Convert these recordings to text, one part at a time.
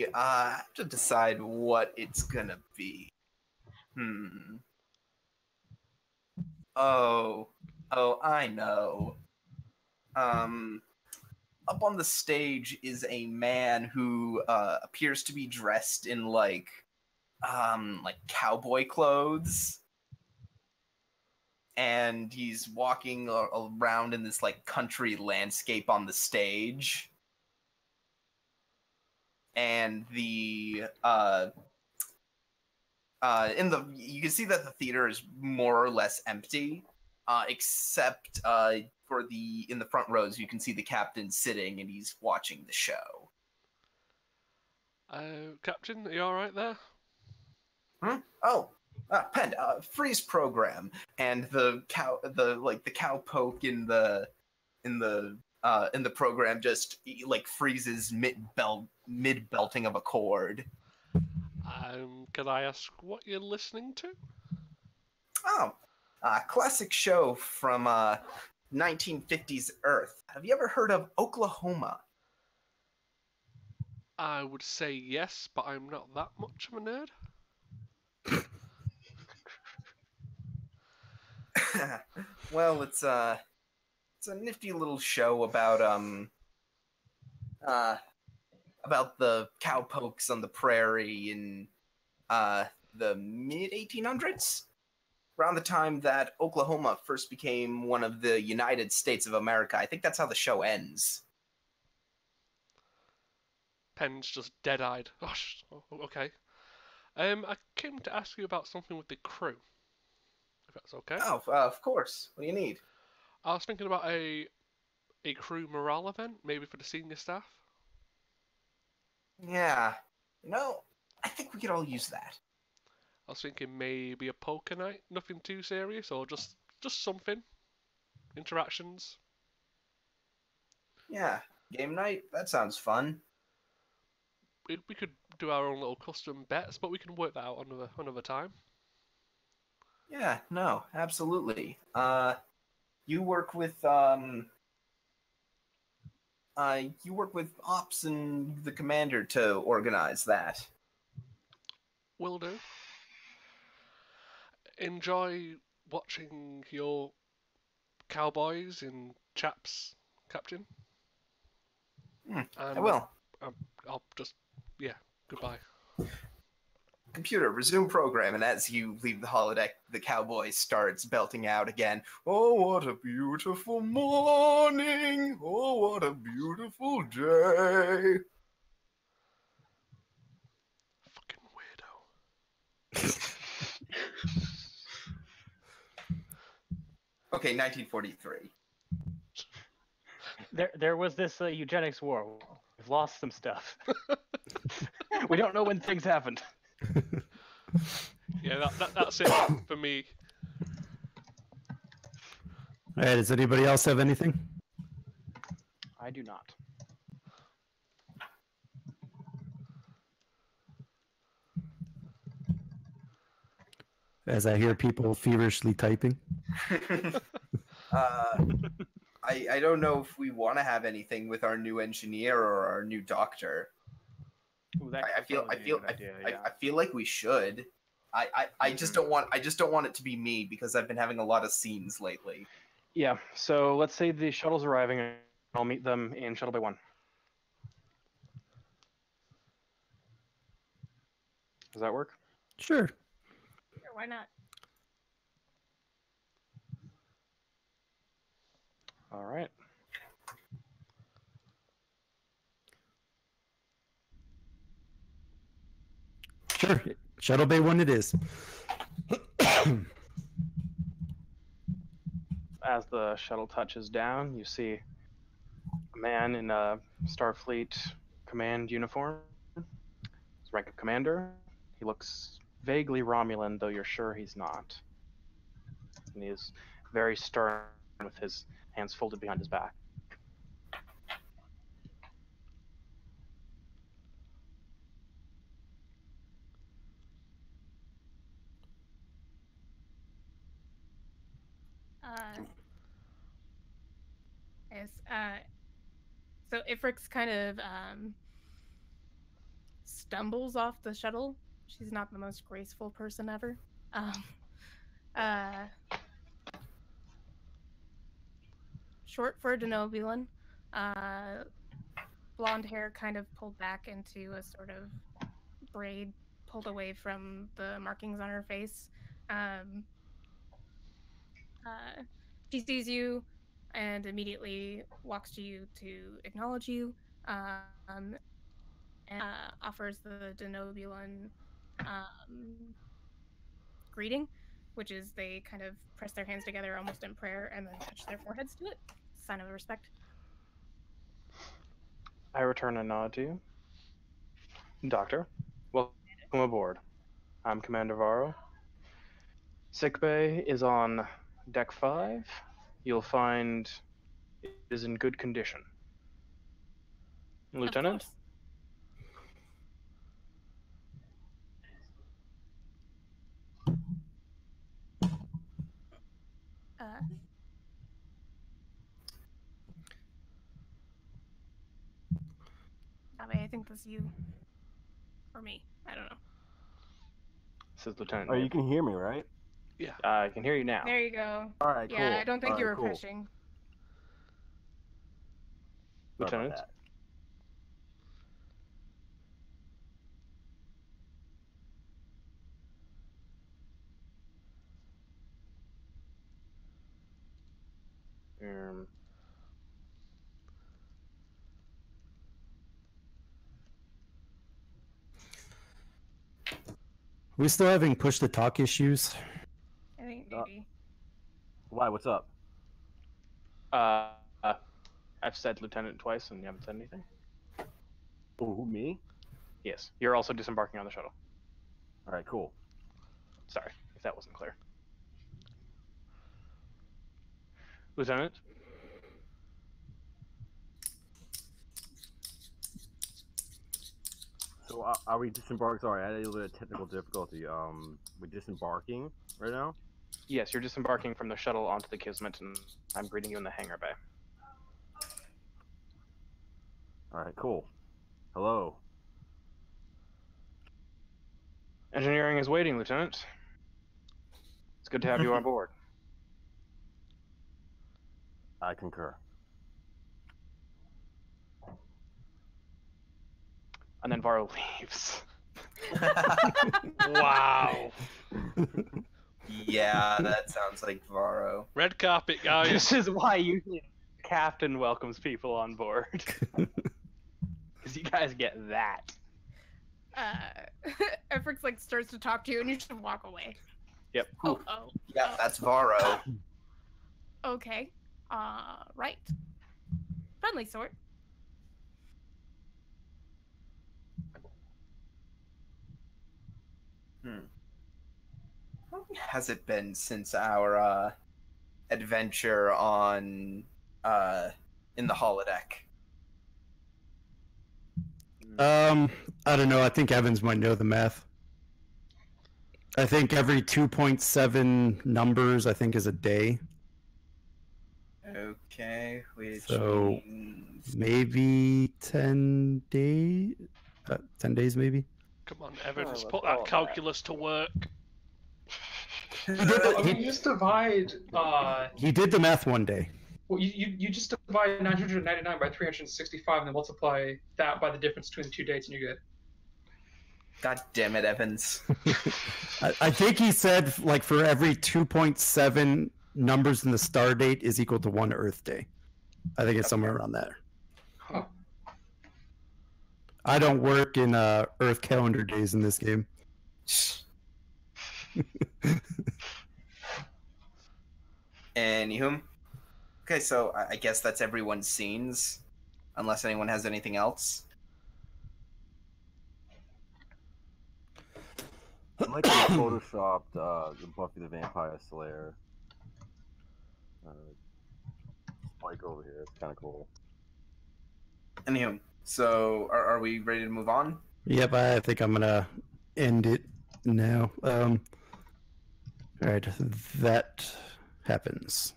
see. I have to decide what it's gonna be. Oh, I know. Up on the stage is a man who appears to be dressed in like cowboy clothes, and he's walking around in this like country landscape on the stage. And the you can see that the theater is more or less empty, except in the front rows you can see the captain sitting and he's watching the show. Captain, are you all right there? Oh, Pen, freeze program, and the cowpoke in the program just like freezes mid belting of a chord. Can I ask what you're listening to? Oh, classic show from 1950s Earth. Have you ever heard of Oklahoma? I would say yes, but I'm not that much of a nerd. Well, it's a nifty little show about the cowpokes on the prairie in the mid 1800s, around the time that Oklahoma first became one of the United States of America. I think that's how the show ends. Pen's just dead-eyed. Oh, okay. I came to ask you about something with the crew, if that's okay. Oh, of course. What do you need? I was thinking about a crew morale event, maybe for the senior staff. Yeah. I think we could all use that. I was thinking maybe a poker night, nothing too serious, or just something. Interactions. Yeah, game night? That sounds fun. We could do our own little custom bets, but we can work that out another time. Yeah, no, absolutely. You work with Ops and the Commander to organize that. Will do. Enjoy watching your cowboys in chaps, Captain. I will. I'll just, goodbye. Computer, resume program, and as you leave the holodeck, the cowboy starts belting out again. Oh, what a beautiful morning! Oh, what a beautiful day! Fucking weirdo. Okay, 1943. There was this eugenics war. We've lost some stuff. We don't know when things happened. Yeah, that's it for me. All right, does anybody else have anything? I do not. As I hear people feverishly typing. I don't know if we want to have anything with our new engineer or our new doctor. Ooh, I feel like we should. I just don't want it to be me because I've been having a lot of scenes lately. Yeah, so let's say the shuttle's arriving and I'll meet them in Shuttle Bay 1. Does that work? Sure. Sure, why not? All right. Sure. Shuttle Bay 1 it is. As the shuttle touches down, you see a man in a Starfleet command uniform. His rank of commander. He looks vaguely Romulan, though you're sure he's not. And he is very stern with his hands folded behind his back. Yes. So Ifric's kind of stumbles off the shuttle. She's not the most graceful person ever. Uh, short for a Denobulan. Blonde hair kind of pulled back into a sort of braid pulled away from the markings on her face. She sees you and immediately walks to you to acknowledge you, and offers the Denobulan greeting, which is they kind of press their hands together almost in prayer and then touch their foreheads to it. Sign of respect. I return a nod to you. Doctor, welcome aboard. I'm Commander Varro. Sickbay is on deck 5. You'll find it is in good condition. Lieutenant? Of course. I think that's you. Or me. I don't know. This is Lieutenant. Oh, you can hear me, right? Yeah. I can hear you now. There you go. All right, Yeah, cool. I don't think All you right, were cool. pushing. Sorry about Lieutenant? that. Um, We still having push to talk issues. I think maybe. Why? What's up? I've said Lieutenant twice and you haven't said anything? Oh, who, me? Yes. You're also disembarking on the shuttle. All right, cool. Sorry if that wasn't clear. Lieutenant? So are we disembarking? Sorry, I had a little bit of technical difficulty. We're disembarking right now? Yes, you're disembarking from the shuttle onto the Kismet, and I'm greeting you in the hangar bay. All right, cool. Hello. Engineering is waiting, Lieutenant. It's good to have you on board. I concur. And then Varro leaves. Wow. Yeah, that sounds like Varro. Red carpet, guys. This is why usually the captain welcomes people on board. Because you guys get that. Efrix like starts to talk to you and you just walk away. Yep. Oh. Yeah, that's Varro. Okay. Right. Friendly sort. How long has it been since our adventure on in the holodeck? I don't know. I think Evans might know the math. I think every 2.7 numbers, I think, is a day. Okay, which So- means... Maybe 10 days? 10 days, maybe? Come on, Evans, let's put call that it calculus to work. You just divide. He did the math one day. Well, you just divide 999 by 365 and then multiply that by the difference between the two dates, and you're good. God damn it, Evans. I think he said, like, for every 2.7 numbers in the star date is equal to 1 Earth day. I think it's somewhere around there. Huh. I don't work in Earth calendar days in this game. Anywho. Okay, so I guess that's everyone's scenes. Unless anyone has anything else. I like how you photoshopped the Buffy the Vampire Slayer. Spike over here. It's kind of cool. Anywho, so are we ready to move on? Yep, I think I'm gonna end it now. All right, that happens.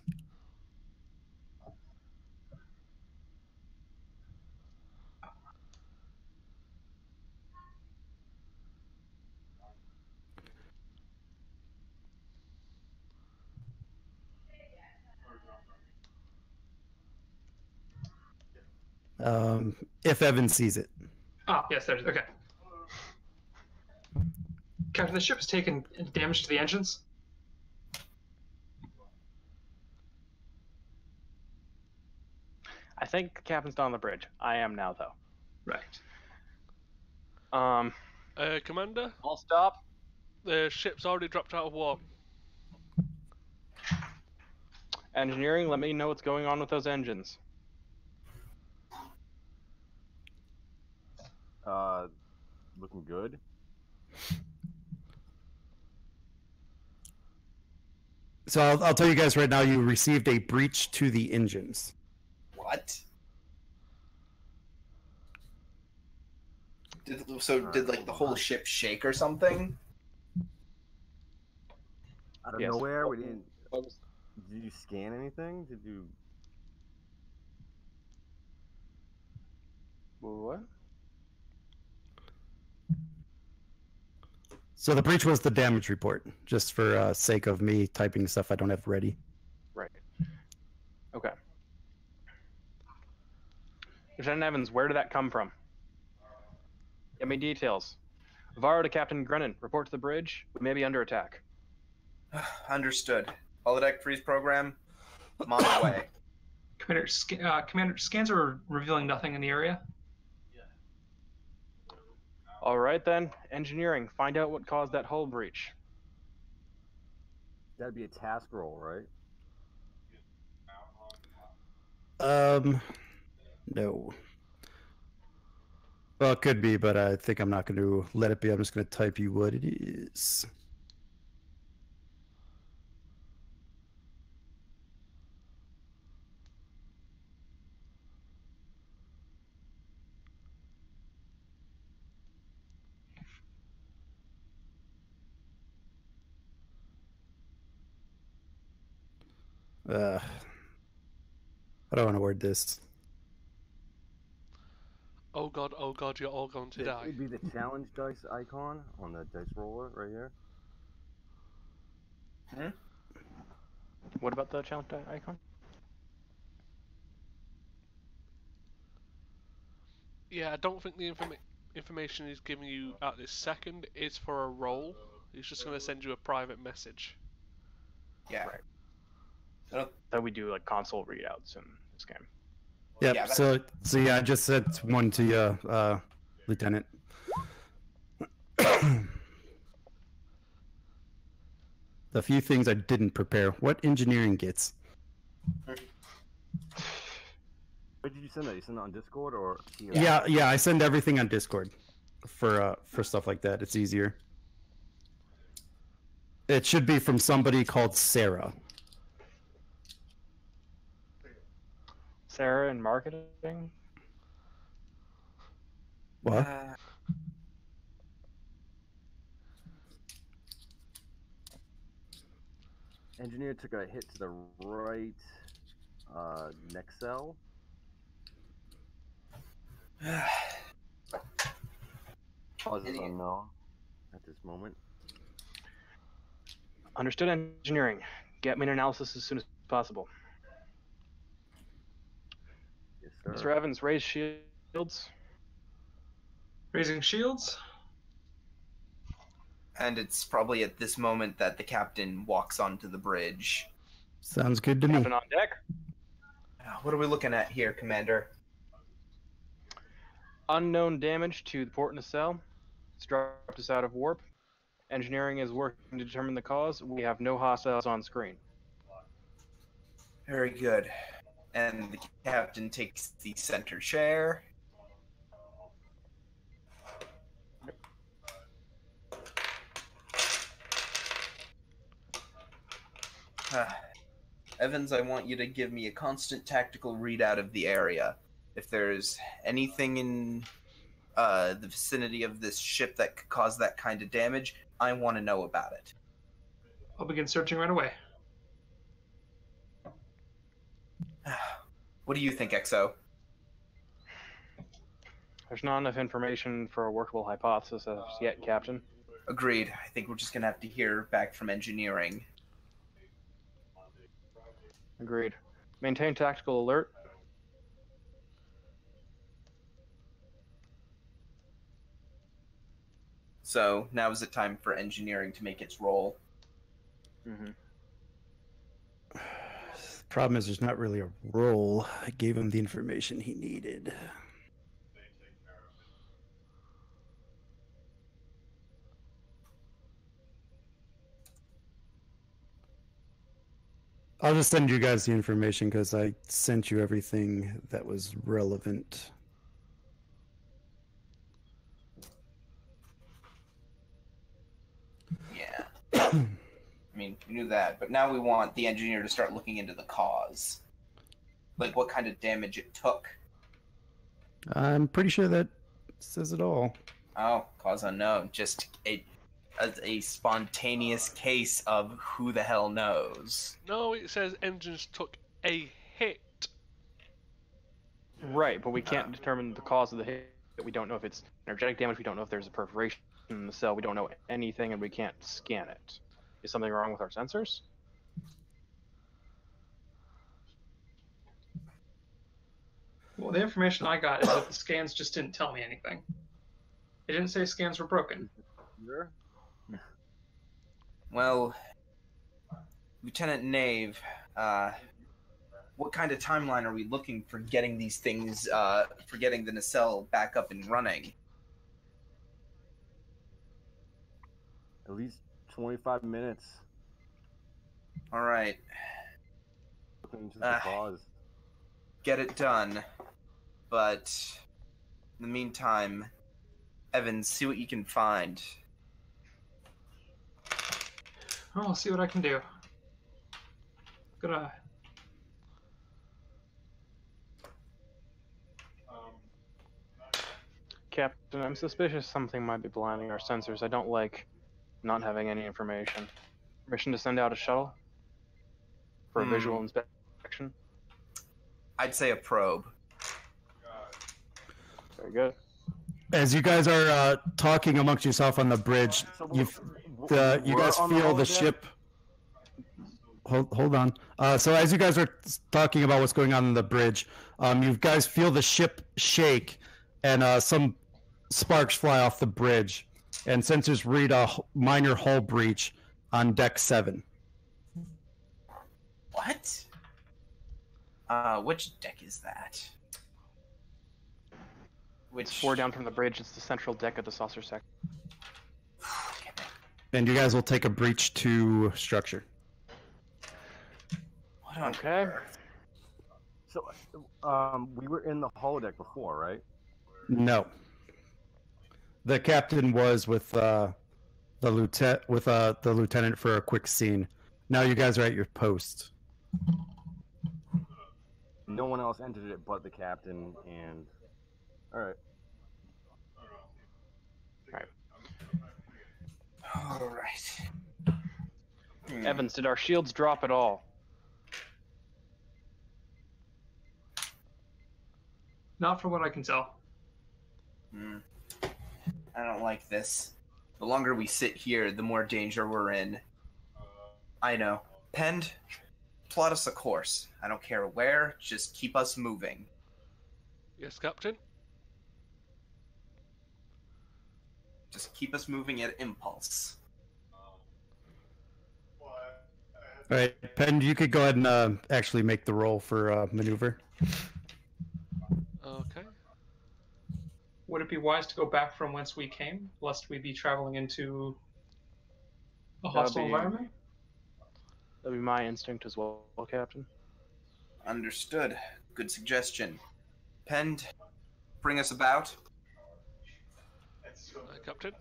If Evan sees it. Ah, yes, there's okay. Captain, the ship has taken damage to the engines. I think the captain's still on the bridge. I am now, though. Right. Commander, I'll stop. the ship's already dropped out of warp. Engineering, let me know what's going on with those engines. Looking good. So I'll tell you guys right now, you received a breach to the engines. What? Did like the whole ship shake or something? Out of Yes. nowhere, we didn't. Did you scan anything? Did you? What? So the breach was the damage report, just for sake of me typing stuff I don't have ready. Right. Okay. Lieutenant Evans, where did that come from? Give me details. Varro to Captain Grennan. Report to the bridge. We may be under attack. Understood. Holodeck freeze program. I'm on my way. Commander, scans are revealing nothing in the area. All right, then. Engineering, find out what caused that hull breach. That'd be a task roll, right? No. Well, it could be, but I think I'm not going to let it be. I'm just going to type you what it is. How do I want to word this? Oh god, you're all going to die. It'd be the challenge dice icon on the dice roller right here. What about the challenge icon? Yeah, I don't think the information he's giving you at this second is for a roll. He's just going to send you a private message. Yeah. Right. That we do like console readouts in this game. Yep. Yeah, so yeah, I just said one to you, Lieutenant. The few things I didn't prepare. What engineering gets? Where did you send that? You send that on Discord or? Yeah. I send everything on Discord for stuff like that. It's easier. It should be from somebody called Sarah. Sarah in marketing? What? Engineer took a hit to the right next cell. Cause is unknown at this moment. Understood, engineering. Get me an analysis as soon as possible. Yes, sir. Mr. Evans, raise shields. Raising shields. And it's probably at this moment that the captain walks onto the bridge. Sounds good to me. Captain on deck. What are we looking at here, Commander? Unknown damage to the port nacelle. It's dropped us out of warp. Engineering is working to determine the cause. We have no hostiles on screen. Very good. And the captain takes the center chair. Evans, I want you to give me a constant tactical readout of the area. If there's anything in the vicinity of this ship that could cause that kind of damage, I want to know about it. I'll begin searching right away. What do you think, XO? There's not enough information for a workable hypothesis as yet, Captain. Agreed. I think we're just going to have to hear back from engineering. Agreed. Maintain tactical alert. So now is the time for engineering to make its roll. Mm-hmm. The problem is there's not really a role. I gave him the information he needed. I'll just send you guys the information because I sent you everything that was relevant. Yeah. I mean, we knew that, but now we want the engineer to start looking into the cause. Like what kind of damage it took. I'm pretty sure that says it all. Oh, cause unknown. Just a spontaneous case of who the hell knows. No, it says engines took a hit. Right, but we can't determine the cause of the hit. We don't know if it's energetic damage. We don't know if there's a perforation in the cell. We don't know anything, and we can't scan it. Is something wrong with our sensors? Well, the information I got is that the scans just didn't tell me anything. It didn't say scans were broken. Sure. Well, Lieutenant Nave, what kind of timeline are we looking for getting these things, for getting the nacelle back up and running? At least 25 minutes. All right, Looking into the cause. get it done. But in the meantime, Evan, see what you can find. Oh, I'll see what I can do. Gonna. Captain, I'm suspicious something might be blinding our sensors. I don't like not having any information. Permission to send out a shuttle? For a visual inspection? I'd say a probe. Very good. As you guys are talking amongst yourself on the bridge, you guys feel the ship. Hold on. So as you guys are talking about what's going on in the bridge, you guys feel the ship shake, and some sparks fly off the bridge, and sensors read a minor hull breach on deck 7. What? Which deck is that? It's 4 down from the bridge. It's the central deck of the saucer sector. And you guys will take a breach to structure. What on Okay. earth? So, we were in the holodeck before, right? No. The captain was with the lieutenant for a quick scene. Now you guys are at your post. No one else entered it but the captain and... Alright. All right. Evans, did our shields drop at all? Not from what I can tell. I don't like this. The longer we sit here, the more danger we're in. I know. Pend, plot us a course. I don't care where, just keep us moving. Yes, Captain? Just keep us moving at impulse. All right, Penn, you could go ahead and actually make the roll for maneuver. Okay. Would it be wise to go back from whence we came, lest we be traveling into a hostile environment? That'd be my instinct as well, Captain. Understood. Good suggestion. Pend, bring us about. Captain?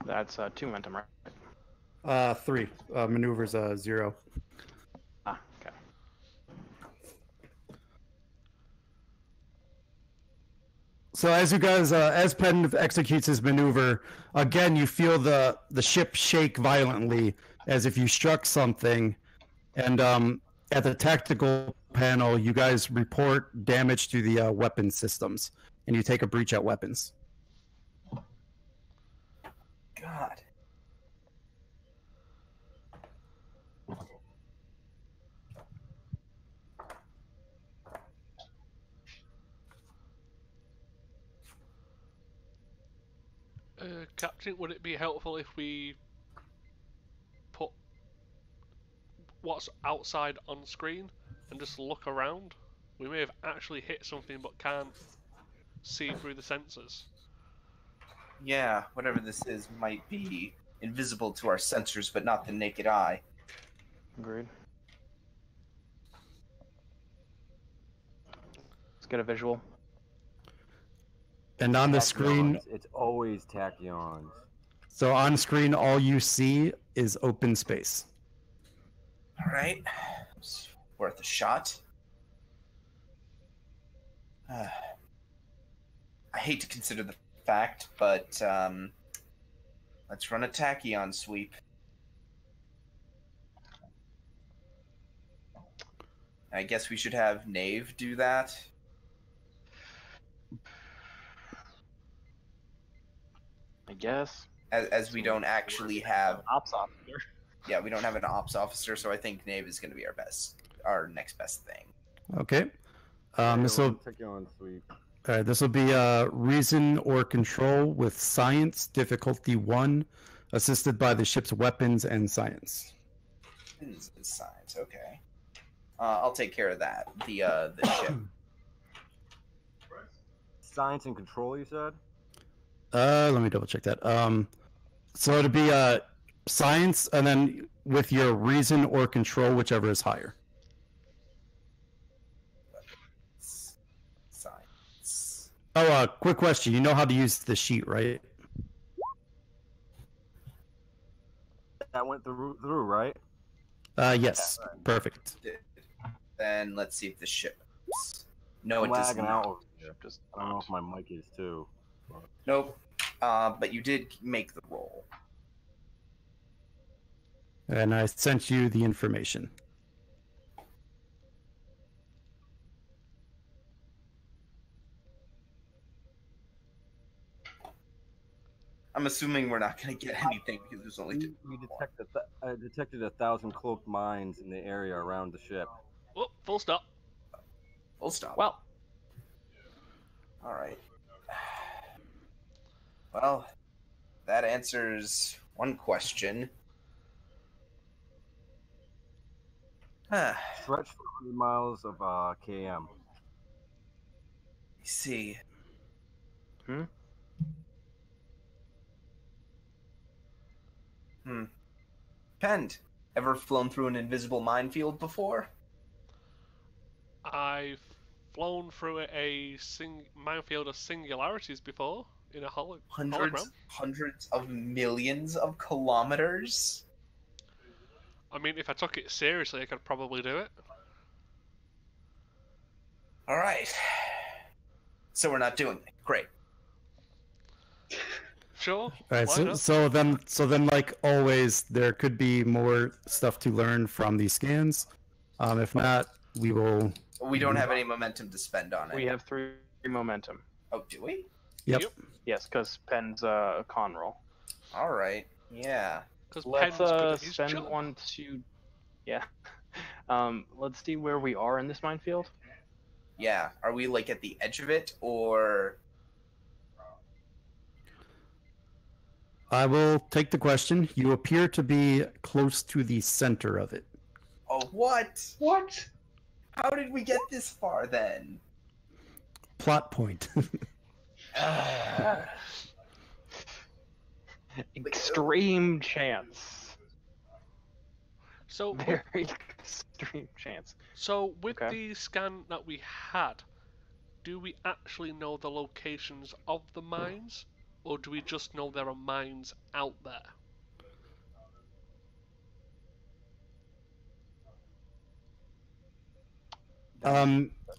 That's 2 momentum, right? 3. Maneuvers 0. Ah, okay. So as you guys, as Penn executes his maneuver, again you feel the ship shake violently as if you struck something, and at the tactical panel, you guys report damage to the weapon systems, and you take a breach at weapons. Captain, would it be helpful if we put what's outside on screen and just look around? We may have actually hit something but can't see through the sensors. Yeah, whatever this is might be invisible to our sensors, but not the naked eye. Agreed. Let's get a visual. And on the screen, It's always tachyons. so on screen, all you see is open space. All right, it's worth a shot. I hate to consider the fact, but let's run a tachyon sweep. I guess we should have Nave do that. I guess. As we don't actually have... Ops officer. Yeah, we don't have an ops officer, so I think Nave is going to be our next best thing. Okay. This will Tachyon sweep. this will be reason or control with science difficulty 1, assisted by the ship's weapons and science. Weapons and science, okay. I'll take care of that. The ship. Science and control, you said? Let me double check that. So it'd be science, and then with your reason or control, whichever is higher. Science. Oh, quick question. You know how to use the sheet, right? That went through, right? Yes. Perfect. Then let's see if the ship. No, I'm it does lagging not. out over here. I don't know if my mic is too. Nope. But you did make the roll. And I sent you the information. I'm assuming we're not going to get anything because there's only two. We detected 1,000 cloaked mines in the area around the ship. Oh, full stop. Full stop. Well, All right. Well, that answers one question. Stretch for 100 miles of KM. See. Pend, ever flown through an invisible minefield before? I've flown through a minefield of singularities before in a hologram. Hundreds of millions of kilometers? I mean, if I took it seriously, I could probably do it. All right. So we're not doing it. Great. Sure. All right. why not? So then, like always, there could be more stuff to learn from these scans. If not, we will. We don't have any momentum to spend on it. we have 3 momentum. Oh, do we? Yep. Yes, because Penn's a con roll. All right. Yeah. Because Let's Penn's good at his spend job. one to... Yeah. Let's see where we are in this minefield. Yeah. Are we like at the edge of it or... I will take the question. You appear to be close to the center of it. Oh, what? What? How did we get this far then? Plot point. Extreme chance. So, Very extreme chance. so with Okay. the scan that we had, do we actually know the locations of the mines, or do we just know there are mines out there?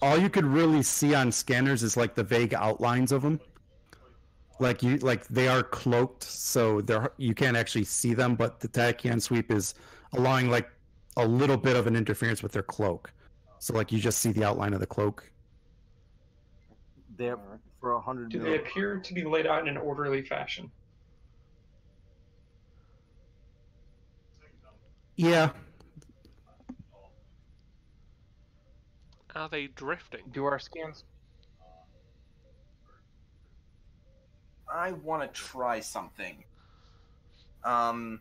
All you could really see on scanners is like the vague outlines of them. Like they are cloaked, so you can't actually see them. But the tachyon sweep is allowing like a little bit of an interference with their cloak. So like you just see the outline of the cloak. They're for 100 Do they million. appear to be laid out in an orderly fashion? Yeah. Are they drifting? Do our scans... I want to try something. Can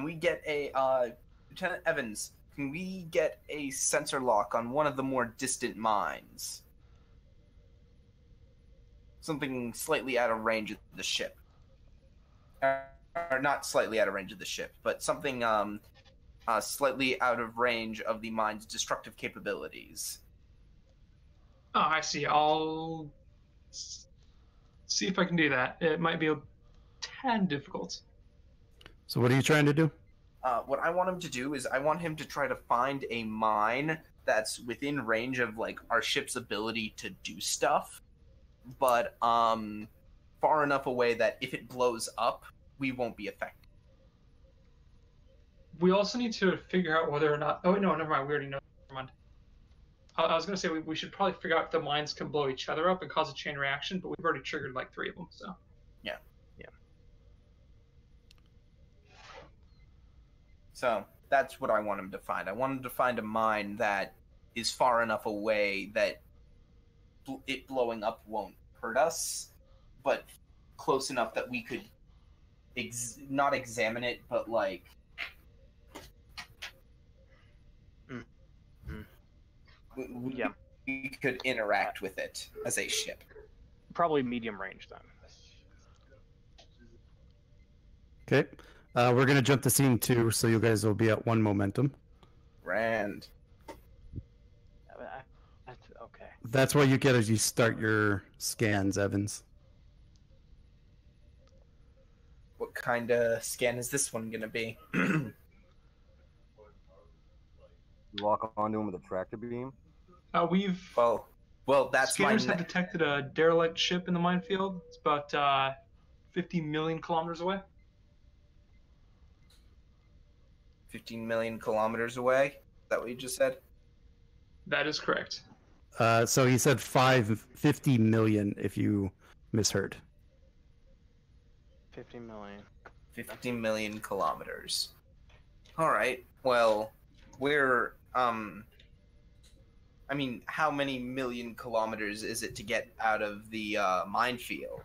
we get a Lieutenant Evans? Can we get a sensor lock on one of the more distant mines? Something slightly out of range of the ship, or not slightly out of range of the ship, but something slightly out of range of the mine's destructive capabilities. Oh, I see. I'll see if I can do that. It might be a tad difficult. So what are you trying to do? What I want him to do is I want him to try to find a mine that's within range of like our ship's ability to do stuff, but far enough away that if it blows up, we won't be affected. We also need to figure out whether or not. Oh no, never mind. We already know. Never mind. I was gonna say we should probably figure out if the mines can blow each other up and cause a chain reaction, but we've already triggered like 3 of them. So Yeah. Yeah. So that's what I want him to find. I want him to find a mine that is far enough away that it blowing up won't hurt us, but close enough that we could not examine it, but like Yeah. we could interact with it as a ship. Probably medium range then. Okay. We're gonna jump to scene 2, so you guys will be at 1 momentum. Grand. That's okay. That's what you get as you start your scans, Evans. What kind of scan is this one gonna be? You lock onto him with a tractor beam. we've well, that's my scanners have detected a derelict ship in the minefield. It's about 50 million kilometers away. 15 million kilometers away. Is that what you just said? That is correct. So he said 50 million if you misheard. 50 million. 50 million kilometers. All right. Well, we're I mean, how many million kilometers is it to get out of the minefield?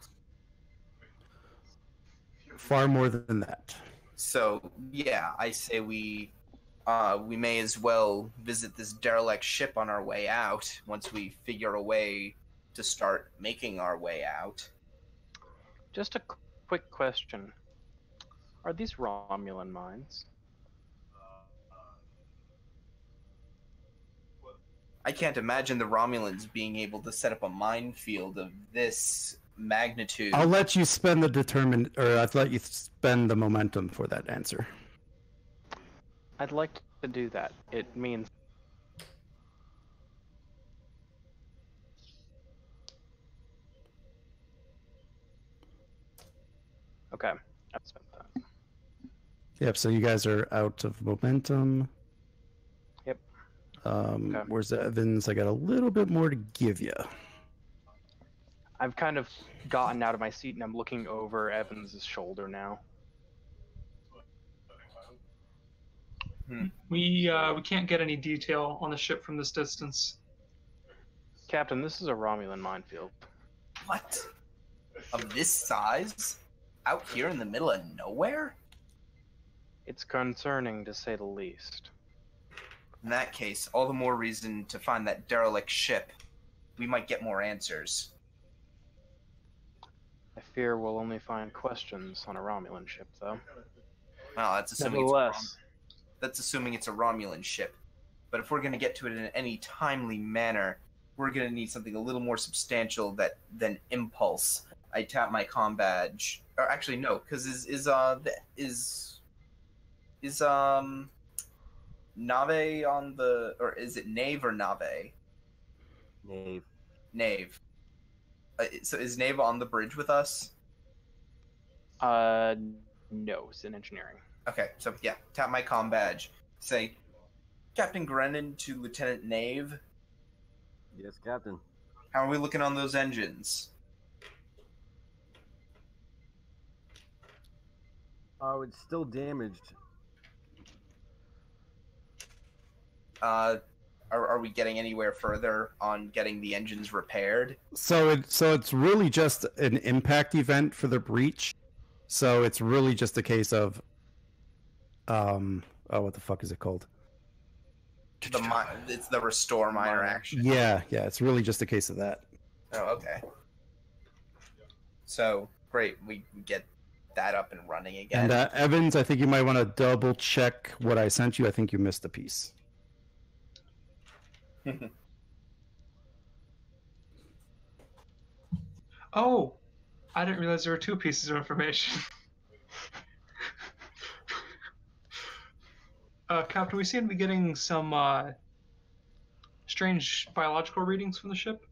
Far more than that. So yeah, I say we may as well visit this derelict ship on our way out once we figure a way to start making our way out. Just a quick question. Are these Romulan mines? I can't imagine the Romulans being able to set up a minefield of this magnitude. I'll let you spend I'll let you spend the momentum for that answer. I'd like to do that. It means okay. I've spent that. Yep, so you guys are out of momentum. Yep. Okay. Where's Evans? I got a little bit more to give you. I've kind of gotten out of my seat and I'm looking over Evans's shoulder now. We can't get any detail on the ship from this distance. Captain, this is a Romulan minefield. What? Of this size? Out here in the middle of nowhere? It's concerning to say the least. In that case, all the more reason to find that derelict ship. We might get more answers. I fear we'll only find questions on a Romulan ship, though. Well, that's assuming Nevertheless, that's assuming it's a Romulan ship. But if we're going to get to it in any timely manner, we're going to need something a little more substantial than impulse. I tap my comm badge. Or actually, no, because is Nave on the, or is it Nave or Nave? Nave. Nave. So is Nave on the bridge with us? no, it's in engineering. Okay, so yeah, tap my comm badge. Say, Captain Grennan to Lieutenant Nave. Yes, Captain. How are we looking on those engines? Oh, it's still damaged. Are we getting anywhere further on getting the engines repaired? So it's really just an impact event for the breach. So it's really just a case of, what the fuck is it called? It's the restore minor action. Yeah, it's really just a case of that. Oh, okay. So great, we get that up and running again. And Evans, I think you might want to double check what I sent you. I think you missed a piece. Oh, I didn't realize there were 2 pieces of information. Captain, we seem to be getting some strange biological readings from the ship.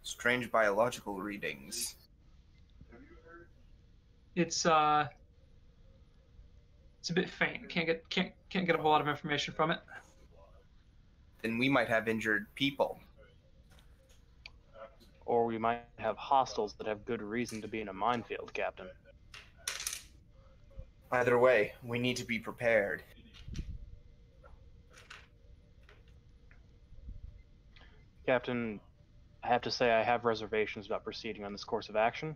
Strange biological readings. It's a bit faint. Can't get a whole lot of information from it. Then we might have injured people. Or we might have hostiles that have good reason to be in a minefield, Captain. Either way, we need to be prepared. Captain, I have to say I have reservations about proceeding on this course of action.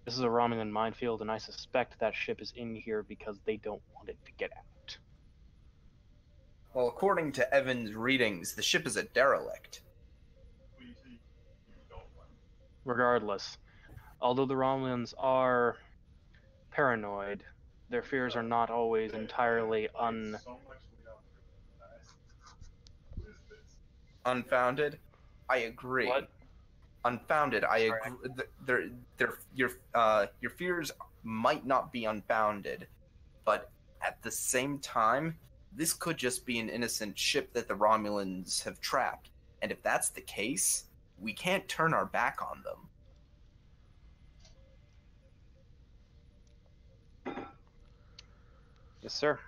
This is a Romulan minefield, and I suspect that ship is in here because they don't want it to get out. Well, according to Evan's readings, the ship is a derelict. Regardless, although the Romulans are paranoid, their fears are not always entirely Unfounded? I agree. What? Unfounded. I agree. Your fears might not be unfounded, but at the same time, this could just be an innocent ship that the Romulans have trapped. And if that's the case, we can't turn our back on them. Yes, sir.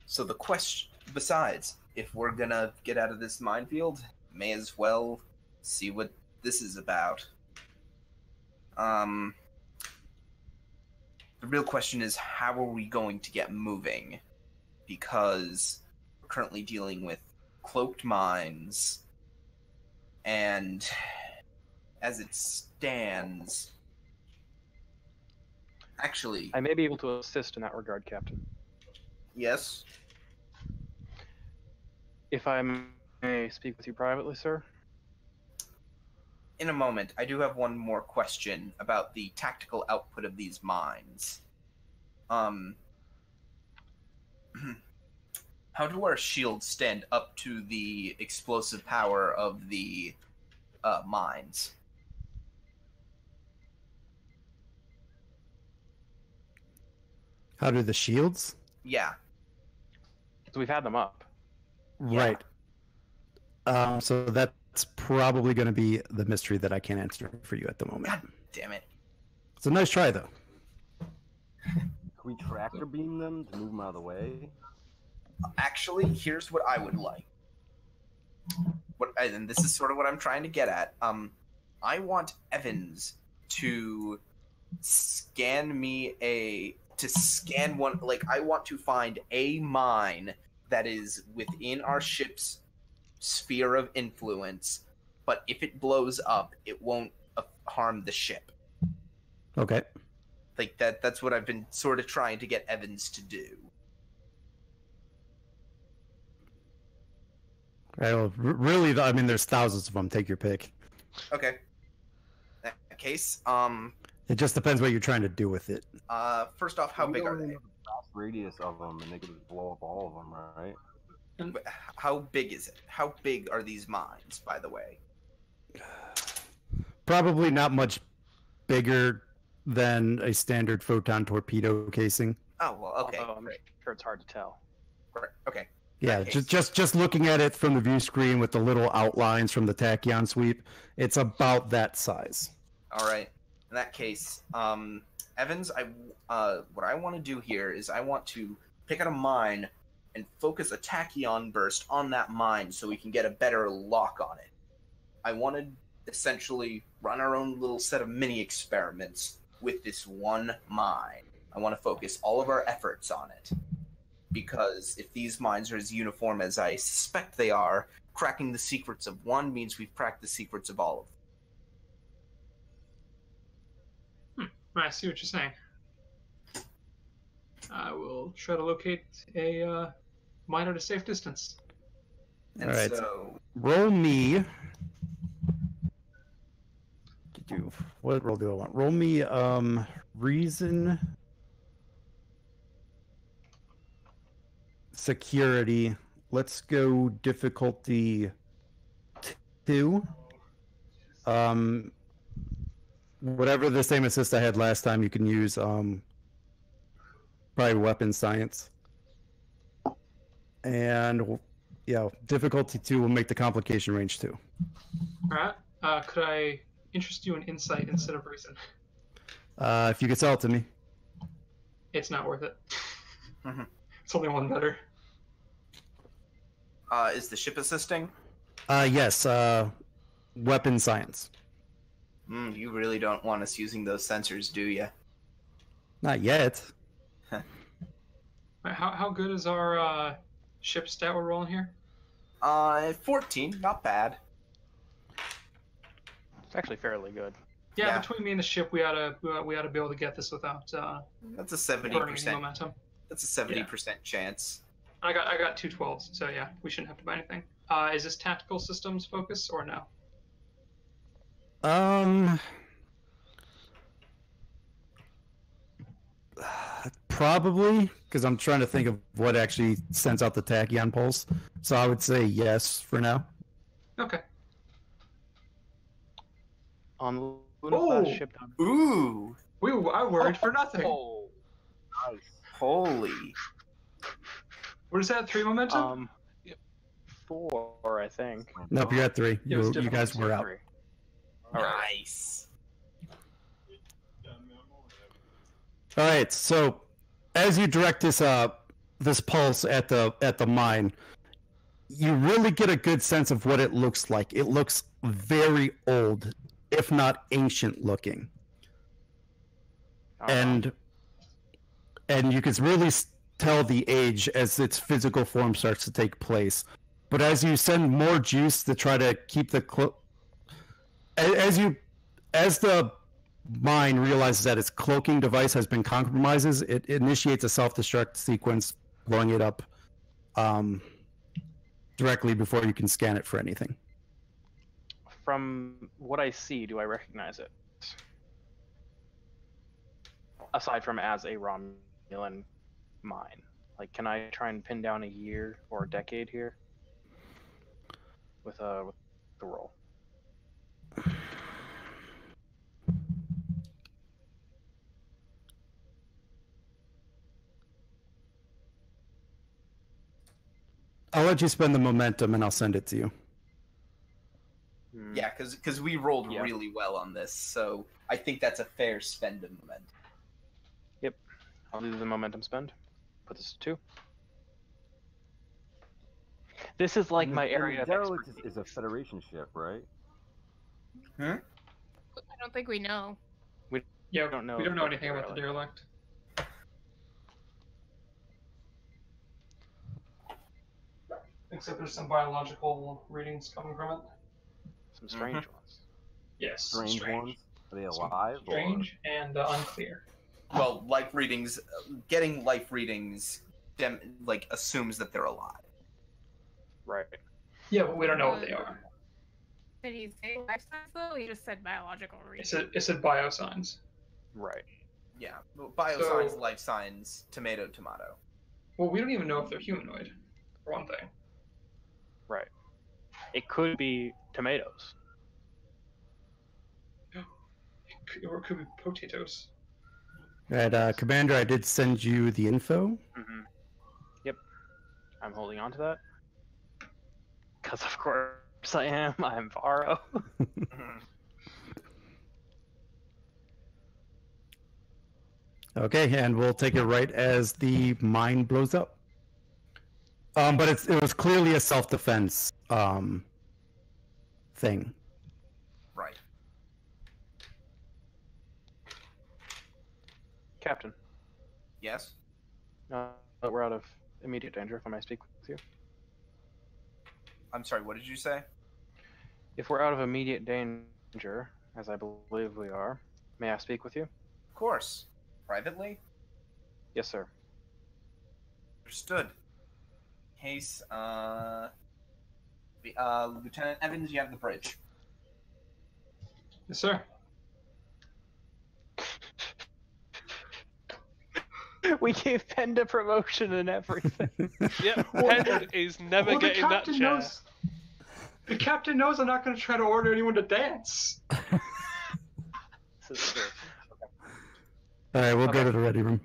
So the question, besides, if we're gonna get out of this minefield, may as well see what this is about. The real question is, how are we going to get moving? Because we're currently dealing with cloaked mines, and as it stands... Actually... I may be able to assist in that regard, Captain. Yes? If I may speak with you privately, sir? In a moment, I do have one more question about the tactical output of these mines. How do our shields stand up to the explosive power of the mines? How do the shields? Yeah. So we've had them up. Right. So that's probably going to be the mystery that I can't answer for you at the moment. God damn it. It's a nice try, though. Can we tractor beam them to move them out of the way? Actually, here's what I would like. And this is sort of what I'm trying to get at. I want Evans to scan one. Like, I want to find a mine that is within our ship's sphere of influence, but if it blows up, it won't harm the ship. Okay. Like that's what I've been sort of trying to get Evans to do. Right, well, really, I mean, there's thousands of them. Take your pick. Okay. In that case, It just depends what you're trying to do with it. first off, how We big don't are really they? know the vast radius of them, and they could just blow up all of them, right? How big is it? How big are these mines, by the way? Probably not much bigger than a standard photon torpedo casing. Oh, well, okay. Although I'm Great. sure it's hard to tell. Great. Okay. Yeah, Okay. just looking at it from the view screen with the little outlines from the tachyon sweep, it's about that size. All right. In that case, Evans, what I want to do here is I want to pick out a mine and focus a tachyon burst on that mine so we can get a better lock on it. I want to essentially run our own little set of mini experiments with this one mine. I want to focus all of our efforts on it. because if these mines are as uniform as I suspect they are, cracking the secrets of one means we've cracked the secrets of all of them. I see what you're saying. I will try to locate a mine at a safe distance. And All right. so, Roll me. What roll do I want? Roll me reason, security. Let's go difficulty 2. Whatever the same assist I had last time, you can use probably weapon science. And yeah, difficulty 2 will make the complication range 2. All right. Could I interest you in insight instead of reason? If you could sell it to me. It's not worth it. Mhm. It's only one better. is the ship assisting? Yes, weapon science. You really don't want us using those sensors, do you? Not yet. How good is our ship stat we're rolling here? 14, not bad. It's actually fairly good. Yeah, Yeah. between me and the ship, we ought to be able to get this without That's a burning any 70%. momentum. That's a 70% chance. I got 2 12s, so yeah, we shouldn't have to buy anything. Is this tactical systems focus or no? Probably, because I'm trying to think of what actually sends out the tachyon pulse. So I would say yes for now. Okay. On Luna-class Oh! ship. Ooh, I worried for nothing. Oh, Nice. holy. What is that? 3 momentum? 4, I think. Nope, you're at 3. It was You guys were out. 3. Nice. All right. So as you direct this pulse at the mine, you really get a good sense of what it looks like. It looks very old, if not ancient looking. And you can really tell the age as its physical form starts to take place. But as you send more juice to try to keep the as the mine realizes that its cloaking device has been compromised, it initiates a self-destruct sequence, blowing it up directly before you can scan it for anything. From what I see, do I recognize it? Aside from as a Romulan mine. Like, can I try and pin down a year or a decade here? With the roll. I'll let you spend the momentum and I'll send it to you. Yeah, because we rolled Yeah. really well on this, so I think that's a fair spend of momentum. Yep. I'll do the momentum spend. Put this to 2. This is like my area of Zero expertise. is a Federation ship, right? I don't think we know. Yeah, don't know we don't if know they're anything about the derelict. derelict. Except there's some biological readings coming from it. Some strange ones. Yes. Strange ones. Are they alive? Strange and unclear. Well, life readings, getting life readings, assumes that they're alive. Right. Yeah, but we don't know what they are. Did he say life science though? He just said biological It reason. said biosigns. Right. Yeah, bioscience, So- life signs, tomato. Well, we don't even know if they're humanoid, for one thing. Right. It could be tomatoes. Or it could be potatoes. All right, Commander, I did send you the info. Mm-hmm. Yep. I'm holding on to that. Because of course I am. I'm Varo. Okay, and we'll take it right as the mine blows up. But it was clearly a self-defense thing. Right. Captain. Yes? But we're out of immediate danger, if I may speak with you. I'm sorry, what did you say? If we're out of immediate danger, as I believe we are, may I speak with you? Of course. Privately? Yes, sir. Understood. Case, Lieutenant Evans, you have the bridge. Yes, sir. We gave Penda promotion and everything. Yep, Well, Pend is never Well, the getting that captain chair. knows. The captain knows I'm not going to try to order anyone to dance. This is true. All right, we'll go Okay. to the ready room.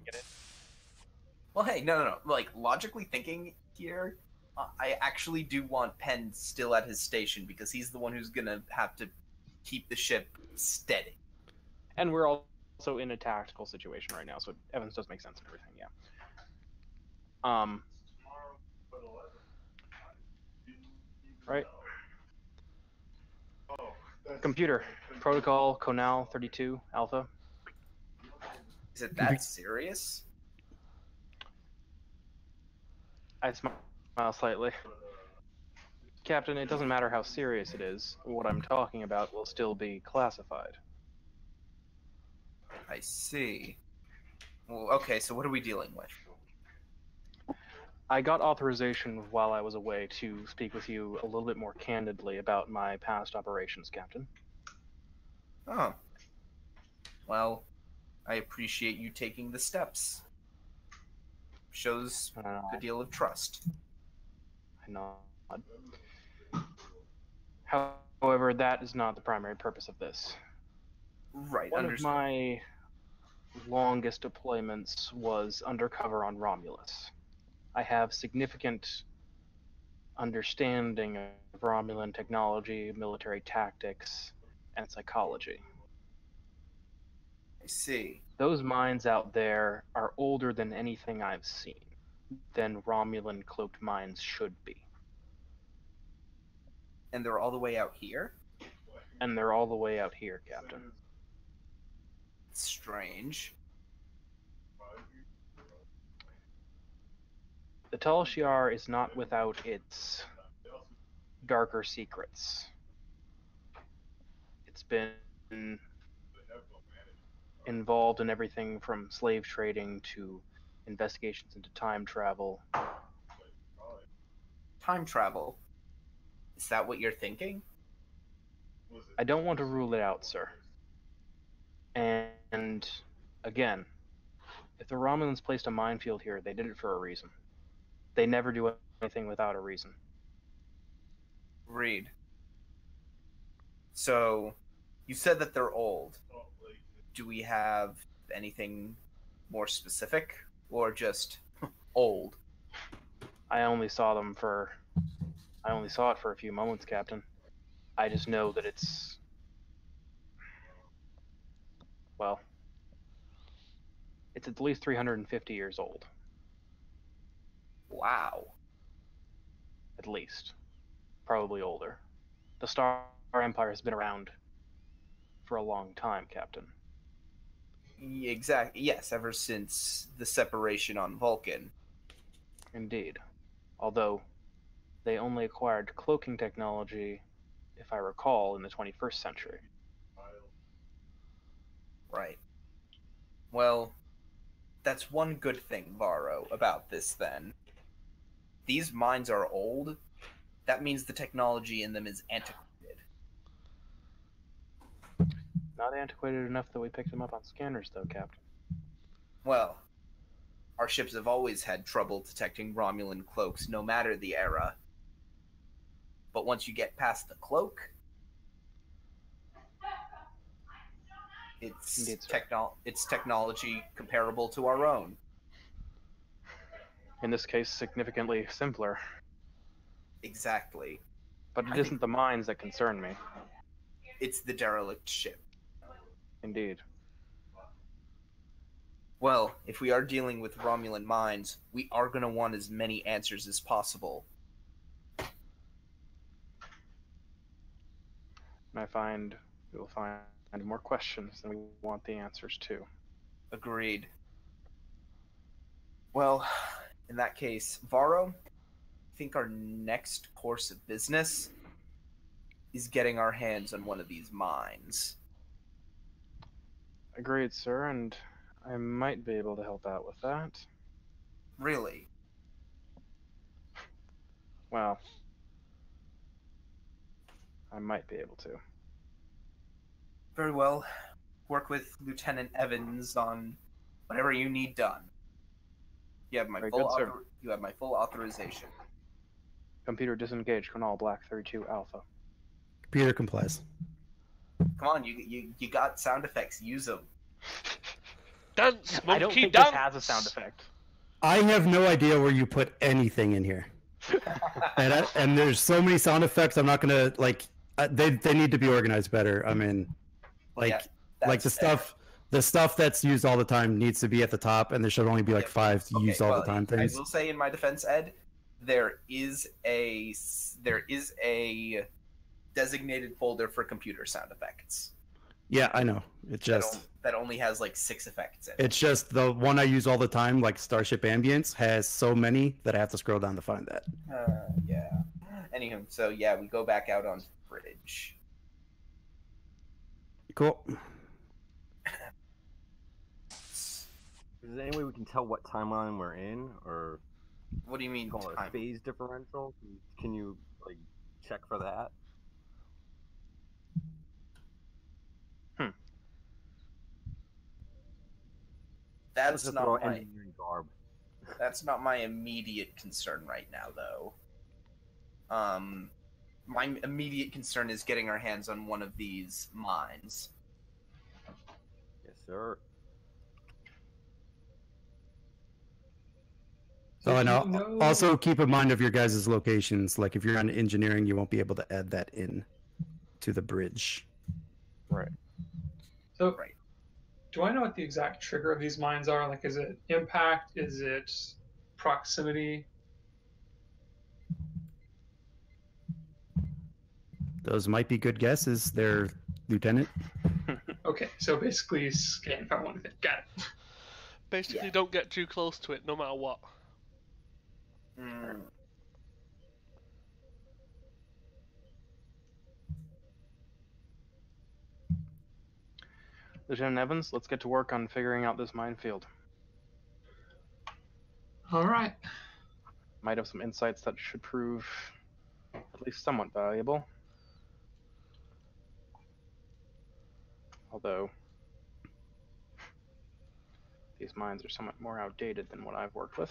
Well, hey, no. Like, logically thinking here, I actually do want Penn still at his station because he's the one who's gonna have to keep the ship steady. And we're also in a tactical situation right now, so Evans does make sense and everything, yeah. Right. Computer. Protocol Conal 32 Alpha. Is it that serious? I smile slightly. Captain, it doesn't matter how serious it is. What I'm talking about will still be classified. I see. Well, okay, so what are we dealing with? I got authorization while I was away to speak with you a little bit more candidly about my past operations, Captain. Oh. Well, I appreciate you taking the steps. Shows a good deal of trust. I nod. However, that is not the primary purpose of this. Right, One of understood. my longest deployments was undercover on Romulus. I have significant understanding of Romulan technology, military tactics, and psychology. I see. Those mines out there are older than anything I've seen, than Romulan cloaked mines should be. And they're all the way out here? And they're all the way out here, Captain. Strange. The Tal Shiar is not without its darker secrets. It's been involved in everything from slave trading to investigations into time travel. Time travel. Is that what you're thinking? I don't want to rule it out, sir. And again, if the Romulans placed a minefield here, they did it for a reason. They never do anything without a reason. Read. So, you said that they're old. Do we have anything more specific? Or just old? I only saw it for a few moments, Captain. I just know that it's, well, it's at least 350 years old. Wow. At least. Probably older. The Star Empire has been around for a long time, Captain. Exactly. Yes, ever since the separation on Vulcan. Indeed. Although, they only acquired cloaking technology, if I recall, in the 21st century. Right. Well, that's one good thing, Varro, about this then. These mines are old. That means the technology in them is antiquated. Not antiquated enough that we picked them up on scanners, though, Captain. Well, our ships have always had trouble detecting Romulan cloaks, no matter the era. But once you get past the cloak, it's Indeed, sir. it's technology comparable to our own. In this case, significantly simpler. Exactly. But it isn't the mines that concern me. It's the derelict ship. Indeed. Well, if we are dealing with Romulan mines, we are going to want as many answers as possible. And we will find more questions than we want the answers to. Agreed. Well, In that case, Varro, I think our next course of business is getting our hands on one of these mines. Agreed, sir, and I might be able to help out with that. Really? Well, I might be able to. Very well. Work with Lieutenant Evans on whatever you need done. You have my Very full good, sir. you have my full authorization. Computer disengaged, Canal Black 32 Alpha. Computer complies. Come on, you got sound effects. Use them. Dance, I don't monkey, think dance. this has a sound effect. I have no idea where you put anything in here, and there's so many sound effects. I'm not gonna they need to be organized better. I mean, like Yeah, like that's the stuff that's used all the time needs to be at the top, and there should only be like 5 used all the time things. I will say in my defense, Ed, there is a designated folder for computer sound effects. Yeah, I know. It just that only has like 6 effects in it. it's just the one I use all the time, like Starship Ambience, has so many that I have to scroll down to find that. Yeah. Anywho, so yeah, we go back out on the bridge. Cool. Is there any way we can tell what timeline we're in, or What do you mean call it a time? phase differential? Can you like check for that? That's Just not throw my engineering garb. that's not my immediate concern right now, though. My immediate concern is getting our hands on one of these mines. Yes, sir. So I do know. you know- Also, keep in mind of your guys' locations. Like if you're on engineering, you won't be able to add that in to the bridge. Right. So, Right. do I know what the exact trigger of these mines are? Like, is it impact? Is it proximity? Those might be good guesses, there, Lieutenant. Okay, so basically scan if I want to. Got it. Basically, Yeah. don't get too close to it, no matter what. Mm, Lieutenant Evans, let's get to work on figuring out this minefield. All right. Might have some insights that should prove at least somewhat valuable. Although, these mines are somewhat more outdated than what I've worked with.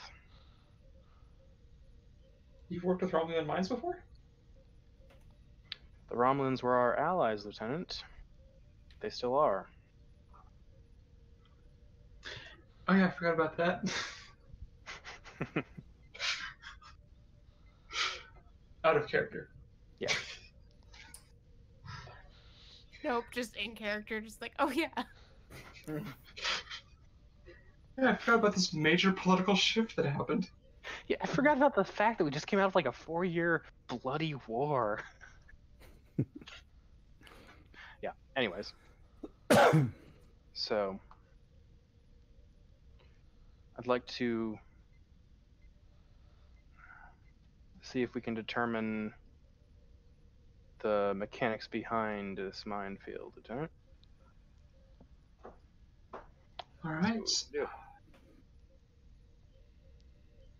You've worked with Romulan mines before? The Romulans were our allies, Lieutenant. They still are. Oh yeah, I forgot about that. Out of character. Yeah. Nope, just in character, just like, oh yeah. Yeah, I forgot about this major political shift that happened. Yeah, I forgot about the fact that we just came out of like a 4-year bloody war. Yeah, anyways. So, I'd like to see if we can determine the mechanics behind this minefield, Lieutenant. All right. Yeah.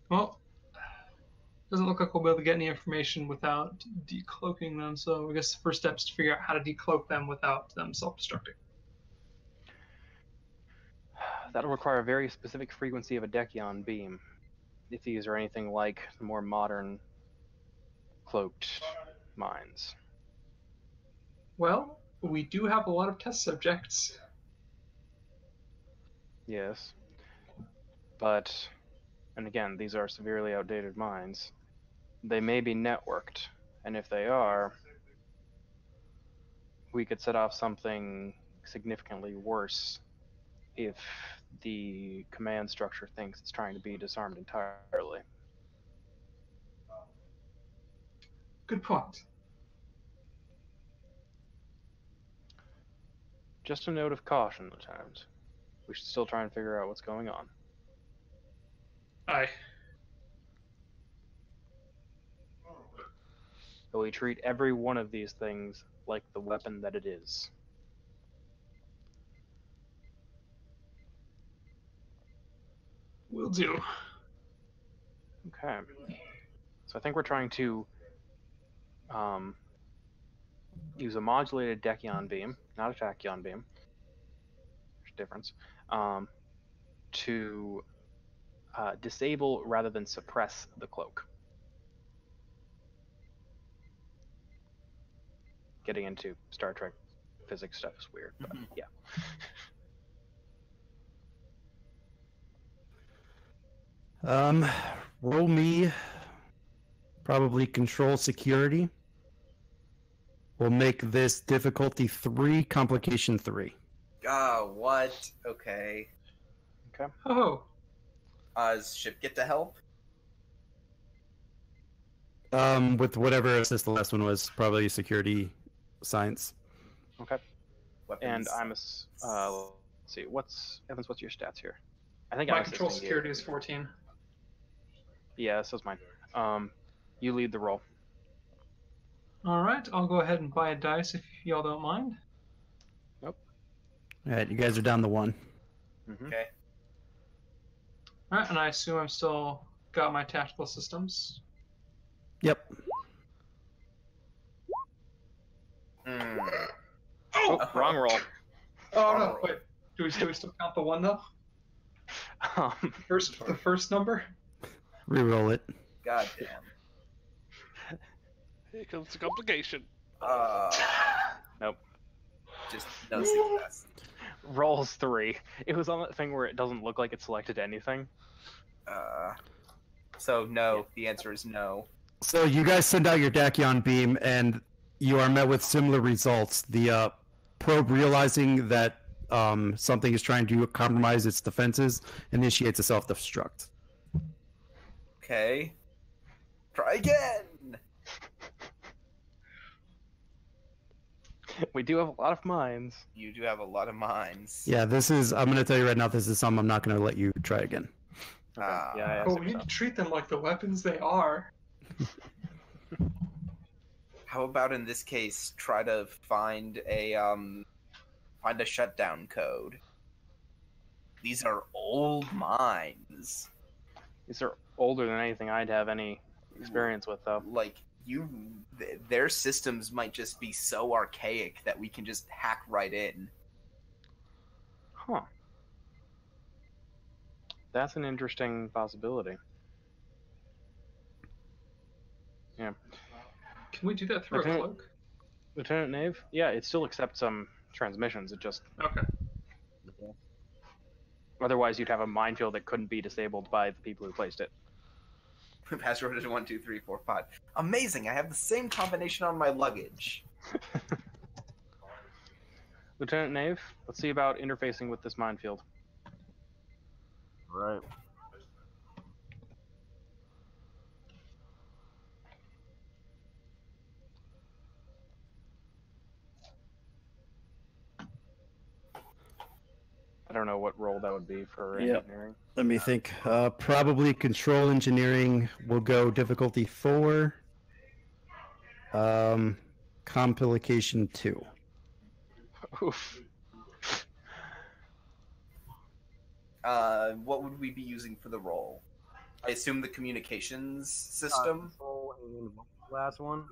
Well, doesn't look like we'll be able to get any information without decloaking them. So I guess the first step is to figure out how to decloak them without them self-destructing. That'll require a very specific frequency of a Dechion beam, if these are anything like the more modern cloaked mines. Well, we do have a lot of test subjects. Yes. But, and again, these are severely outdated mines. They may be networked, and if they are, we could set off something significantly worse if the command structure thinks it's trying to be disarmed entirely. Good point. Just a note of caution, Lieutenant. We should still try and figure out what's going on. Aye. So we treat every one of these things like the weapon that it is. Will do. Okay. So I think we're trying to use a modulated Dekion beam, not a Tachyon beam. There's a difference. To disable rather than suppress the cloak. Getting into Star Trek physics stuff is weird, but yeah. Roll me probably control security. We'll make this difficulty 3, complication 3. What? Okay. Okay. Oh, Does ship get to help? With whatever assist the last one was, probably security science. Okay. Weapons. And I'm let's see, what's Evans, what's your stats here? I think my I'm control assisting security you. is 14. Yeah, so's mine. You lead the roll. All right, I'll go ahead and buy a dice if y'all don't mind. Nope. All right, you guys are down to 1. Mm-hmm. Okay. All right, and I assume I'm still got my tactical systems. Yep. Oh, wrong roll. Oh no! Wait, do we still count the one though? Um, The first number. Reroll it. God damn. Here comes the complication. Nope. Just no success. Rolls 3. It was on that thing where it doesn't look like it selected anything. So no. The answer is no. So you guys send out your Dakion beam, and you are met with similar results. The probe, realizing that something is trying to compromise its defenses, initiates a self-destruct. Okay. Try again. We do have a lot of minds. You do have a lot of minds. Yeah, this is. I'm going to tell you right now. This is something I'm not going to let you try again. Okay. Ah. Yeah, I Oh, think we need so. to treat them like the weapons they are. How about in this case, try to find a shutdown code. These are old mines. These are older than anything I'd have any experience with, though. Like their systems might just be so archaic that we can just hack right in. Huh. That's an interesting possibility. Yeah. Can we do that through a Lieutenant- cloak? Lieutenant Nave? Yeah, it still accepts some transmissions. It just Okay. otherwise you'd have a minefield that couldn't be disabled by the people who placed it. Password is 1, 2, 3, 4, 5. Amazing! I have the same combination on my luggage. Lieutenant Nave, let's see about interfacing with this minefield. Right. I don't know what role that would be for Yep. engineering. Let me think. Probably control engineering will go difficulty 4. Complication 2. Oof. What would we be using for the role? I assume the communications system. Control and what was the last one?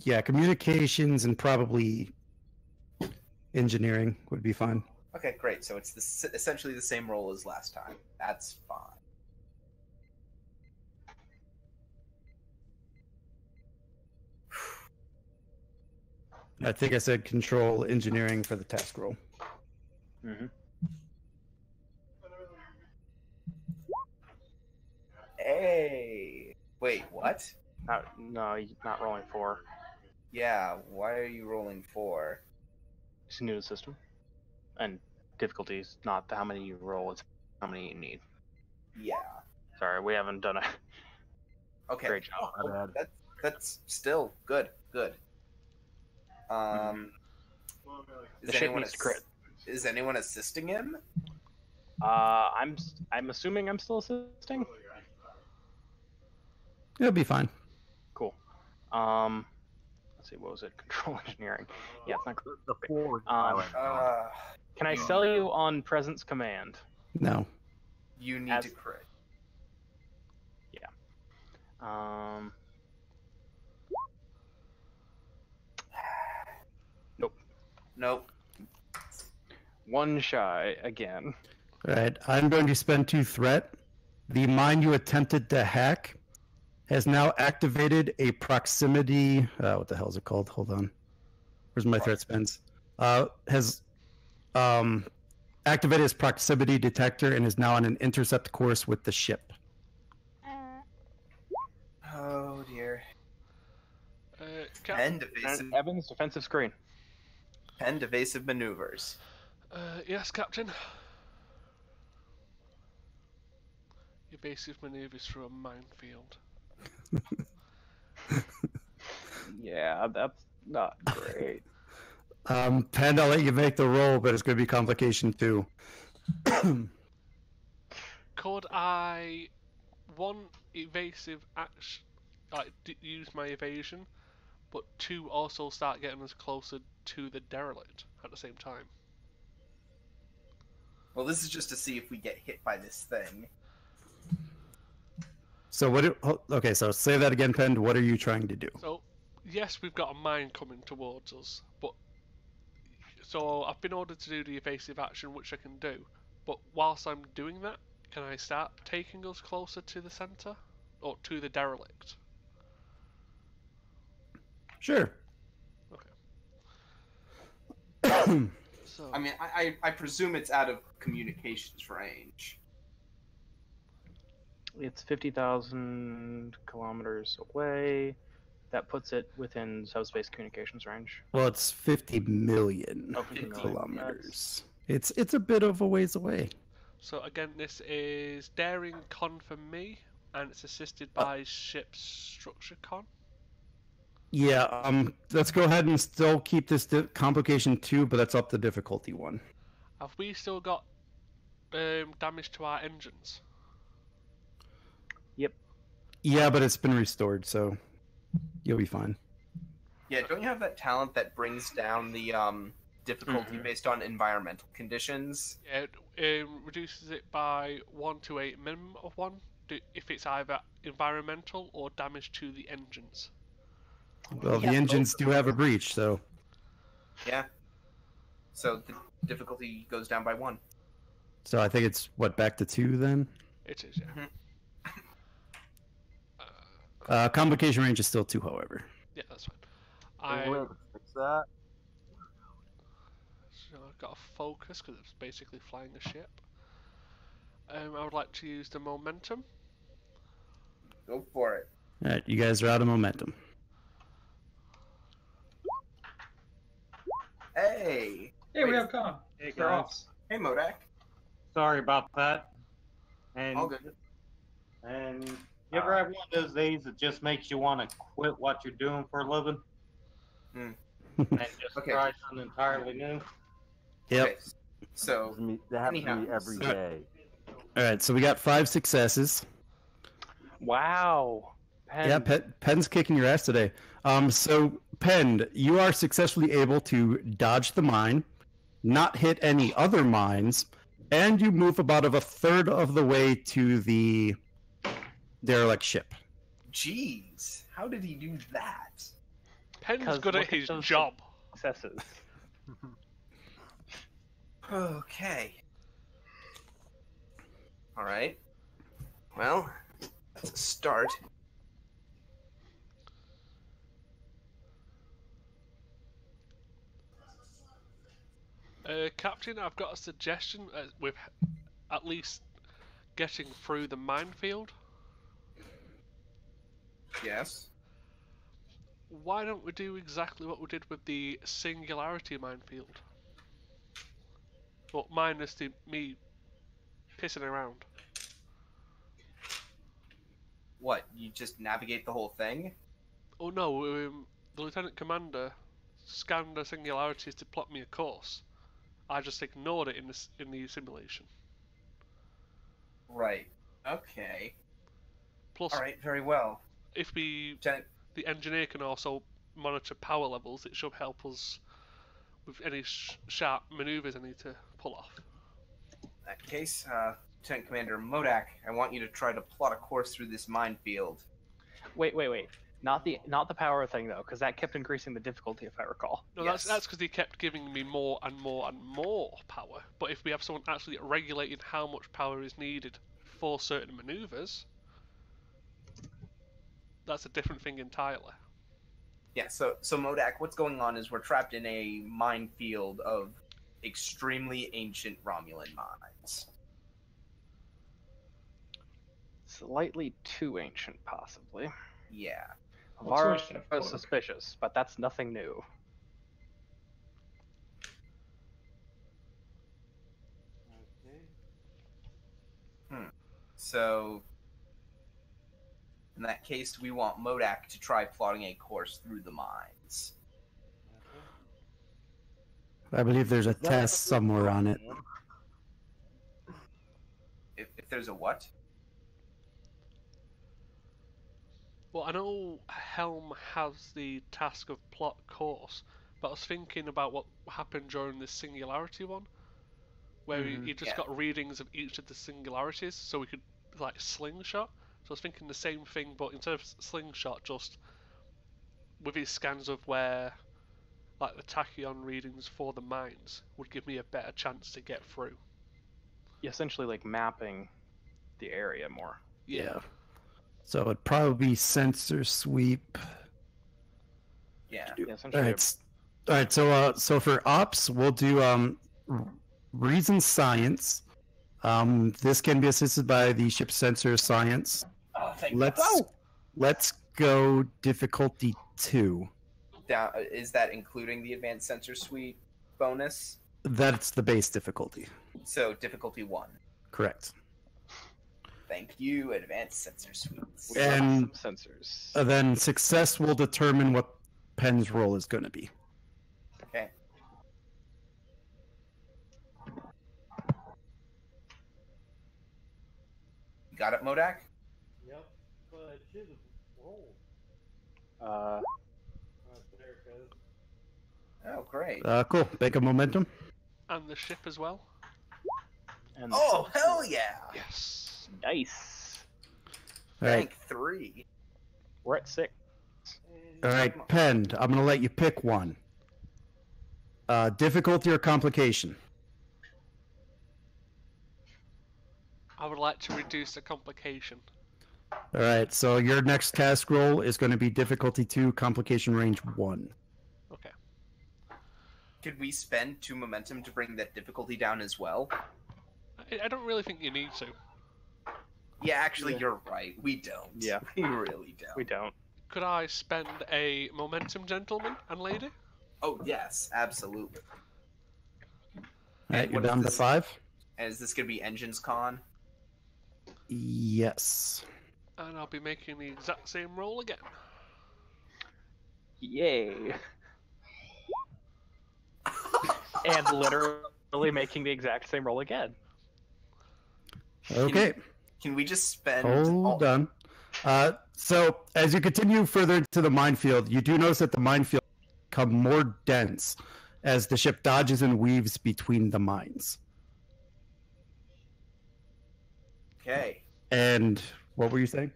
Yeah, communications and probably engineering would be fine. Okay, great. So it's essentially the same role as last time. That's fine. I think I said control engineering for the task roll. Mm-hmm. Hey! Wait, what? No, you're not rolling 4. Yeah, why are you rolling 4? It's new to the system. And difficulty is not how many you roll, it's how many you need. Yeah. Sorry, we haven't done a Okay. great job. Oh, My bad. that's still good. Good. The ship needs to crit. Is anyone assisting him? I'm assuming I'm still assisting. It'll be fine. Let's see, what was it? Control engineering. Yeah, it's not great. The forward Um, pilot. Can I sell you on presence command? No. You need As- to crit. Um, Nope. one shy again. All right. I'm going to spend 2 threat. The mine you attempted to hack has now activated a proximity. What the hell is it called? Hold on. Where's my threat spends? Has activated its proximity detector and is now on an intercept course with the ship. Oh dear. Captain, And evasive, Evans, defensive screen. and evasive maneuvers. yes, Captain. Evasive maneuvers through a minefield. Yeah, that's not great. Pend, I'll let you make the roll, but it's going to be complication 2. Could I, one, evasive action, like use my evasion, but 2, also start getting us closer to the derelict at the same time? Well, this is just to see if we get hit by this thing. So okay, so say that again, Pend. What are you trying to do? So, yes, we've got a mine coming towards us, but so I've been ordered to do the evasive action, which I can do. But whilst I'm doing that, can I start taking us closer to the centre or to the derelict? Sure. Okay. So I mean, I presume it's out of communications range. It's 50,000 kilometers away. That puts it within subspace communications range. Well, it's 50 million Oh, 50 million. kilometers. It's a bit of a ways away. So again, this is daring con for me, and it's assisted by ship's structure con. Yeah. Let's go ahead and still keep this complication 2, but that's up the difficulty 1. Have we still got damage to our engines? Yep. Yeah, but it's been restored, so you'll be fine. Yeah, don't you have that talent that brings down the difficulty based on environmental conditions? Yeah, it reduces it by 1 to 8, minimum of 1, if it's either environmental or damage to the engines. Well, the engines do have a breach, so Yeah. So the difficulty goes down by 1. I think it's back to 2 then. It is, yeah. Complication range is still 2, however. Yeah, that's fine. Any way to fix that? So I've got a focus because it's basically flying a ship. I would like to use the momentum. Go for it. All right, you guys are out of momentum. Hey! Hey, we have Con. Hey They're guys, off. Hey, Modak. sorry about that. And All good. and you ever have one of those days that just makes you want to quit what you're doing for a living and just Okay. try something entirely new? Yep. Okay. So, That happens to me Anyhow. every day. All right, so we got 5 successes. Wow. Pen. Yeah, Penn's kicking your ass today. So Penn, you are successfully able to dodge the mine, not hit any other mines, and you move about of a third of the way to the derelict ship. jeez, how did he do that? Penn's 'Cause good look at at his those job. Successes. Okay. All right. Well, that's a start. Captain, I've got a suggestion with at least getting through the minefield. Yes. Why don't we do exactly what we did with the singularity minefield? But minus me pissing around. What? You just navigate the whole thing? Oh no, the Lieutenant Commander scanned the singularities to plot me a course. I just ignored it in the simulation. Right. Okay. Plus, All right. Very well. if we Lieutenant, the engineer can also monitor power levels. It should help us with any sharp maneuvers I need to pull off. In that case, Lieutenant Commander Modak, I want you to try to plot a course through this minefield. Wait. Not the power thing though, because that kept increasing the difficulty, if I recall. No, Yes. that's because he kept giving me more and more and more power. But if we have someone actually regulating how much power is needed for certain maneuvers, that's a different thing entirely. Yeah, so Modak, what's going on is we're trapped in a minefield of extremely ancient Romulan mines. Slightly too ancient, possibly. Yeah. Well, too Var much to was suspicious, but that's nothing new. So, in that case, we want Modak to try plotting a course through the mines. I believe there's a test somewhere on it. If there's a what? Well, I know Helm has the task of plot course, but I was thinking about what happened during the Singularity one, where he just got readings of each of the singularities, so we could, like, slingshot. So I was thinking the same thing, but instead of slingshot, just with his scans of where, like, the tachyon readings for the mines would give me a better chance to get through. Essentially, like mapping the area more. Yeah. So it'd probably be sensor sweep. Yeah. Yeah, All essentially. right. All right. So for ops, we'll do reason science. This can be assisted by the ship sensor science. Oh, thank Let's go difficulty 2. Is that including the advanced sensor suite bonus? That's the base difficulty. So difficulty 1. Correct. Thank you, advanced sensor suites. We got And some sensors. then success will determine what Penn's role is going to be. Okay. You got it, Modak? Yep, but I should have rolled. There it goes. Oh, great. Cool. Make a momentum. And the ship as well. And Oh, hell yeah! Yes. nice. All right. Rank 3. We're at 6. All right, Penn. I'm going to let you pick one. Difficulty or complication? I would like to reduce the complication. All right. So your next task roll is going to be difficulty 2, complication range 1. Okay. Could we spend 2 momentum to bring that difficulty down as well? I don't really think you need to. Yeah, actually, you're right. We don't. Yeah. We really don't. We don't. Could I spend a momentum, gentleman and lady? Oh, yes, absolutely. All right, you're what is down to this? 5. And is this going to be Engines Con? Yes. And I'll be making the exact same roll again. Yay. And literally making the exact same roll again. Okay. Can we just spend... Hold on. So as you continue further into the minefield, you do notice that the minefield become more dense as the ship dodges and weaves between the mines. Okay. And what were you saying?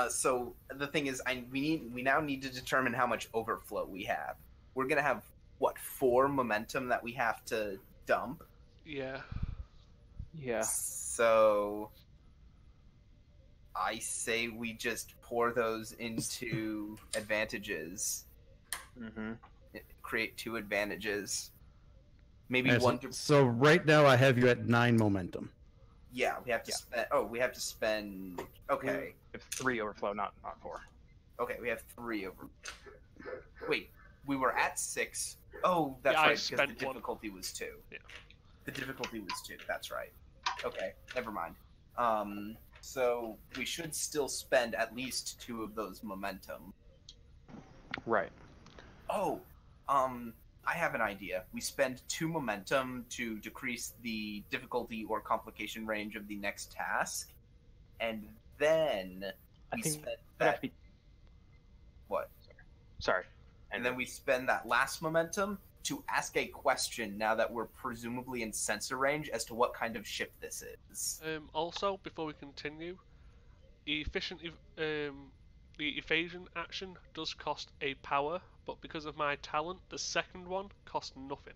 So the thing is, we now need to determine how much overflow we have. We're going to have, what, 4 momentum that we have to dump? Yeah. Yeah. So... I say we just pour those into advantages. Mm-hmm. Create 2 advantages. Maybe Alright, one. So right now I have you at 9 momentum. Yeah, we have to spend. Oh, we have to spend. Okay. It's 3 overflow, not 4. Okay, we have 3 over. Wait, we were at 6. Oh, that's Yeah, I right. Because spent the one. difficulty was 2. Yeah. The difficulty was 2. That's right. Okay, never mind. So we should still spend at least 2 of those momentum. Right. Oh, I have an idea. We spend 2 momentum to decrease the difficulty or complication range of the next task, and then I we think spend that'd that. be What? Sorry. And then we spend that last momentum to ask a question now that we're presumably in sensor range as to what kind of ship this is. Also, before we continue, the evasion action does cost a power, but because of my talent, the second one costs nothing.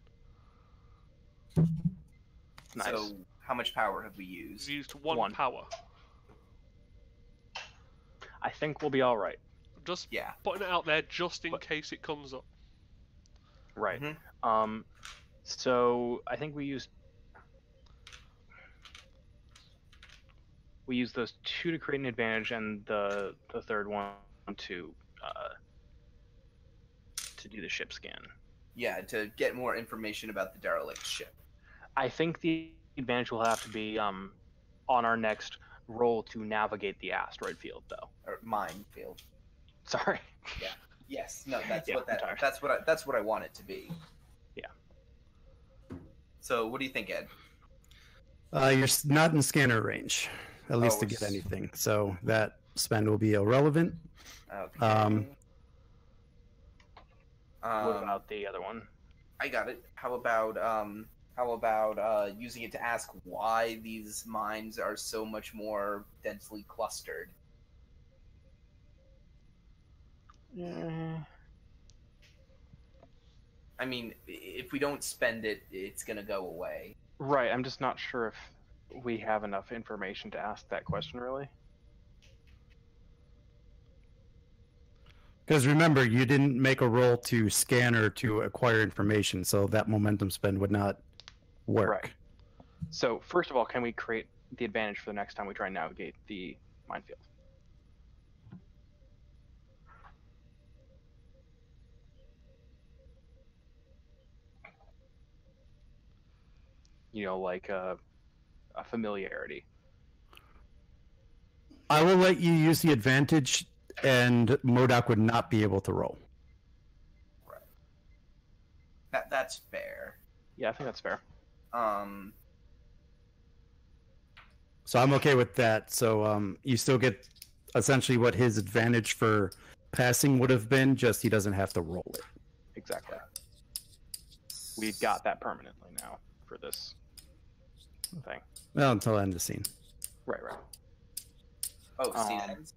Nice. So, how much power have we used? We've used one power. I think we'll be all right. Just putting it out there, just in case it comes up. Right. So I think we used those 2 to create an advantage, and the third one to do the ship scan. Yeah, to get more information about the derelict ship. I think the advantage will have to be on our next roll to navigate the asteroid field, though. Or minefield. Sorry. Yeah. Yes. No. That's what I want it to be. Yeah. So, what do you think, Ed? You're not in scanner range, at least to get anything. So that spend will be irrelevant. Okay. What about the other one? I got it. How about using it to ask why these mines are so much more densely clustered? I mean, if we don't spend it, it's gonna go away. Right. I'm just not sure if we have enough information to ask that question, really. Because remember, you didn't make a roll to scan or to acquire information, so that momentum spend would not work. Right. So, first of all, can we create the advantage for the next time we try and navigate the minefield? You know, like a familiarity. I will let you use the advantage, and Modoc would not be able to roll. Right. That's fair. Yeah, I think that's fair. So I'm okay with that. So you still get essentially what his advantage for passing would have been, just he doesn't have to roll it. Exactly. We've got that permanently now for this thing. Well, until the end of the scene. Right. Oh, scene ends?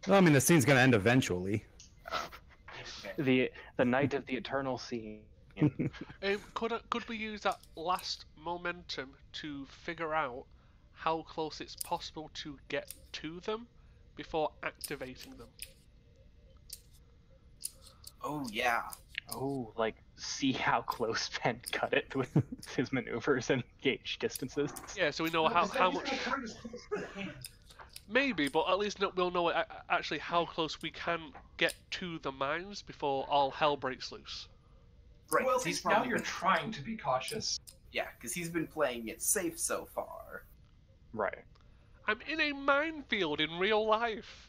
Well, I mean, the scene's going to end eventually. Okay. The night of the eternal scene. Could we use that last momentum to figure out how close it's possible to get to them before activating them? Oh, yeah. Oh, like see how close Penn cut it with his maneuvers and gauge distances. Yeah, so we know how much. Maybe, but at least we'll know actually how close we can get to the mines before all hell breaks loose. Right. Well, at least now you're trying to be cautious. Yeah, because he's been playing it safe so far. Right. I'm in a minefield in real life.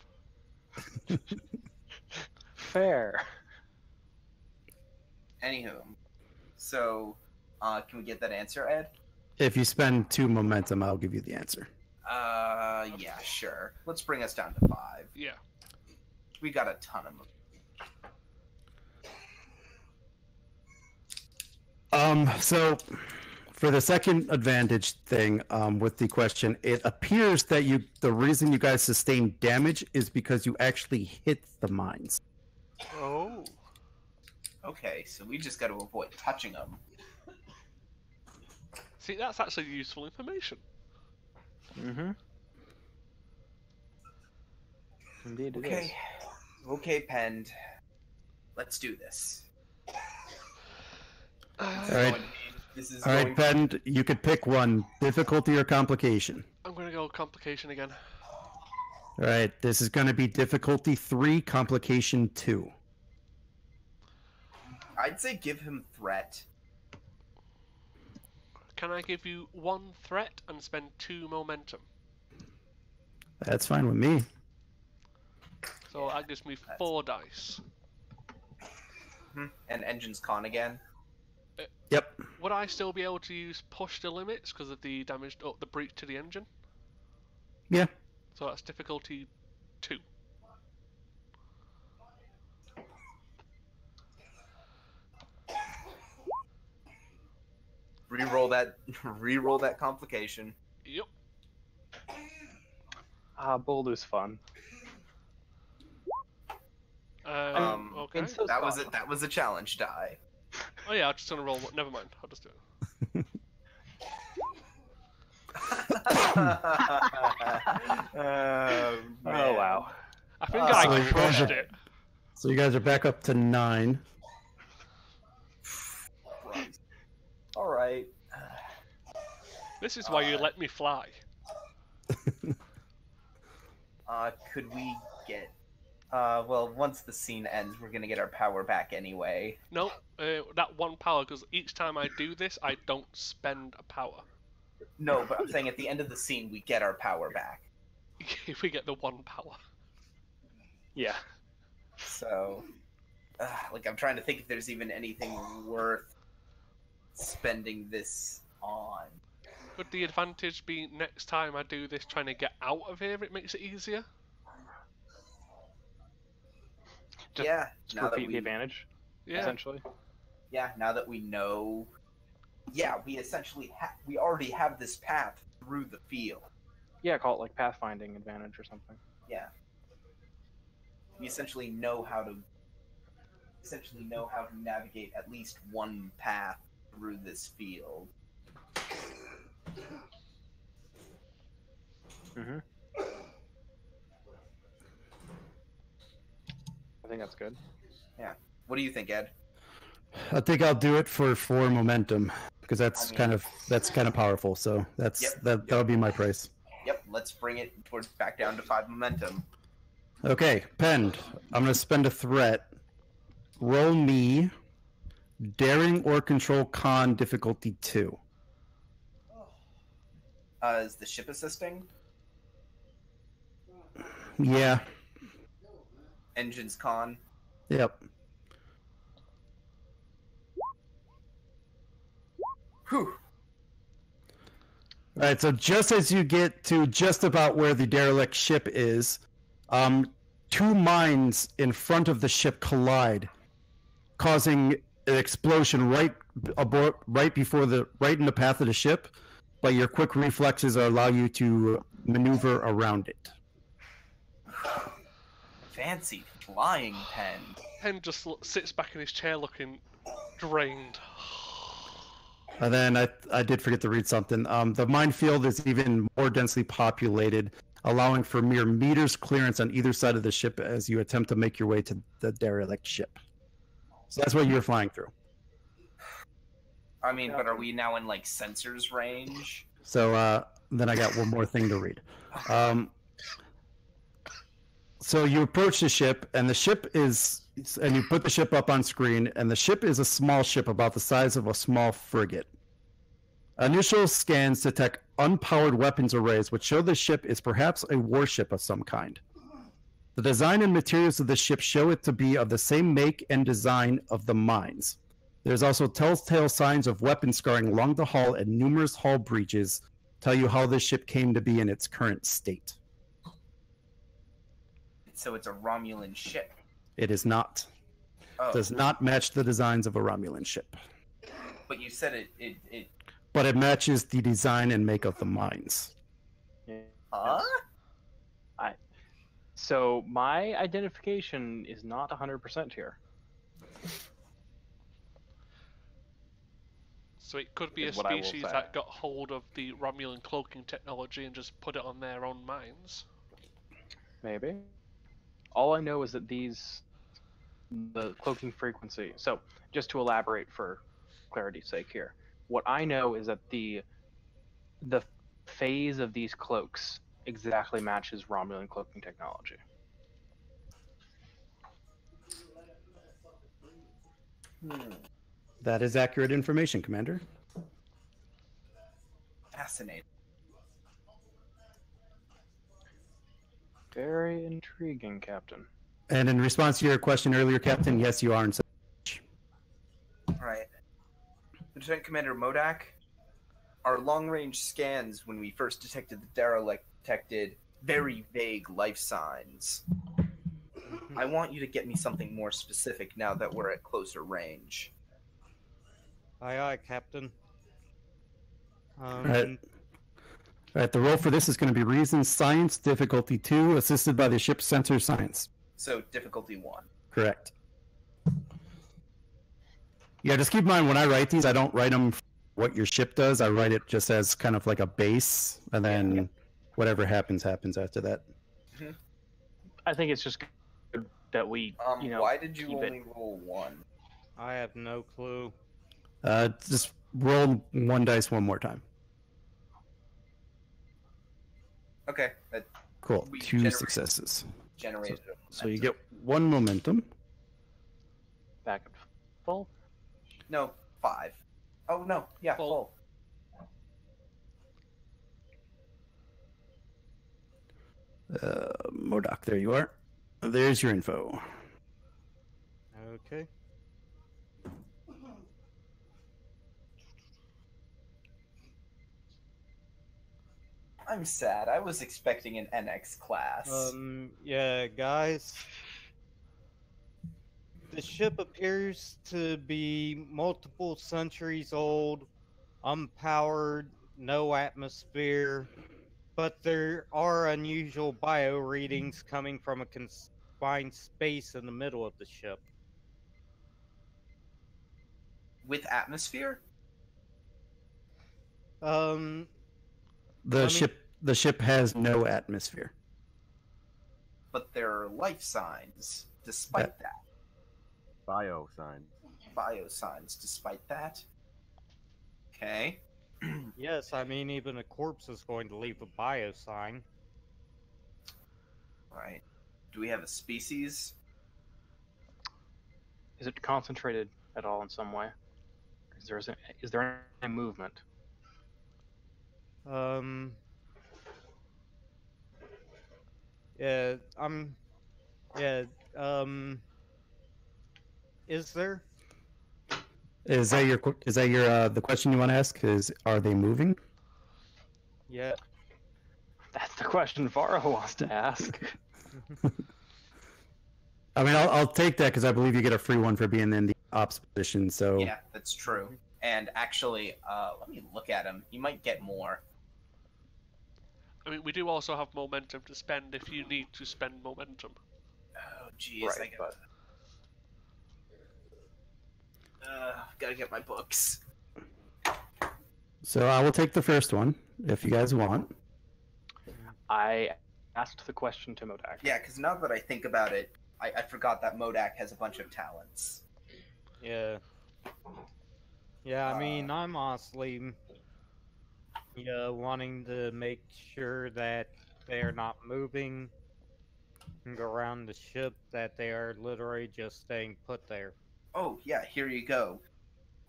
Fair. Anywho, so can we get that answer, Ed? If you spend 2 momentum, I'll give you the answer. Yeah, sure. Let's bring us down to 5. Yeah. We got a ton of them. So for the second advantage thing, with the question, it appears that the reason you guys sustained damage is because you actually hit the mines. Oh. Okay, so we just got to avoid touching them. See, that's actually useful information. Mm-hmm. Indeed it is. Okay, Pend. Let's do this. All right. All right, Pend, you could pick one. Difficulty or complication? I'm going to go complication again. All right, this is going to be difficulty 3, complication 2. I'd say give him threat. Can I give you 1 threat and spend 2 momentum? That's fine with me. So that gives me 4 dice. And engine's con again. Yep. Would I still be able to use push the limits because of the damage, the breach to the engine? Yeah. So that's difficulty 2. Reroll that. Reroll that complication. Yep. Boulder's fun. Okay. so That was soft. it. That was a challenge die. Oh yeah, I'm just gonna roll. Never mind. I'll just do it. Oh wow. I think So I you guys crushed are- it. So you guys are back up to 9. All right. This is why you let me fly. Could we get? Well, once the scene ends, we're gonna get our power back anyway. No, that one power, because each time I do this, I don't spend a power. No, but I'm saying at the end of the scene, we get our power back. If we get the one power. Yeah. So, like, I'm trying to think if there's even anything worth spending this on. Could the advantage be next time I do this trying to get out of here, it makes it easier? Just Yeah. Now that repeat the we, advantage, Yeah. essentially. yeah. Now that we know, yeah, we essentially we already have this path through the field. Yeah, call it like pathfinding advantage or something. Yeah. We essentially know how to navigate at least one path through this field. Mm-hmm. I think that's good. Yeah. What do you think, Ed? I think I'll do it for 4 momentum because that's I mean- kind of powerful. So that'll be my price. Yep. Let's bring it towards back down to 5 momentum. Okay, Pend. I'm gonna spend a threat. Roll me daring or control con difficulty 2. Is the ship assisting? Yeah. Engines con. Yep. Whew. All right, so just as you get to just about where the derelict ship is, 2 mines in front of the ship collide, causing an explosion right in the path of the ship. But your quick reflexes allow you to maneuver around it. Fancy flying pen. Pen just sits back in his chair looking drained. And then I did forget to read something. The minefield is even more densely populated, allowing for mere meters clearance on either side of the ship as you attempt to make your way to the derelict ship. So that's what you're flying through. I mean, but are we now in like sensors range? So then I got one more thing to read. So you approach the ship, and the ship is, and you put the ship up on screen, and the ship is a small ship about the size of a small frigate. Initial scans detect unpowered weapons arrays, which show the ship is perhaps a warship of some kind. The design and materials of the ship show it to be of the same make and design of the mines. There's also telltale signs of weapon scarring along the hull, and numerous hull breaches tell you how this ship came to be in its current state. So it's a Romulan ship. It is not. Oh, Does not match the designs of a Romulan ship. but you said it. But it matches the design and make of the mines. Yeah. Huh? So my identification is not 100% here. So it could be a Is what I will species say. that got hold of the Romulan cloaking technology and just put it on their own mines. Maybe. All I know is that the cloaking frequency. So, just to elaborate for clarity's sake here, what I know is that the phase of these cloaks exactly matches Romulan cloaking technology. That is accurate information, Commander. Fascinating. Very intriguing, Captain. And in response to your question earlier, Captain, yes, you are in. All right. Lieutenant Commander Modak, our long-range scans when we first detected the derelict detected very vague life signs. I want you to get me something more specific now that we're at closer range. Aye, aye, Captain. Right. All right, the roll for this is going to be Reason Science, difficulty 2, assisted by the ship's sensor science. So difficulty 1. Correct. Yeah, just keep in mind when I write these, I don't write them for what your ship does. I write it just as kind of like a base, and then whatever happens after that. I think it's just good that we, why did you keep only it. roll 1? I have no clue. Just roll 1 dice one more time. Okay, that Cool. we 2 generate- successes. generated So you get 1 momentum. Back at full. No, 5. Oh, no, yeah, Full. Modoc, there you are. There's your info. Okay. I'm sad. I was expecting an NX class. Yeah, guys. The ship appears to be multiple centuries old, unpowered, no atmosphere, but there are unusual bio readings coming from a confined space in the middle of the ship. With atmosphere? Um, The Let me- ship has no atmosphere. But there are life signs despite that. Bio sign. Bio signs despite that. Okay. yes, I mean, even a corpse is going to leave a bio sign. Right. Do we have a species? Is it concentrated at all in some way? Is there any movement? Yeah, yeah, is there? Is that your the question you want to ask? Are they moving? Yeah. That's the question Varro wants to ask. I mean, I'll take that because I believe you get a free one for being in the ops position. So Yeah, that's true. And actually, let me look at him. You might get more. I mean, we do also have momentum to spend if you need to spend momentum. Oh, jeez. Right, Gotta get my books. So I will take the first one if you guys want. I asked the question to Modak. Yeah, because now that I think about it, I forgot that Modak has a bunch of talents. Yeah. Yeah, I mean, I'm honestly wanting to make sure that they're not moving around the ship, that they are literally just staying put there. Oh, yeah, here you go.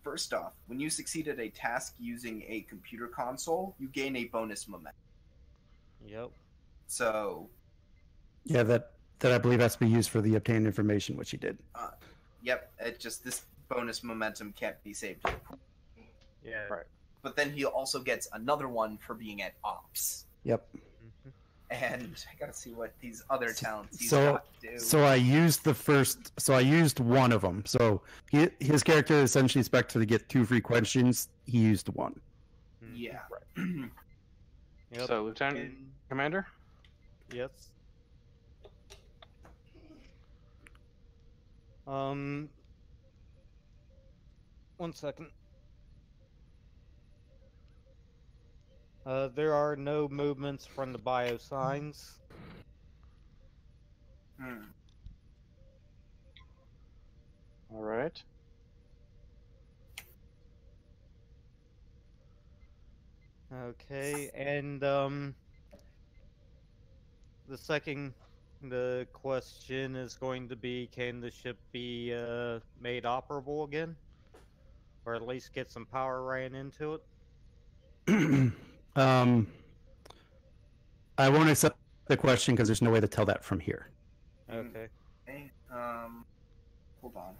First off, when you succeed at a task using a computer console, you gain a bonus momentum. Yep. So, Yeah, that I believe has to be used for the obtained information, which he did. yep, it just this bonus momentum can't be saved. Yeah. Right. But then he also gets another one for being at ops. Yep. And I gotta see what these other talents he's So got to do. so I used I used one of them. So his character is essentially expected to get 2 free questions. He used 1. Yeah. Yep. So, Lieutenant Commander? Yes. One second. There are no movements from the bio signs. All right. Okay, and the question is going to be, can the ship be made operable again? Or at least get some power ran into it? I won't accept the question because there's no way to tell that from here. Okay. Okay, hold on.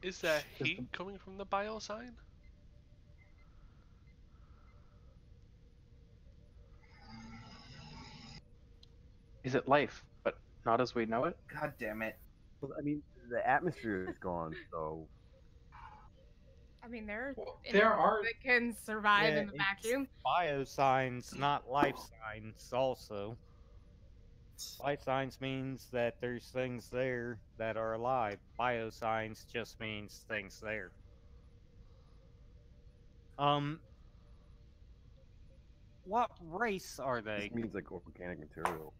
Is there heat coming from the bio sign? Is it life, but not as we know it? God damn it. Well, I mean, the atmosphere is gone, so I mean, there are Well, there animals are. that can survive Yeah, in the it's vacuum. biosigns, not life signs. Also, life signs means that there's things there that are alive. Biosigns just means things there. Um, what race are This they? means like organic material.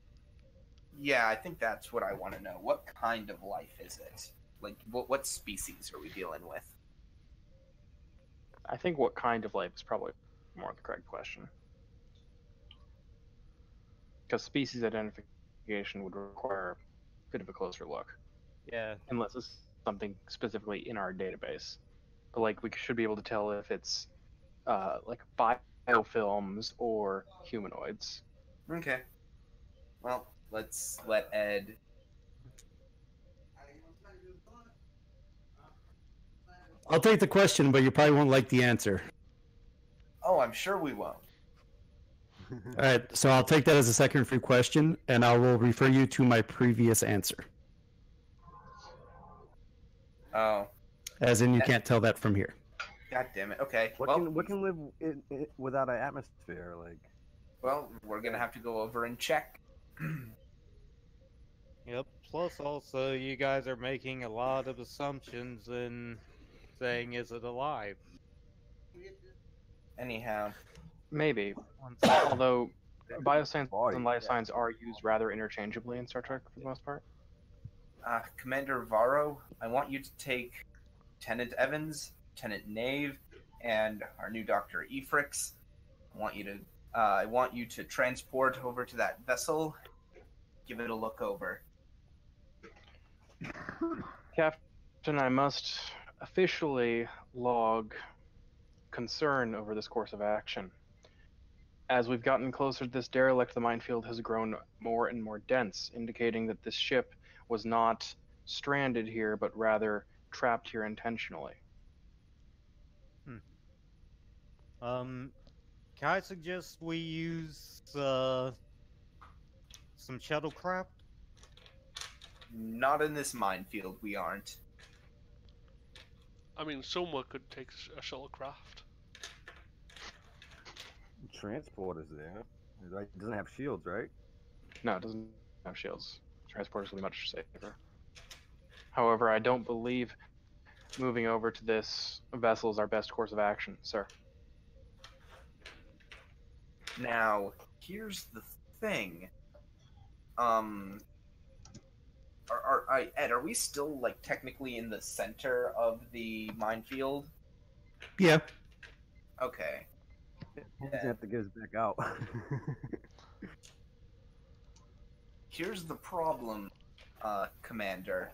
Yeah, I think that's what I want to know. What kind of life is it? Like, what species are we dealing with? I think what kind of life is probably more the correct question. Because species identification would require a bit of a closer look, Yeah, unless it's something specifically in our database. But like we should be able to tell if it's like biofilms or humanoids. Okay. Well, let's let Ed. I'll take the question, but you probably won't like the answer. Oh, I'm sure we won't. All right, so I'll take that as a second free question, and I will refer you to my previous answer. Oh, As in, you can't tell that from here. god damn it. Okay. What can live without an atmosphere? Like, Well, we're gonna have to go over and check. yep. Plus, also, you guys are making a lot of assumptions and saying, is it alive? Anyhow, Maybe, Once although bioscience Body, and life yeah. science are used rather interchangeably in Star Trek for the most part. Commander Varro, I want you to take Lieutenant Evans, Lieutenant Nave, and our new Doctor Efrix. I want you to transport over to that vessel. Give it a look over. Captain, I must officially log concern over this course of action. As we've gotten closer to this derelict, the minefield has grown more and more dense, indicating that this ship was not stranded here, but rather trapped here intentionally. Can I suggest we use some shuttlecraft? Not in this minefield, we aren't. I mean, someone could take a shuttlecraft. transporters there. Right? It doesn't have shields, right? No, it doesn't have shields. Transporters will be much safer. However, I don't believe moving over to this vessel is our best course of action, sir. Now, here's the thing. Ed, are we still like technically in the center of the minefield? Yeah. Okay. He's gonna have to get us back out. Here's the problem, Commander.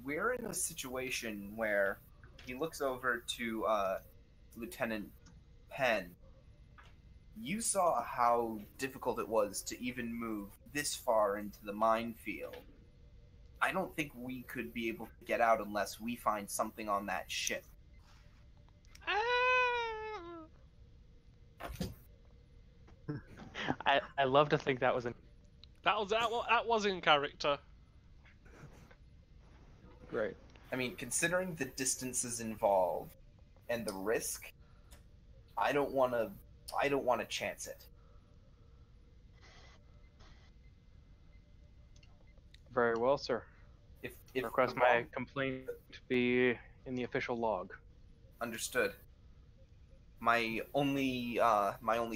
We're in a situation where he looks over to Lieutenant Penn. You saw how difficult it was to even move this far into the minefield. I don't think we could be able to get out unless we find something on that ship. I love to think that was in. That was in character. Great. I mean, considering the distances involved and the risk, I don't want to chance it. Very well, sir. If Request my complaint to be in the official log. Understood. My only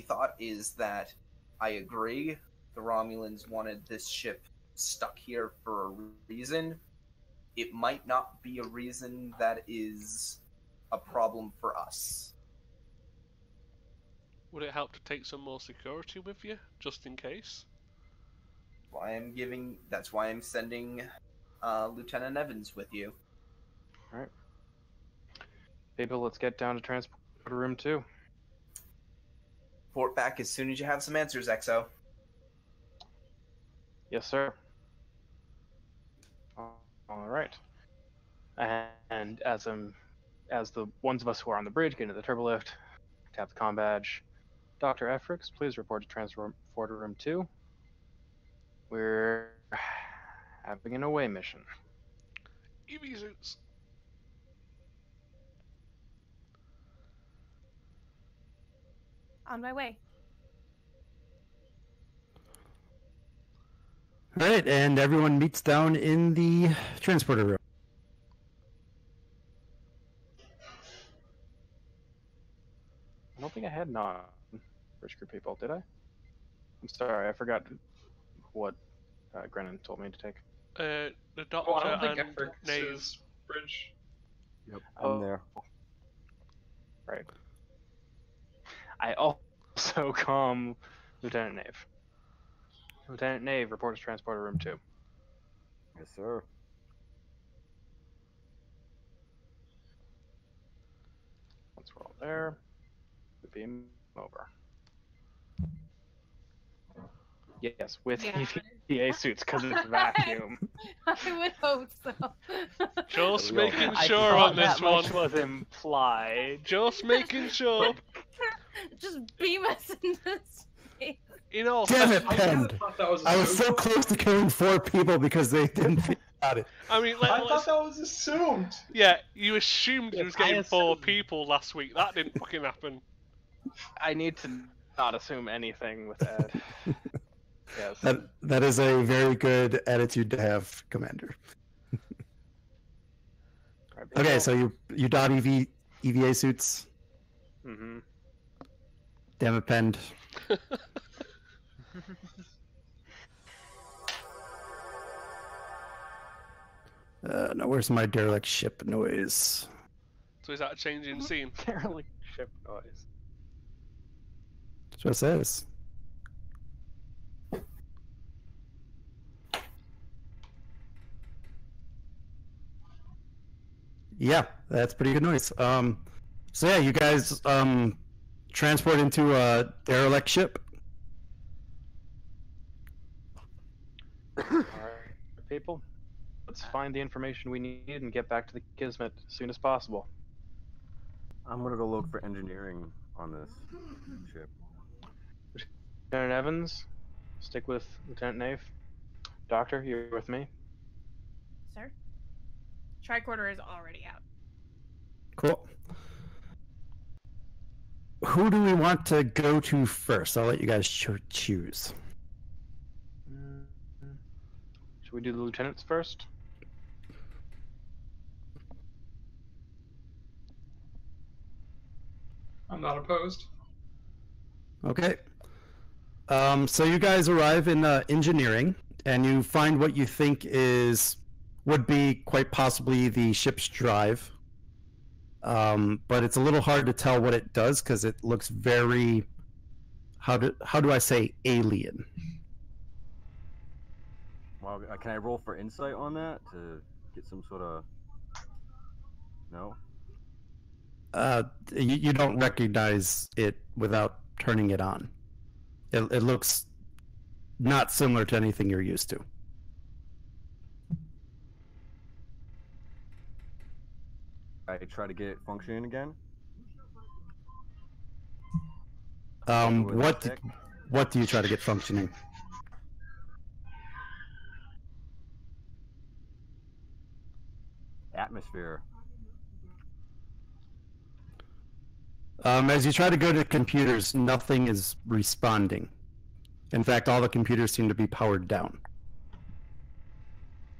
thought is that I agree. The Romulans wanted this ship stuck here for a reason. It might not be a reason that is a problem for us. Would it help to take some more security with you, just in case? That's why I'm sending Lieutenant Evans with you. All right. People, let's get down to transport room 2. Report back as soon as you have some answers, XO. Yes, sir. All right. And as the ones of us who are on the bridge get into the turbolift, tap the comm badge. Dr. Efrix, please report to transport room 2. We're having an away mission. EV suits. On my way. All right, and everyone meets down in the transporter room. I don't think I had non-bridge crew people, did I? I'm sorry, I forgot what Grennan told me to take. The doctor Oh, I don't think and Efric Nave. is bridge. Yep, I'm there. Right. I also calm Lieutenant Nave. Lieutenant Nave, report to transporter room 2. Yes, sir. Once we're all there, we beam over. Yes, with Yeah. EVA suits because it's vacuum. I would hope so. Just There we go. making I sure thought on this that much one. was implied. Just making sure. Just beam us into space. You know, Damn it, I Pen! thought that was I was so assumed. close to killing 4 people because they didn't think about it. I mean, I let's, thought that was assumed. yeah, you assumed you was I getting 4 assumed. people last week. That didn't fucking happen. I need to not assume anything with Ed. Yes. That is a very good attitude to have, Commander. Right, Okay, so you dot EVA suits. Mm-hmm. Damn it, Pend. Now where's my derelict ship noise? So is that a change in scene? Derelict ship noise. That's what it says. Yeah, that's pretty good noise. So yeah, you guys transport into a derelict ship. Alright, people. Let's find the information we need and get back to the Kismet as soon as possible. I'm gonna go look for engineering on this ship. Lieutenant Evans, stick with Lieutenant Nave. Doctor, you're with me. Sir? Tricorder is already out. Cool. Who do we want to go to first? I'll let you guys choose. Should we do the lieutenants first? I'm not opposed. Okay. So you guys arrive in engineering, and you find what you think would be quite possibly the ship's drive. But it's a little hard to tell what it does because it looks very, how do I say, alien. Well, can I roll for insight on that to get some sort of... No? You don't recognize it without turning it on. It looks not similar to anything you're used to. I try to get it functioning again. What do you try to get functioning? Atmosphere. As you try to go to computers, nothing is responding. In fact, all the computers seem to be powered down.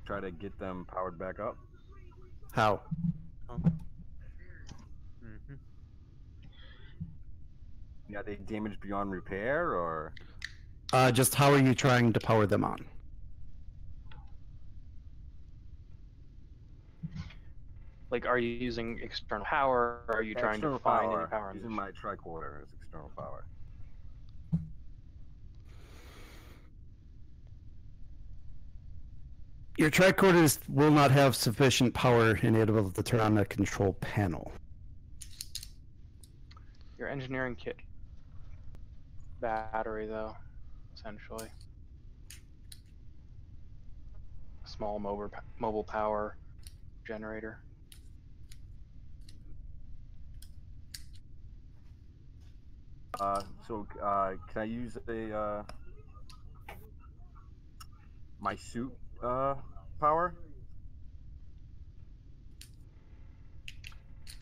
Try to get them powered back up. How? Yeah, they damaged beyond repair, or? Just how are you trying to power them on? Like, are you using external power, or are you trying to find any power? Using my tricorder as external power. Your tricorders will not have sufficient power enabled to turn on the control panel. Your engineering kit. Battery, though, essentially. Small mobile power generator. Can I use my suit power?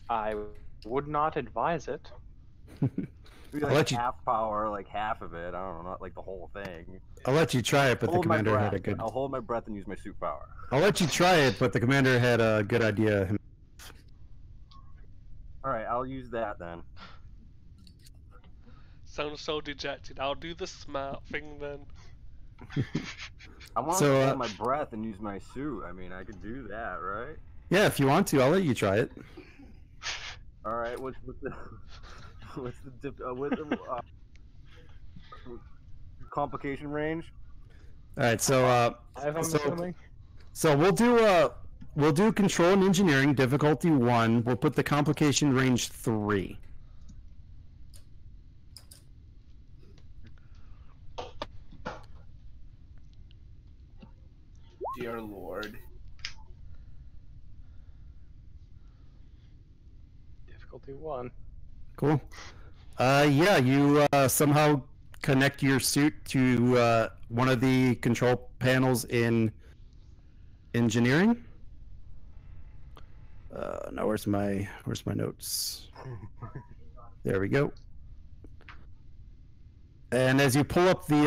I would not advise it. Maybe I'll like let you. half power, like half of it. I don't know, not like the whole thing. I'll let you try it, but the Hold my commander had breath. a good. I'll hold my breath and use my suit power. I'll let you try it, but the commander had a good idea. All right, I'll use that then. Sounds so dejected. I'll do the smart thing then. I want So, to hold my breath and use my suit. I mean, I could do that, right? Yeah, if you want to, I'll let you try it. All right. What's the complication range? All right, so I'm so assuming. so we'll do control and engineering difficulty 1. We'll put the complication range 3. Dear Lord. Difficulty 1. Cool. Yeah, you somehow connect your suit to one of the control panels in engineering. Now where's my notes? There we go. And as you pull up the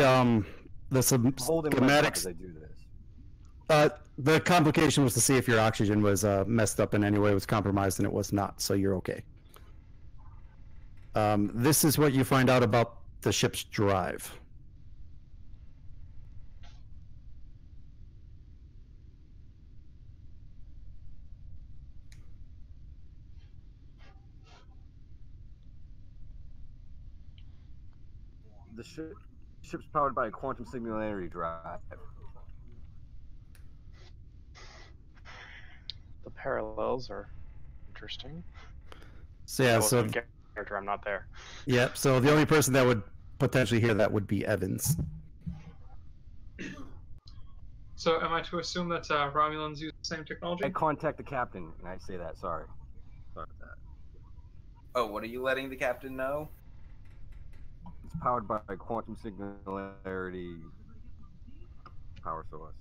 Holding my breath as schematics, I do this. the complication was to see if your oxygen was messed up in any way, was compromised, and it was not, so you're okay. This is what you find out about the ship's drive. The ship's powered by a quantum singularity drive. The parallels are interesting. So yeah, I so wasn't a character. I'm not there. yep. So the only person that would potentially hear that would be Evans. So am I to assume that Romulans use the same technology? I contact the captain and I say that. Sorry about that. Oh, what are you letting the captain know? It's powered by a quantum singularity power source.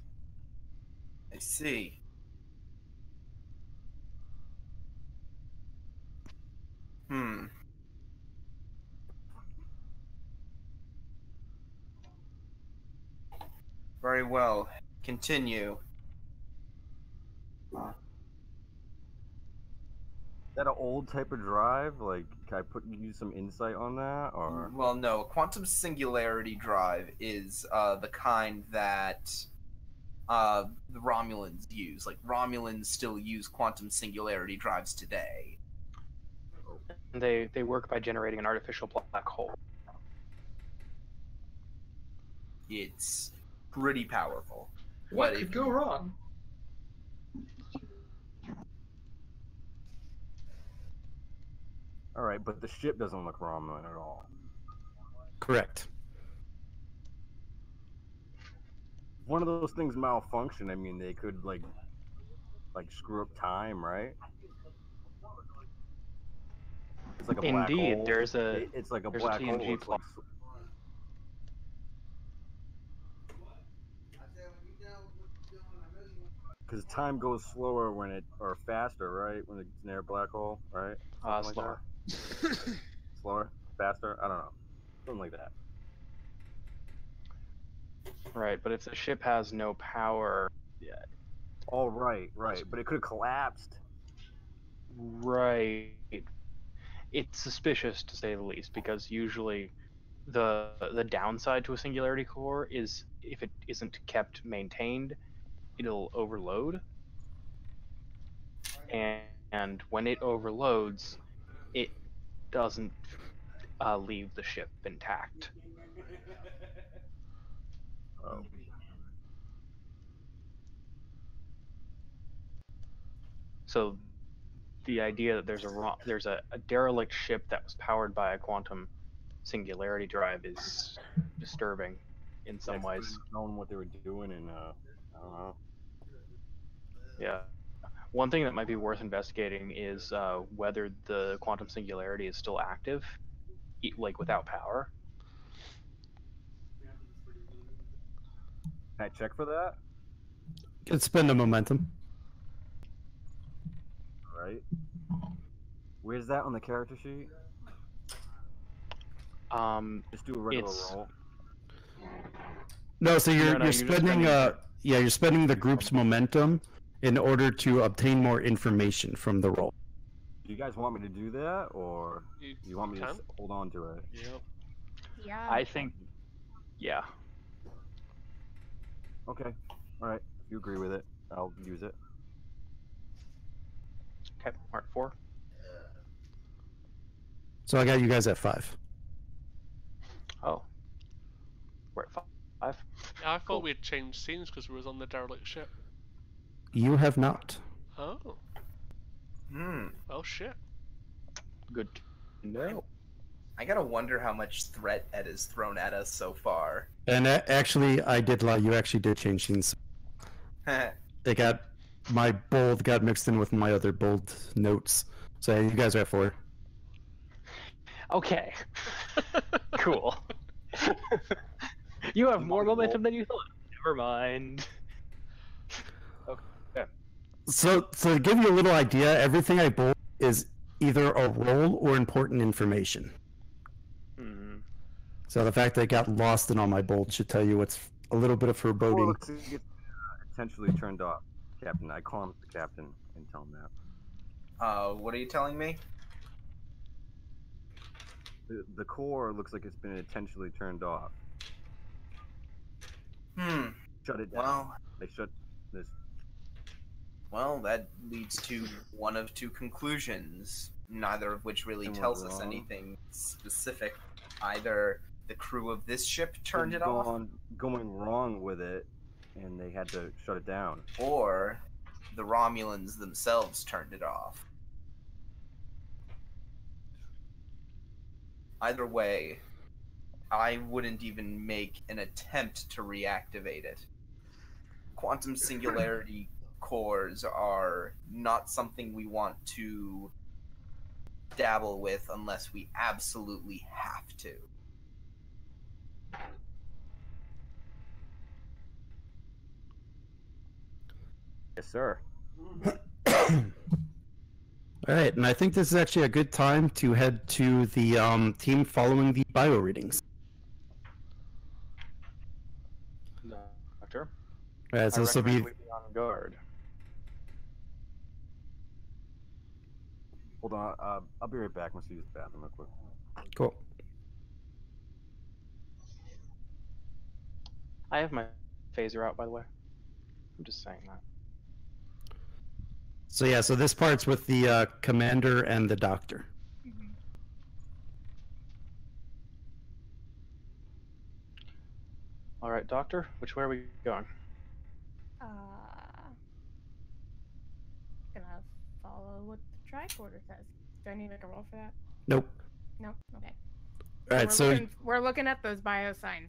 I see. Very well. Continue. Is that an old type of drive? Like, can I use some insight on that, or? Well, no. A quantum singularity drive is the kind that the Romulans use. Like, Romulans still use quantum singularity drives today. And they work by generating an artificial black hole. It's pretty powerful. What But could go wrong? All right, but the ship doesn't look Romulan at all. Correct. If one of those things malfunction, I mean, they could like screw up time, right? It's like a black hole. Indeed, there's a It's like a there's black a hole. TNG It's like, because time goes slower when it, or faster, right? When it's near a black hole, right? Something slower. Like that. Slower, faster. I don't know, something like that. Right, but if the ship has no power, Oh, right, but it could have collapsed. right, it's suspicious to say the least, because usually the downside to a singularity core is if it isn't kept maintained, it'll overload, and when it overloads, it doesn't leave the ship intact. Oh. So the idea that there's a derelict ship that was powered by a quantum singularity drive is disturbing in some ways. Knowing what they were doing, and I don't know. Yeah. One thing that might be worth investigating is whether the quantum singularity is still active, like without power. Can I check for that? Could spend the momentum. Right. Where's that on the character sheet? Just do a regular It's- roll. No, so No, you're no, you're just spending spending you're spending the group's momentum in order to obtain more information from the roll. Do you guys want me to do that, or You do you want me to can. hold on to it? Yep. Yeah. I think, yeah. Okay. All right. If you agree with it, I'll use it. Okay, Mark 4. So I got you guys at 5. Oh. We're at 5. Yeah, I thought Cool. we had changed scenes because we was on the derelict ship. You have not. Oh. Hmm. Well, shit. Good to know. I gotta wonder how much threat Ed has thrown at us so far. And actually, I did lie. You actually did change scenes. It got my bold got mixed in with my other bold notes. So you guys are at 4. Okay. Cool. You have more momentum than you thought. Never mind. Okay. So to give you a little idea, everything I bold is either a roll or important information. Hmm. So the fact that it got lost in all my bold should tell you it's a little bit of Or foreboding. looks like it's intentionally turned off, Captain. I call him the captain and tell him that. What are you telling me? The core looks like it's been intentionally turned off. Hmm. Shut it down. Well, They shut this. well, that leads to one of two conclusions, neither of which really And we're tells us wrong. anything specific. Either the crew of this ship turned it off, Going wrong with it, and they had to shut it down. or the Romulans themselves turned it off. Either way, I wouldn't even make an attempt to reactivate it. Quantum singularity cores are not something we want to dabble with unless we absolutely have to. Yes, sir. All right, and I think this is actually a good time to head to the team following the bio readings. Doctor? All right, so I this will be recommend we be on guard. Hold on. I'll be right back. I'm gonna use the bathroom real quick. cool. I have my phaser out, by the way. I'm just saying that. So yeah, so this part's with the commander and the doctor. Mhm. All right, Doctor, which way are we going? Gonna follow what the tricorder says. Do I need to make a roll for that? Nope. No. Okay. All right, so we're looking at those bio signs.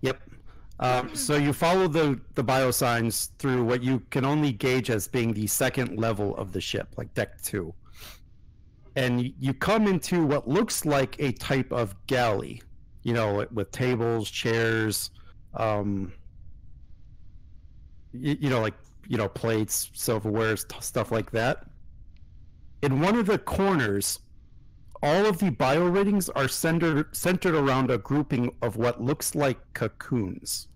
yep. So you follow the biosigns through what you can only gauge as being the second level of the ship, like deck 2. And you come into what looks like a type of galley, you know, with tables, chairs, plates, silverware, stuff like that. In one of the corners, all of the bio ratings are centered around a grouping of what looks like cocoons.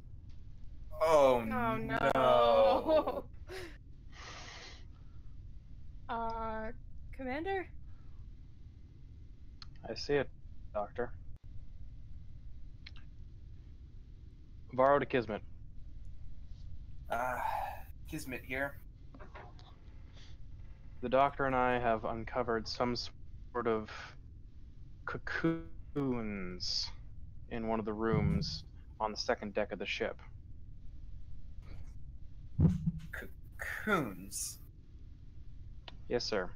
Oh, Oh no. Commander? I see it, Doctor. Varro to Kismet. Kismet here. The Doctor and I have uncovered some sort of cocoons in one of the rooms on the second deck of the ship. Cocoons. Yes, sir.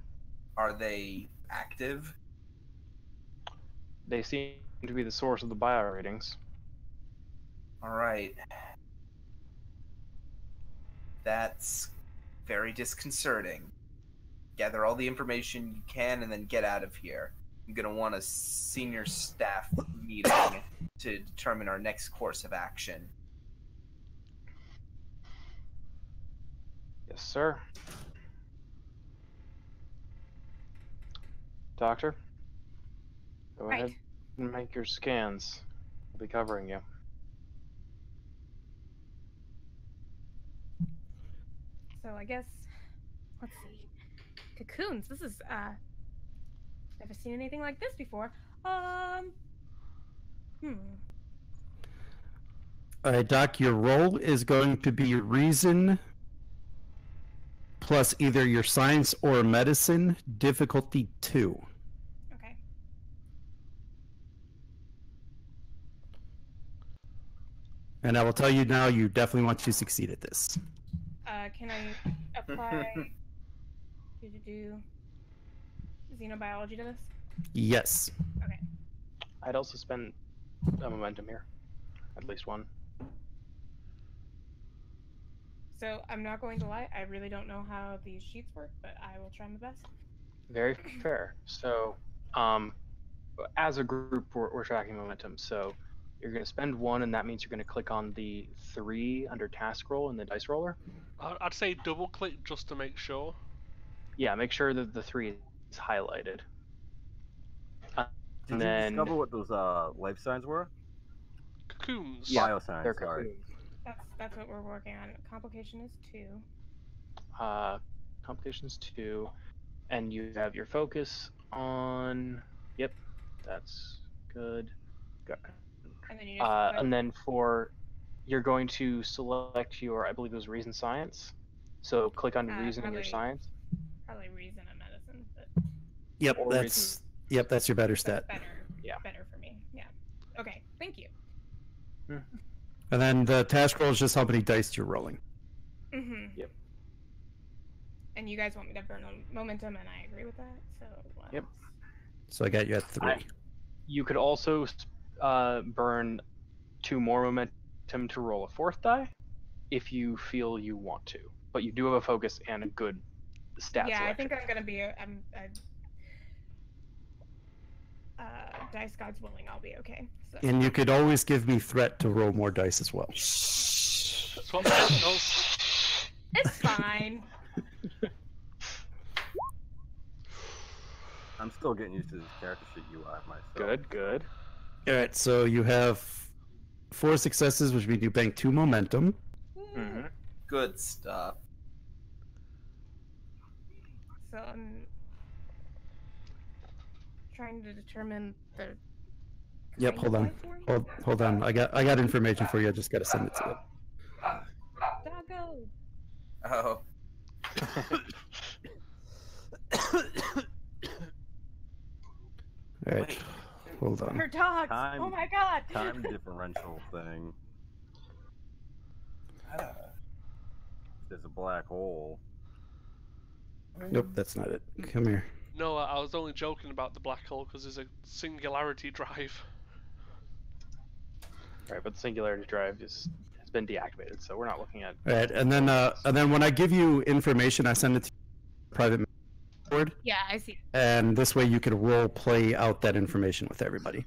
Are they active? They seem to be the source of the bio ratings. Alright. That's very disconcerting. Gather all the information you can and then get out of here. I'm gonna want a senior staff meeting to determine our next course of action. Yes, sir. Doctor, go Right. ahead. and make your scans. I'll be covering you. So I guess, let's see. Cocoons. This is never seen anything like this before. All right, Doc, your roll is going to be reason plus either your science or medicine, difficulty 2. Okay. And I will tell you now, you definitely want to succeed at this. Can I apply do xenobiology to this? Yes. Okay. I'd also spend a momentum here. At least one. So I'm not going to lie, I really don't know how these sheets work, but I will try my best. Very fair. So, as a group, we're tracking momentum. So, you're going to spend 1, and that means you're going to click on the 3 under task roll in the dice roller. I'd say double click just to make sure. Yeah, make sure that the 3 is highlighted. Did you discover what those life signs were? Cocoons. Yeah, Biosigns, they're sorry. cocoons. That's what we're working on. Complication is 2. Complications 2, and you have your focus on. Yep, that's good. And then you just And then you're going to select your, I believe it was reason science. So click on reason in your science. Probably reason and medicine, but Yep, Or that's that's your better stat. better. Yeah. Better for me. Yeah. Okay. Thank you. And then the task roll is just how many dice you're rolling. Yep. And you guys want me to burn on momentum, and I agree with that. So. Yep. So I got you at 3. You could also burn 2 more momentum to roll a 4th die, if you feel you want to. But you do have a focus and a good stat Yeah, selection. I think I'm gonna be. Dice God's willing, I'll be okay. So. And you could always give me threat to roll more dice as well. That's what Matt does. It's fine. I'm still getting used to this character sheet UI myself. Good. All right, so you have 4 successes, which means you bank 2 momentum. Mm-hmm. Good stuff. So I'm trying to determine the. Yep, kind hold of on. life form. Hold on. I got information for you. I just got to send it to you. Doggo. Oh. All right, hold on. Her dogs. Time- Oh my god. Time differential thing. There's a black hole. Nope, that's not it. Come here. No, I was only joking about the black hole because there's a singularity drive. Right, but the singularity drive has been deactivated, so we're not looking at. All right, and then when I give you information, I send it to private board, Yeah, I see. and this way you can role play out that information with everybody.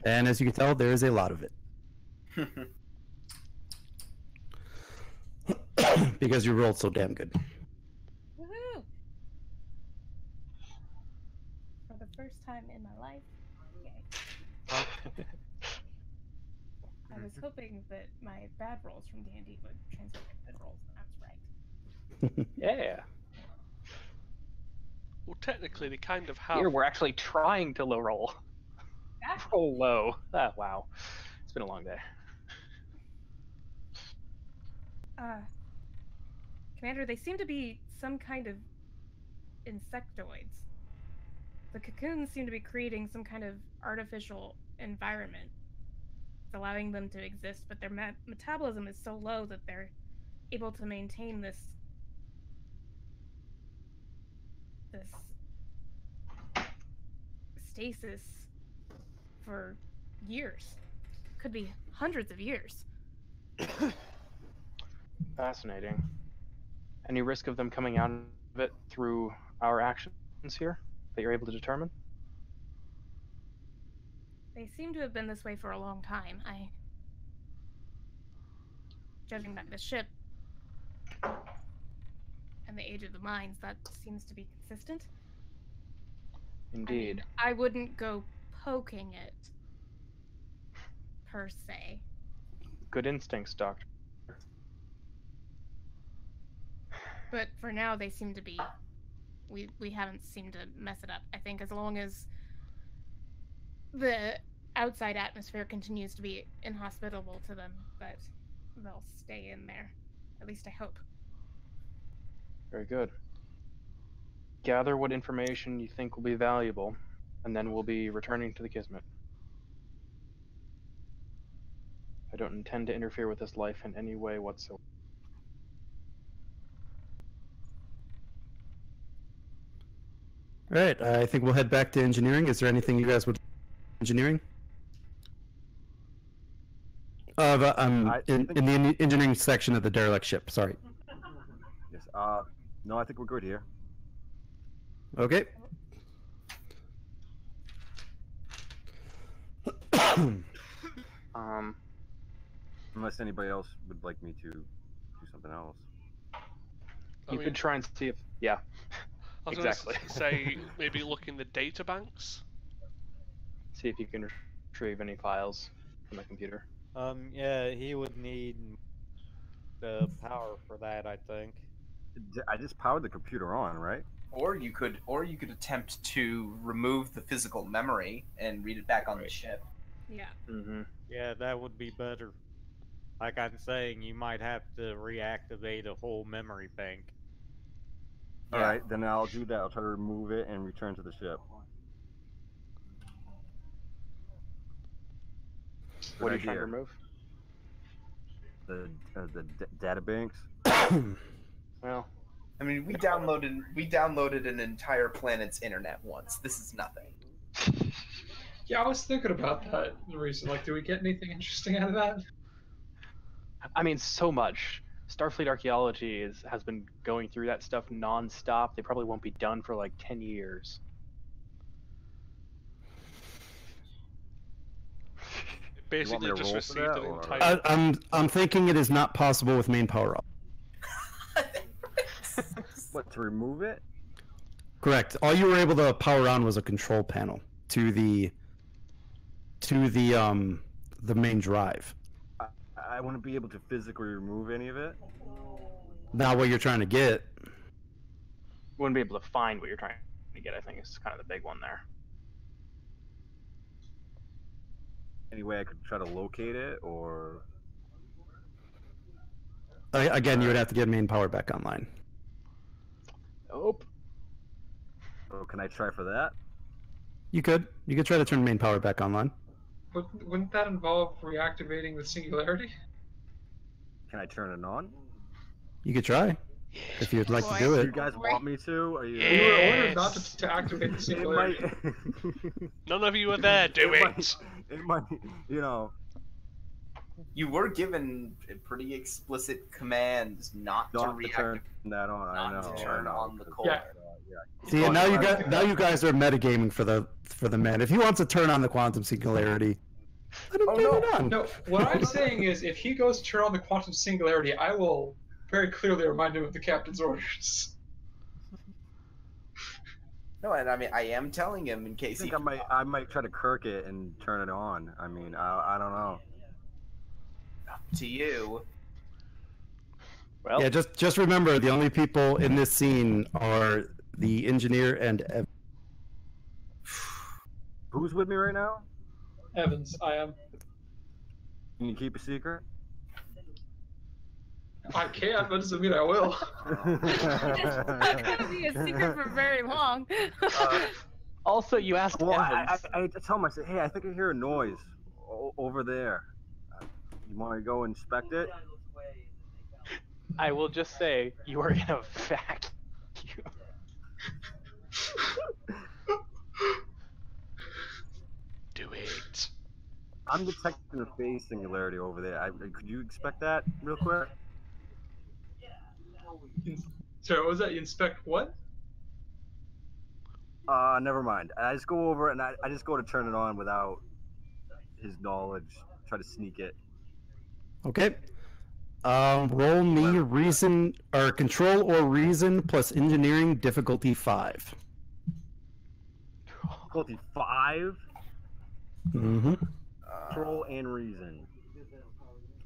And as you can tell, there is a lot of it. Because you rolled so damn good. Woohoo! For the first time in my life. Yay. I was hoping that my bad rolls from D&D would translate to good rolls, and I was right. Yeah. Well, technically, they kind of have. Here we're actually trying to low roll. Roll low. Ah, wow. It's been a long day. Commander, they seem to be some kind of insectoids. The cocoons seem to be creating some kind of artificial environment. It's allowing them to exist, but their metabolism is so low that they're able to maintain this stasis for years. Could be hundreds of years. Fascinating. Any risk of them coming out of it through our actions here that you're able to determine? They seem to have been this way for a long time. Judging by the ship and the age of the mines, that seems to be consistent. Indeed. I wouldn't go poking it, per se. Good instincts, Doctor. But for now, they seem to be. We haven't seemed to mess it up. I think as long as the outside atmosphere continues to be inhospitable to them, that they'll stay in there. At least I hope. Very good. Gather what information you think will be valuable, and then we'll be returning to the Kismet. I don't intend to interfere with this life in any way whatsoever. All right, I think we'll head back to engineering. Is there anything you guys would engineering? In the engineering section of the derelict ship. Sorry. Yes. No, I think we're good here. Okay. Unless anybody else would like me to do something else. You could try and see if, yeah. I was exactly. going to say maybe look in the data banks. See if you can retrieve any files from the computer. Yeah, he would need the power for that, I think. I just powered the computer on, right? Or you could attempt to remove the physical memory and read it back on the ship. Yeah. Mm-hmm. Yeah, that would be better. Like I'm saying, you might have to reactivate a whole memory bank. All right, then I'll do that. I'll try to remove it and return to the ship. What are you trying to remove? The data banks. Well, I mean, we downloaded an entire planet's internet once. This is nothing. Yeah, I was thinking about that recently. Like, do we get anything interesting out of that? I mean, so much. Starfleet archaeology has been going through that stuff non-stop. They probably won't be done for like 10 years. Basically, just received an entire. I'm thinking it is not possible with main power off. What, to remove it? Correct. All you were able to power on was a control panel to the main drive. I wouldn't be able to physically remove any of it. Not what you're trying to get. Wouldn't be able to find what you're trying to get. I think is kind of the big one there. Any way I could try to locate it, or again, you would have to get main power back online. Nope. Oh, can I try for that? You could try to turn main power back online. Wouldn't that involve reactivating the singularity? Can I turn it on? You could try if you'd like to do Do it. you guys want me to? Are you? We were ordered not to activate the singularity. None of you were there. Do it. It might, you know. You were given pretty explicit commands not to turn that on. I know. Not to turn on the core. Yeah. See, now you guys are metagaming for the man. If he wants to turn on the quantum singularity, let him turn it on. No, what I'm saying is, if he goes to turn on the quantum singularity, I will very clearly remind him of the captain's orders. No, and I mean, I am telling him in case I might try to kirk it and turn it on. I mean, I don't know. Up to you. Well, Yeah, just remember the only people in this scene are the engineer and Evan. Who's with me right now? Evans, I am. Can you keep a secret? I can't, but doesn't mean I will. It's not gonna be a secret for very long. Also, you asked Well, Evans. I tell him, I said, hey, I think I hear a noise over there. You want to go inspect it? I will just say you are in a vacuum. Do it. I'm detecting the phase singularity over there. Could you inspect that real quick? Sorry, what was that? You inspect what? Never mind. I just go over and I just go to turn it on without his knowledge. Try to sneak it. Okay. Roll me reason or control or reason plus engineering difficulty 5. difficulty 5. Mm-hmm. Control and reason.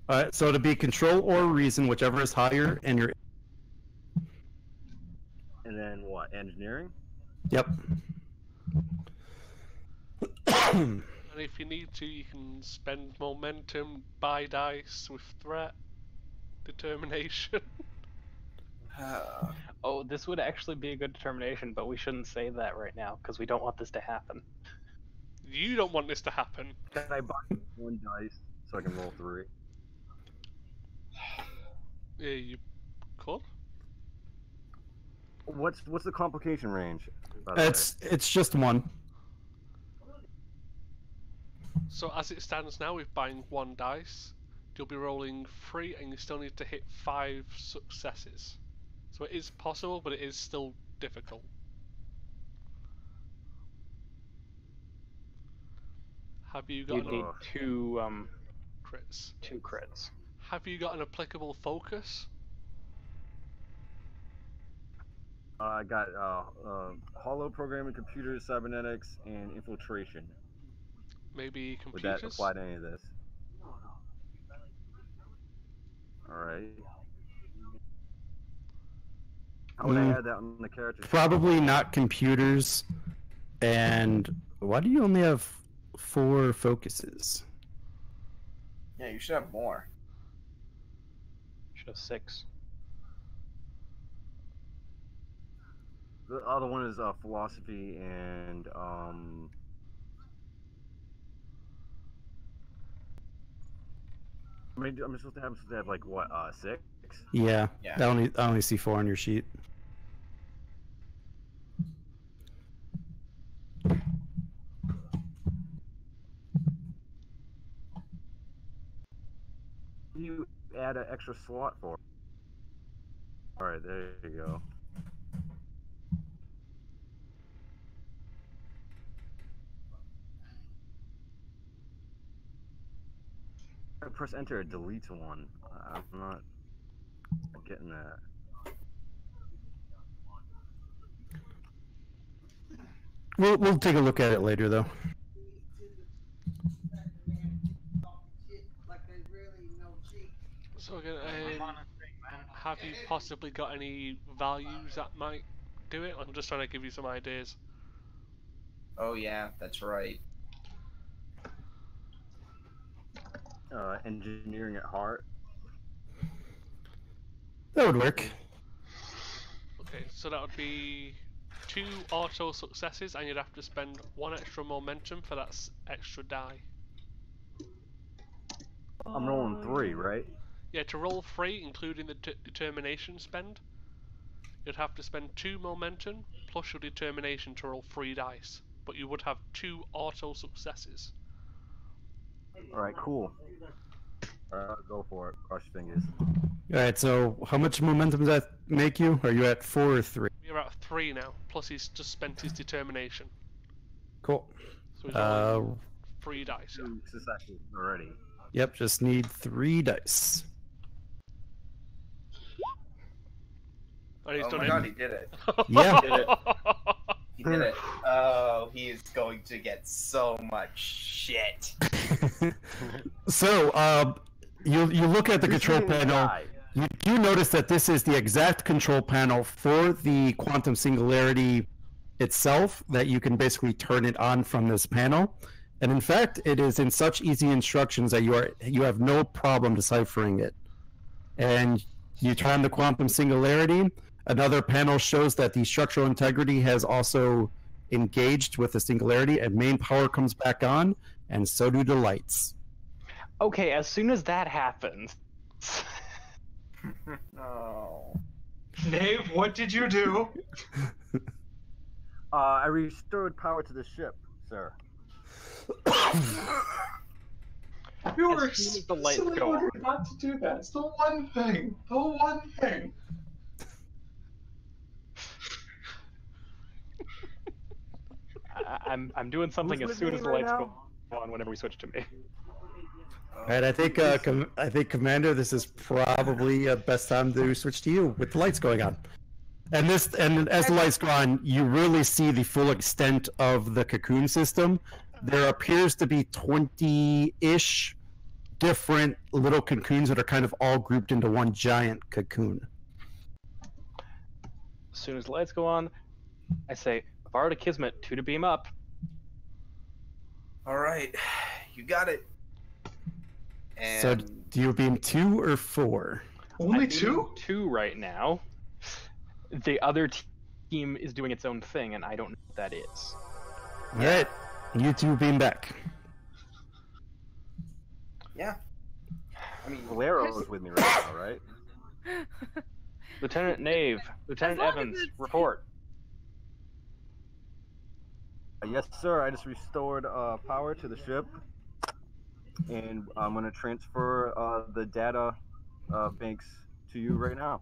All right, so to be control or reason, whichever is higher, and you're. And then what? Engineering? Yep. And if you need to, you can spend momentum, buy dice with threat, determination. Oh, this would actually be a good determination, but we shouldn't say that right now because we don't want this to happen. You don't want this to happen. Can I buy 1 dice so I can roll 3? Yeah, you could. What's the complication range? by the way? It's just 1. So as it stands now, with buying 1 dice, you'll be rolling 3, and you still need to hit 5 successes. So it is possible, but it is still difficult. Have you got You'd need two crits? 2 crits. Have you got an applicable focus? I got hollow programming, computers, cybernetics, and infiltration. Maybe Would computers? that apply to any of this? Alright. How would I add that on the character sheet? Probably not computers. And why do you only have 4 focuses? Yeah, you should have more. Should have 6. The other one is philosophy and I mean, I'm supposed to have like what 6? Yeah. Yeah. I only see 4 on your sheet. You add an extra slot for. All right, there you go. I press enter, it deletes one. I'm not getting that. We'll take a look at it later, though. So again, have you possibly got any values that might do it? I'm just trying to give you some ideas. Oh yeah, that's right. Engineering at heart. That would work. Okay, so that would be 2 auto successes, and you'd have to spend 1 extra momentum for that extra die. I'm rolling 3, right? Yeah, to roll 3, including the determination spend, you'd have to spend 2 momentum plus your determination to roll 3 dice. But you would have 2 auto successes. Alright, cool. Go for it. Cross your fingers. Alright, so how much momentum does that make you? Are you at 4 or 3? You're at 3 now, plus he's just spent his determination. Cool. So he's rolling 3 dice, yeah. 2 successes already. Yep, just need 3 dice. And he's Oh done my it. god, he did it. Yeah. He did it. He did it. Oh, he is going to get so much shit. So, you look at the control panel. You do notice that this is the exact control panel for the quantum singularity itself, that you can basically turn it on from this panel. And in fact, it is in such easy instructions that you have no problem deciphering it. And you turn the quantum singularity. Another panel shows that the structural integrity has also engaged with the singularity, and main power comes back on, and so do the lights. Okay, as soon as that happens. No. Nave, what did you do? I restored power to the ship, sir. You were As soon as the lights explicitly go on. ordered not to do that. It's the one thing. The one thing. I'm doing something Who's as soon with as me the right lights now? go on whenever we switch to me. All right, I think Commander, this is probably best time to switch to you with the lights going on. And as the lights go on, you really see the full extent of the Cocoon system. There appears to be 20-ish different little cocoons that are kind of all grouped into one giant cocoon. As soon as the lights go on, I say, Varro to Kismet, 2 to beam up. All right, you got it. And So do you beam 2 or 4? Only I'm two? beaming 2 right now. The other team is doing its own thing, and I don't know what that is. All right, you two beam back. yeah, I mean, Valero's with me right now, right? Lieutenant Nave, Lieutenant long as Evans, it's- report. Yes, sir. I just restored power to the ship, and I'm gonna transfer the data banks to you right now.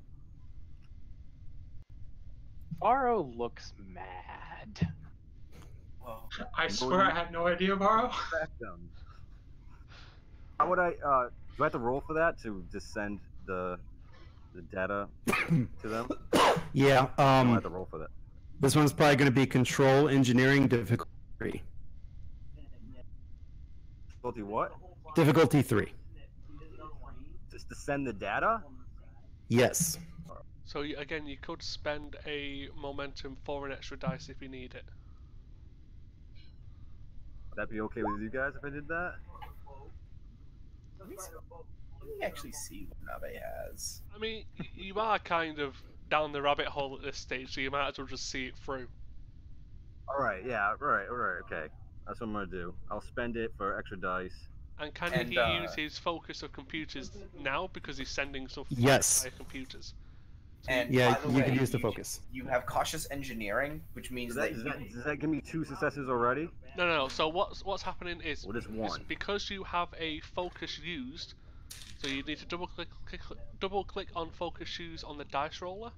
Varro looks mad. well, I swear I had no idea, Varro. Back them. How would I? Do I have to roll for that to just send the data to them? Yeah. I don't have to roll for that. This one's probably going to be control engineering difficulty 3. Difficulty what? Difficulty 3. Just to send the data? Yes. So again, you could spend a momentum for an extra dice if you need it. Would that be okay with you guys if I did that? let me actually see what Nabe has. I mean, you are kind of down the rabbit hole at this stage, so you might as well just see it through. All right. Yeah. All right. Okay. That's what I'm gonna do. I'll spend it for extra dice. And can And, he use his focus of computers now because he's sending stuff Yes. via computers? And Yeah, by the you way, can use the focus. You have cautious engineering, which means Does that give me 2 successes already? No. So what's happening is, Or just 1? because you have a focus used, so you need to double click on focus use on the dice roller.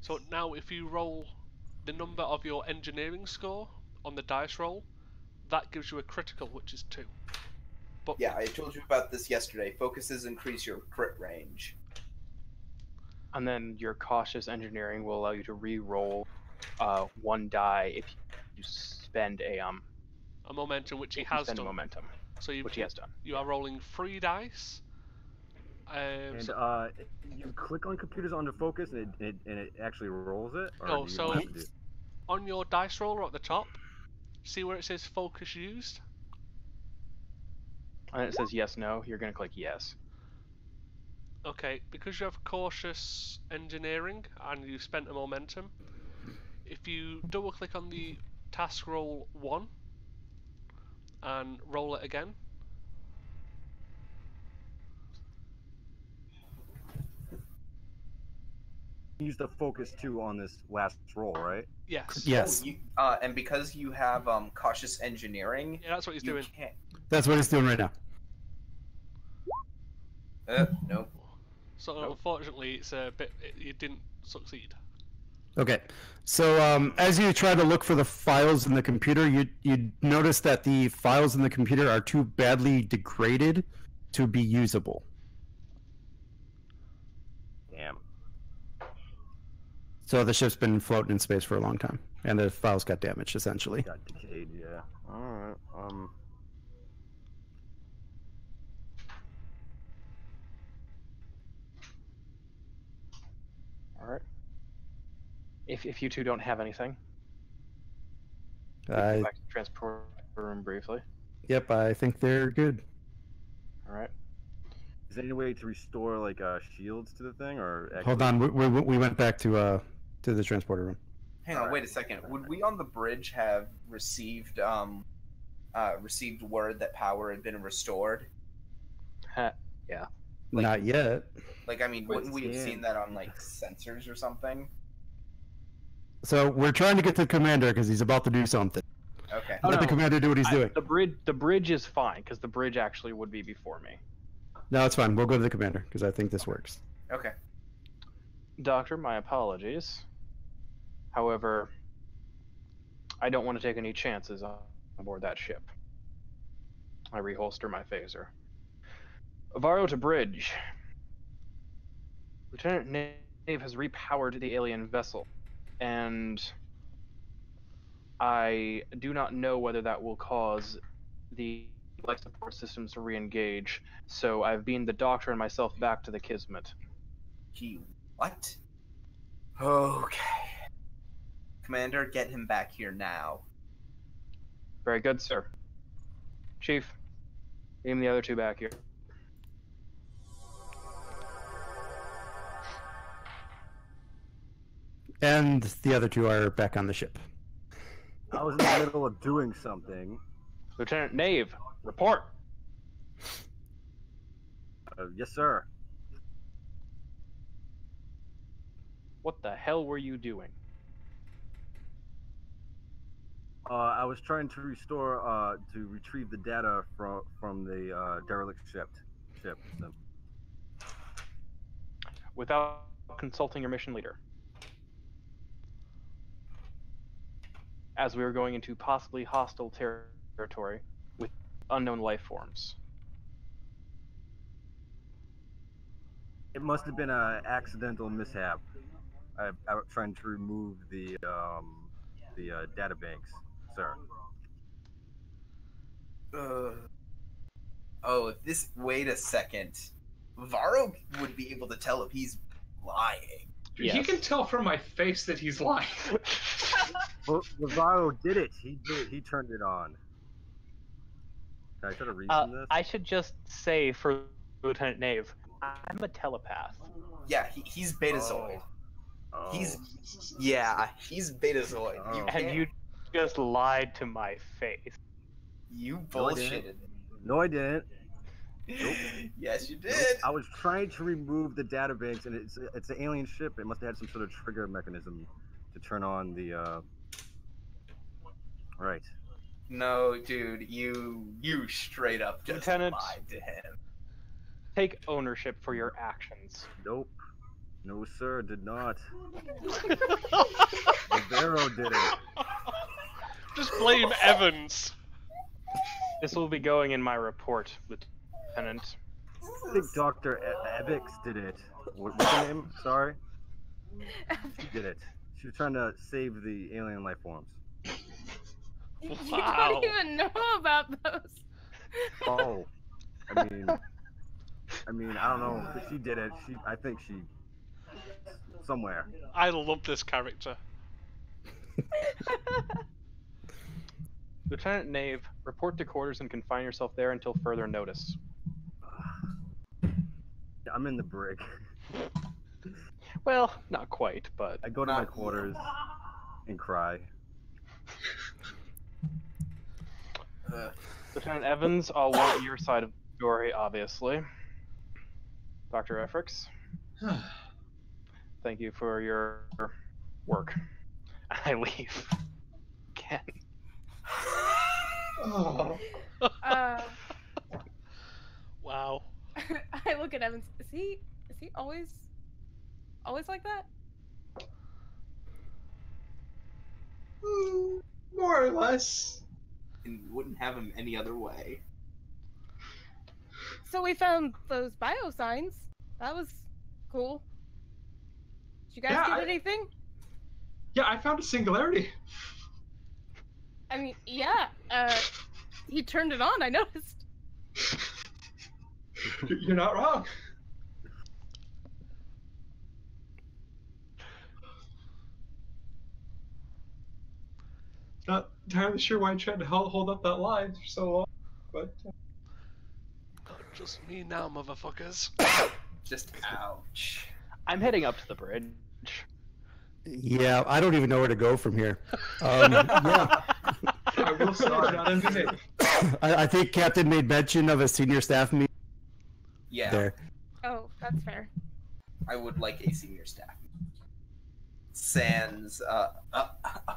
So now if you roll the number of your engineering score on the dice roll, that gives you a critical, which is 2. But yeah, I told you about this yesterday. Focuses increase your crit range. And then your cautious engineering will allow you to re-roll 1 die if you spend a momentum, which he if you has spend done. momentum, So which he has done. You are rolling 3 dice. And So- you click on computers under focus and it actually rolls it? Or No, do you so- have to do- on your dice roller at the top, see where it says focus used? And it says yes, no. You're gonna click yes. Okay, because you have cautious engineering and you spent a momentum, if you double click on the task roll 1 and roll it again, use the focus 2 on this last roll, right? yes. Yes. And because you have cautious engineering, Yeah, that's what he's you doing. can't. That's what he's doing right now. Nope. So Nope. unfortunately, it's a bit. You didn't succeed. Okay. So as you try to look for the files in the computer, you notice that the files in the computer are too badly degraded to be usable. Damn. So the ship's been floating in space for a long time, and the files got damaged, essentially. Got decayed, yeah. Alright. All right. If you two don't have anything, we can I, go back to the transport room briefly. yep, I think they're good. All right. Is there any way to restore like shields to the thing, or actually... Hold on, we went back to the transporter room. Hang on, wait a second. Would we on the bridge have received received word that power had been restored? Yeah. Like- Not yet. Like, I mean, wouldn't we have yeah. seen that on like sensors or something? So we're trying to get to the commander because he's about to do something. Okay. Oh, Let the no. commander do what he's doing. The bridge is fine because the bridge actually would be before me. No, it's fine. We'll go to the commander because I think this works. Okay. Doctor, my apologies. However, I don't want to take any chances on board that ship. I reholster my phaser. Varro to bridge. Lieutenant has repowered the alien vessel, and I do not know whether that will cause the life support systems to re-engage. So I've beamed the doctor and myself back to the Kismet. He what? Okay. Commander, get him back here now. Very good, sir. Chief, beam the other two back here. And the other two are back on the ship. I was in the middle of doing something. Lieutenant Nave, report. Yes, sir. What the hell were you doing? I was trying to to retrieve the data from the derelict ship. So, Without consulting your mission leader. As we were going into possibly hostile territory with unknown life forms. it must have been an accidental mishap. I was trying to remove the data banks, sir. Oh, this. Wait a second. Varro would be able to tell if he's lying. He Yes. can tell from my face that he's lying. Well, Navarro did it. He did. He turned it on. Can I try to reason this? I should just say for Lieutenant Nave, I'm a telepath. Yeah, he's Betazoid. Oh. He's Betazoid. Oh. You And can't- you just lied to my face. You No, I didn't. bullshitted. No, I didn't. Yes, you Nope. did. I was trying to remove the data banks, and it's an alien ship. It must have had some sort of trigger mechanism to turn on the. Right. No, dude, you straight up just Lieutenant. lied to him. Take ownership for your actions. Nope. No, sir, did not. Rivero did it. Just blame Evans. This will be going in my report, Lieutenant. I think Dr. Ebix did it. What's her name? Sorry. She did it. She was trying to save the alien life forms. You Wow. don't even know about those. Oh. I mean, I don't know. But she did it. I think she. Somewhere. I love this character. Lieutenant Nave, report to quarters and confine yourself there until further notice. I'm in the brig. Well, not quite, but I go to my quarters and cry. Lieutenant Evans, I'll want your side of the story, obviously. Dr. Efrix, thank you for your work. I leave. Again. Oh. Wow. I look at Evans. Is he always like that? More or less. And wouldn't have him any other way. So we found those bio signs. That was cool. Did you guys Yeah, get anything? Yeah, I found a singularity. I mean, yeah. He turned it on. I noticed. You're not wrong. Not entirely sure why I tried to hold up that line for so long, but Not just me now, motherfuckers. Just ouch. I'm heading up to the bridge. Yeah, I don't even know where to go from here. Yeah, I will say it's not unbehaved. I think Captain made mention of a senior staff meeting Yeah, there. Oh, that's fair. I would like a senior staff. Sans.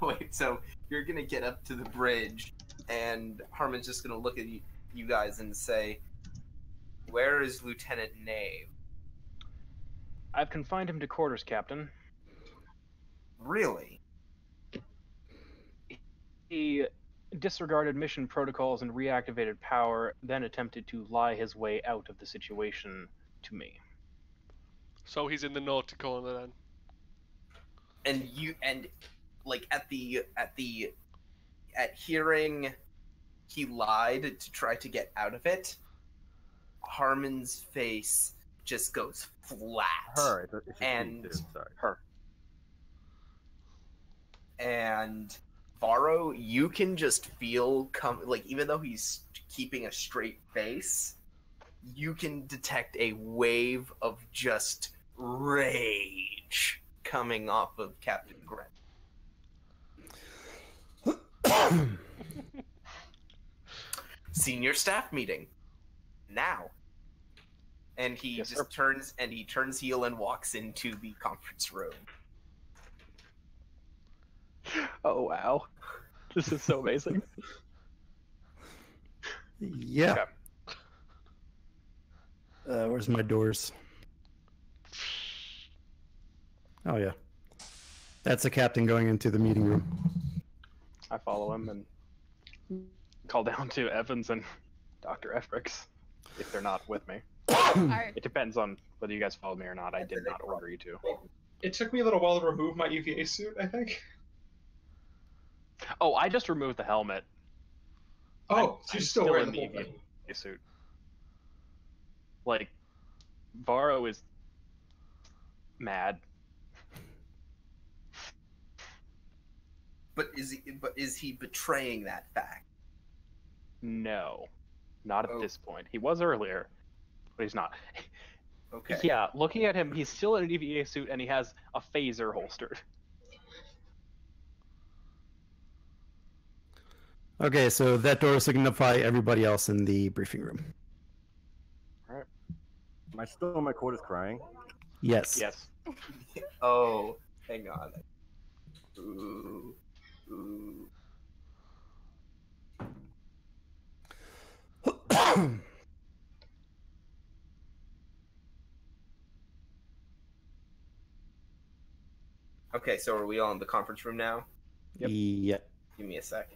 Wait, so you're gonna get up to the bridge, and Harmon's just gonna look at you guys and say, "Where is Lieutenant Nave?" I've confined him to quarters, Captain. Really? He disregarded mission protocols and reactivated power, then attempted to lie his way out of the situation to me. So he's in the naughty corner then. And like at hearing he lied to try to get out of it, Harmon's face just goes flat. Her. It's just And- me, too. Sorry. Her. And Varro, you can just feel even though he's keeping a straight face, you can detect a wave of just rage coming off of Captain Grant. Senior staff meeting now. And he Yes, just sir. turns heel and walks into the conference room. Oh wow, this is so amazing. Yeah. Okay. Where's my doors? Oh yeah. That's the captain going into the meeting room. I follow him and call down to Evans and Dr. Efrix if they're not with me. I, It depends on whether you guys followed me or not. I did not order you to. It took me a little while to remove my EVA suit, I think. Oh, I just removed the helmet. Oh, so you're still wearing the in whole thing. EVA suit. Like, Varro is mad. But is he betraying that fact? No, not at Oh. this point. He was earlier, but he's not. Okay. Yeah, looking at him, he's still in an EVA suit and he has a phaser holstered. Okay, so that door signify everybody else in the briefing room. Am I still in my quarters crying? Yes. Yes. Oh, hang on. Ooh. Ooh. Okay, so are we all in the conference room now? Yep. Yeah. Give me a sec.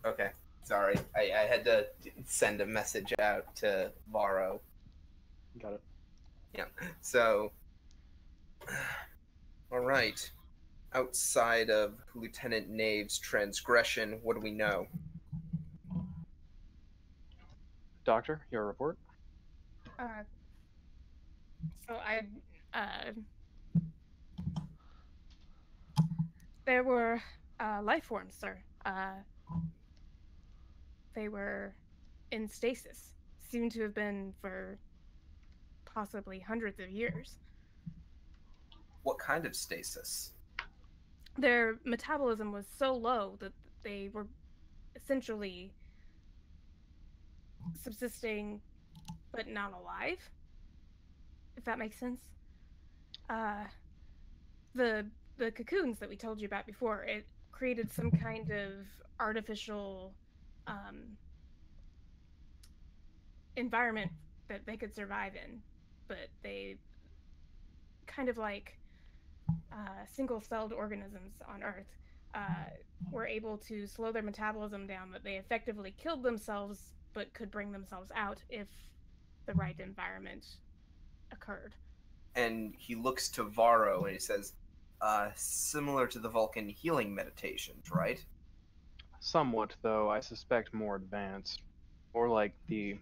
Okay, sorry. I had to send a message out to Varro. Got it. Yeah, so... Alright. Outside of Lieutenant Knave's transgression, what do we know? Doctor, your report? so there were life forms, sir. They were in stasis. Seem to have been for possibly hundreds of years. What kind of stasis? Their metabolism was so low that they were essentially subsisting but not alive, if that makes sense. The cocoons that we told you about before, it created some kind of artificial environment that they could survive in, but they kind of like single-celled organisms on Earth were able to slow their metabolism down, but they effectively killed themselves but could bring themselves out if the right environment occurred. And he looks to Varro and he says, similar to the Vulcan healing meditations, right? Somewhat, though I suspect more advanced. Or like the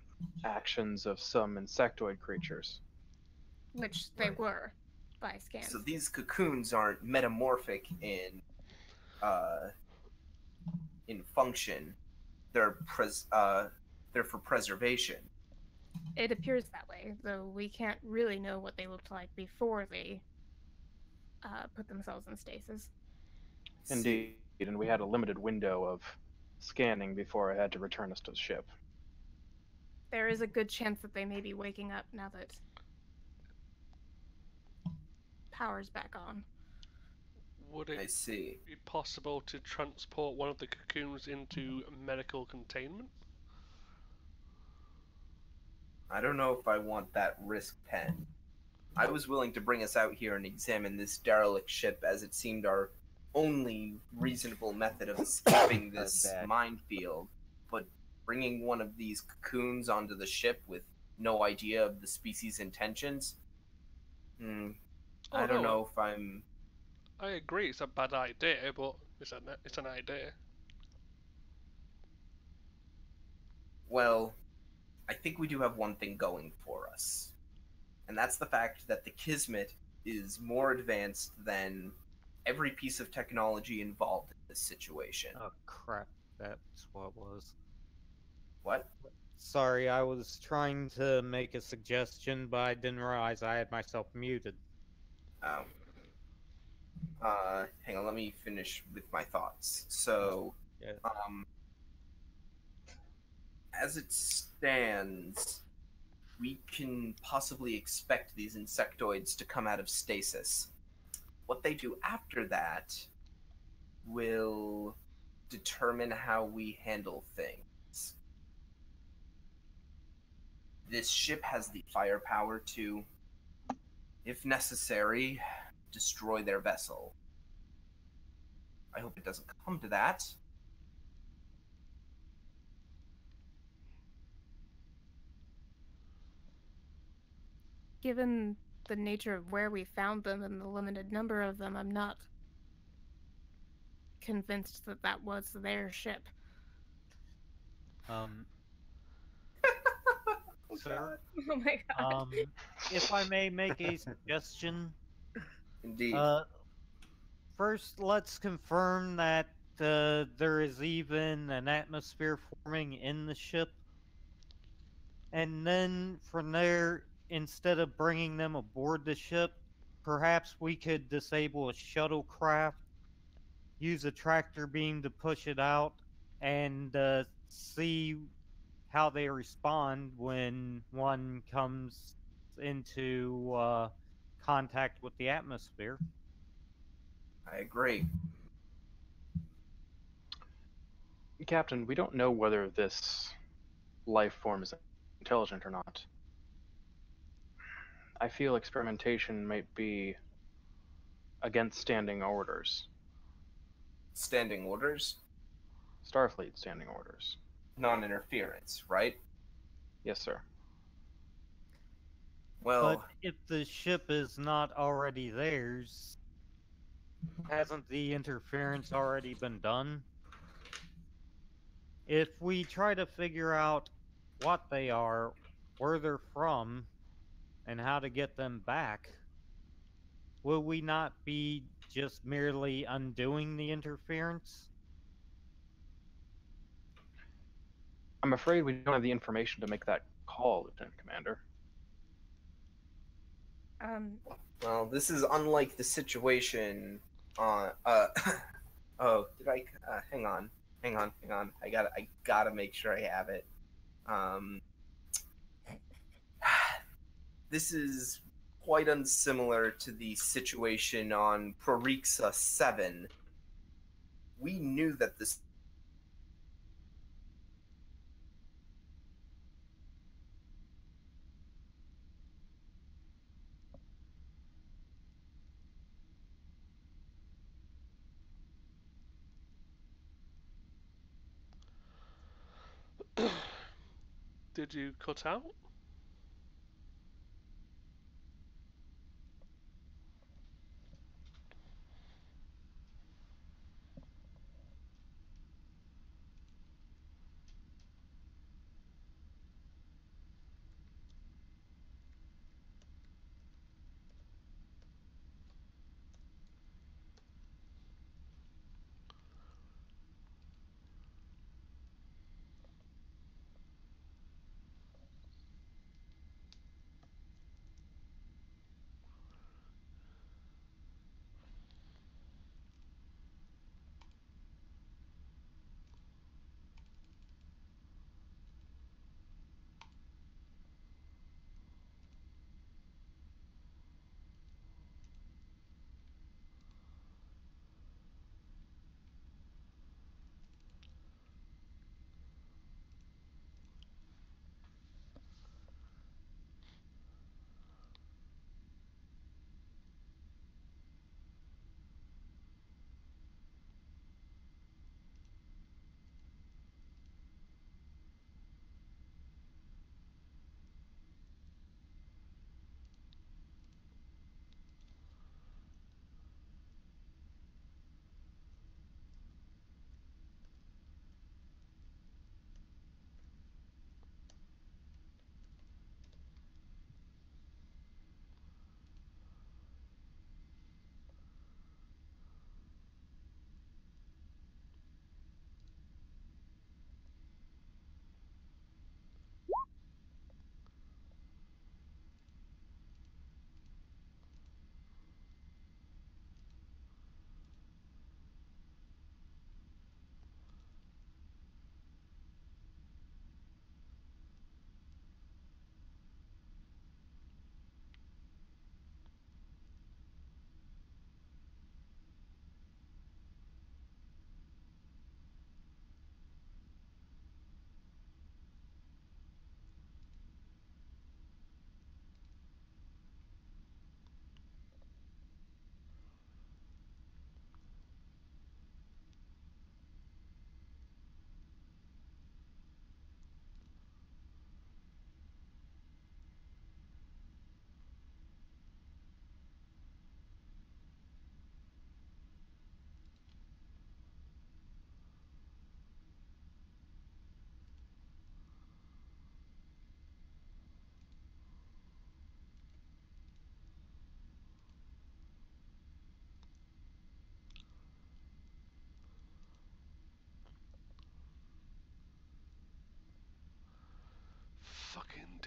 actions of some insectoid creatures. Which they Right. were by scans. So these cocoons aren't metamorphic in function. They're for preservation. It appears that way, though we can't really know what they looked like before they put themselves in stasis. Indeed, and we had a limited window of scanning before I had to return us to the ship. There is a good chance that they may be waking up now that power's back on. Would I it see. be possible to transport one of the cocoons into medical containment? I don't know if I want that risk, Pen. I was willing to bring us out here and examine this derelict ship as it seemed our only reasonable method of escaping this bad. minefield, but bringing one of these cocoons onto the ship with no idea of the species' intentions. I don't no, know if I'm. I agree it's a bad idea, but it's an idea. Well, I think we do have one thing going for us, and that's the fact that the Kismet is more advanced than every piece of technology involved in this situation. Oh crap, that's what it was. What? Sorry, I was trying to make a suggestion, but I didn't realize I had myself muted. Oh. Hang on, let me finish with my thoughts. So, Yeah. As it stands, we can possibly expect these insectoids to come out of stasis. What they do after that will determine how we handle things. This ship has the firepower to, if necessary, destroy their vessel. I hope it doesn't come to that. Given the nature of where we found them and the limited number of them, I'm not convinced that that was their ship. Sir, Oh my god. if I may make a suggestion, Indeed. first let's confirm that there is even an atmosphere forming in the ship, and then from there, instead of bringing them aboard the ship, perhaps we could disable a shuttlecraft, use a tractor beam to push it out, and see how they respond when one comes into contact with the atmosphere. I agree. Captain, we don't know whether this life form is intelligent or not. I feel experimentation might be against standing orders. Standing orders? Starfleet standing orders. Non-interference, right? Yes, sir. Well, But if the ship is not already theirs, hasn't the interference already been done? If we try to figure out what they are, where they're from, and how to get them back, will we not be just merely undoing the interference? I'm afraid we don't have the information to make that call, Lieutenant Commander. well, this is unlike the situation on. Oh, did I? Hang on. I gotta make sure I have it. This is quite unsimilar to the situation on Prorixa 7. We knew that this. Did you cut out?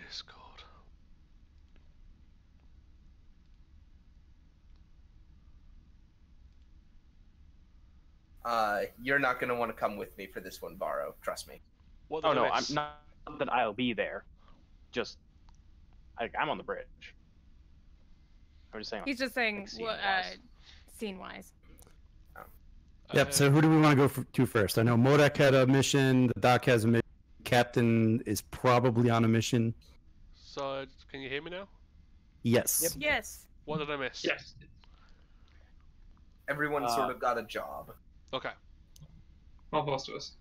Discord. You're not gonna want to come with me for this one, Borrow. Trust me. What did Oh I no, I'm miss? not that I'll be there. Just I'm on the bridge. I'm just saying. He's just saying, like, scene-wise. scene-wise. Yep. So who do we want to go to first? I know Modak had a mission. The doc has a mission. Captain is probably on a mission. So, can you hear me now? Yes. Yes. What did I miss? Yes. Everyone sort of got a job. Okay. Well, most of us.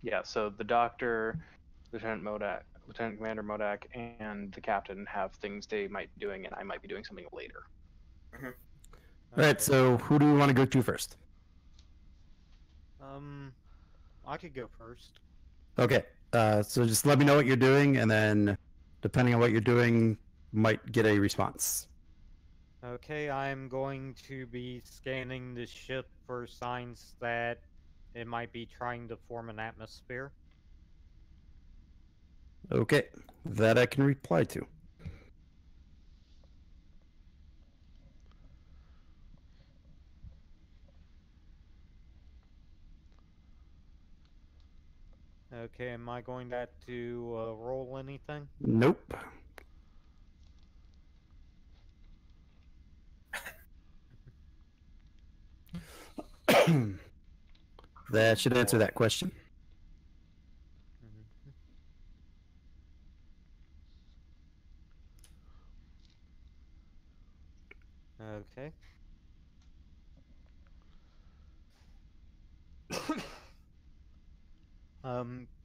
Yeah. So the doctor, Lieutenant Commander Modak, and the captain have things they might be doing, and I might be doing something later. All right. So who do we want to go to first? I could go first. Okay. So just let me know what you're doing, and then depending on what you're doing, might get a response. Okay, I'm going to be scanning the ship for signs that it might be trying to form an atmosphere. Okay. That I can reply to. Okay, am I going to roll anything? Nope. That should answer that question. Okay.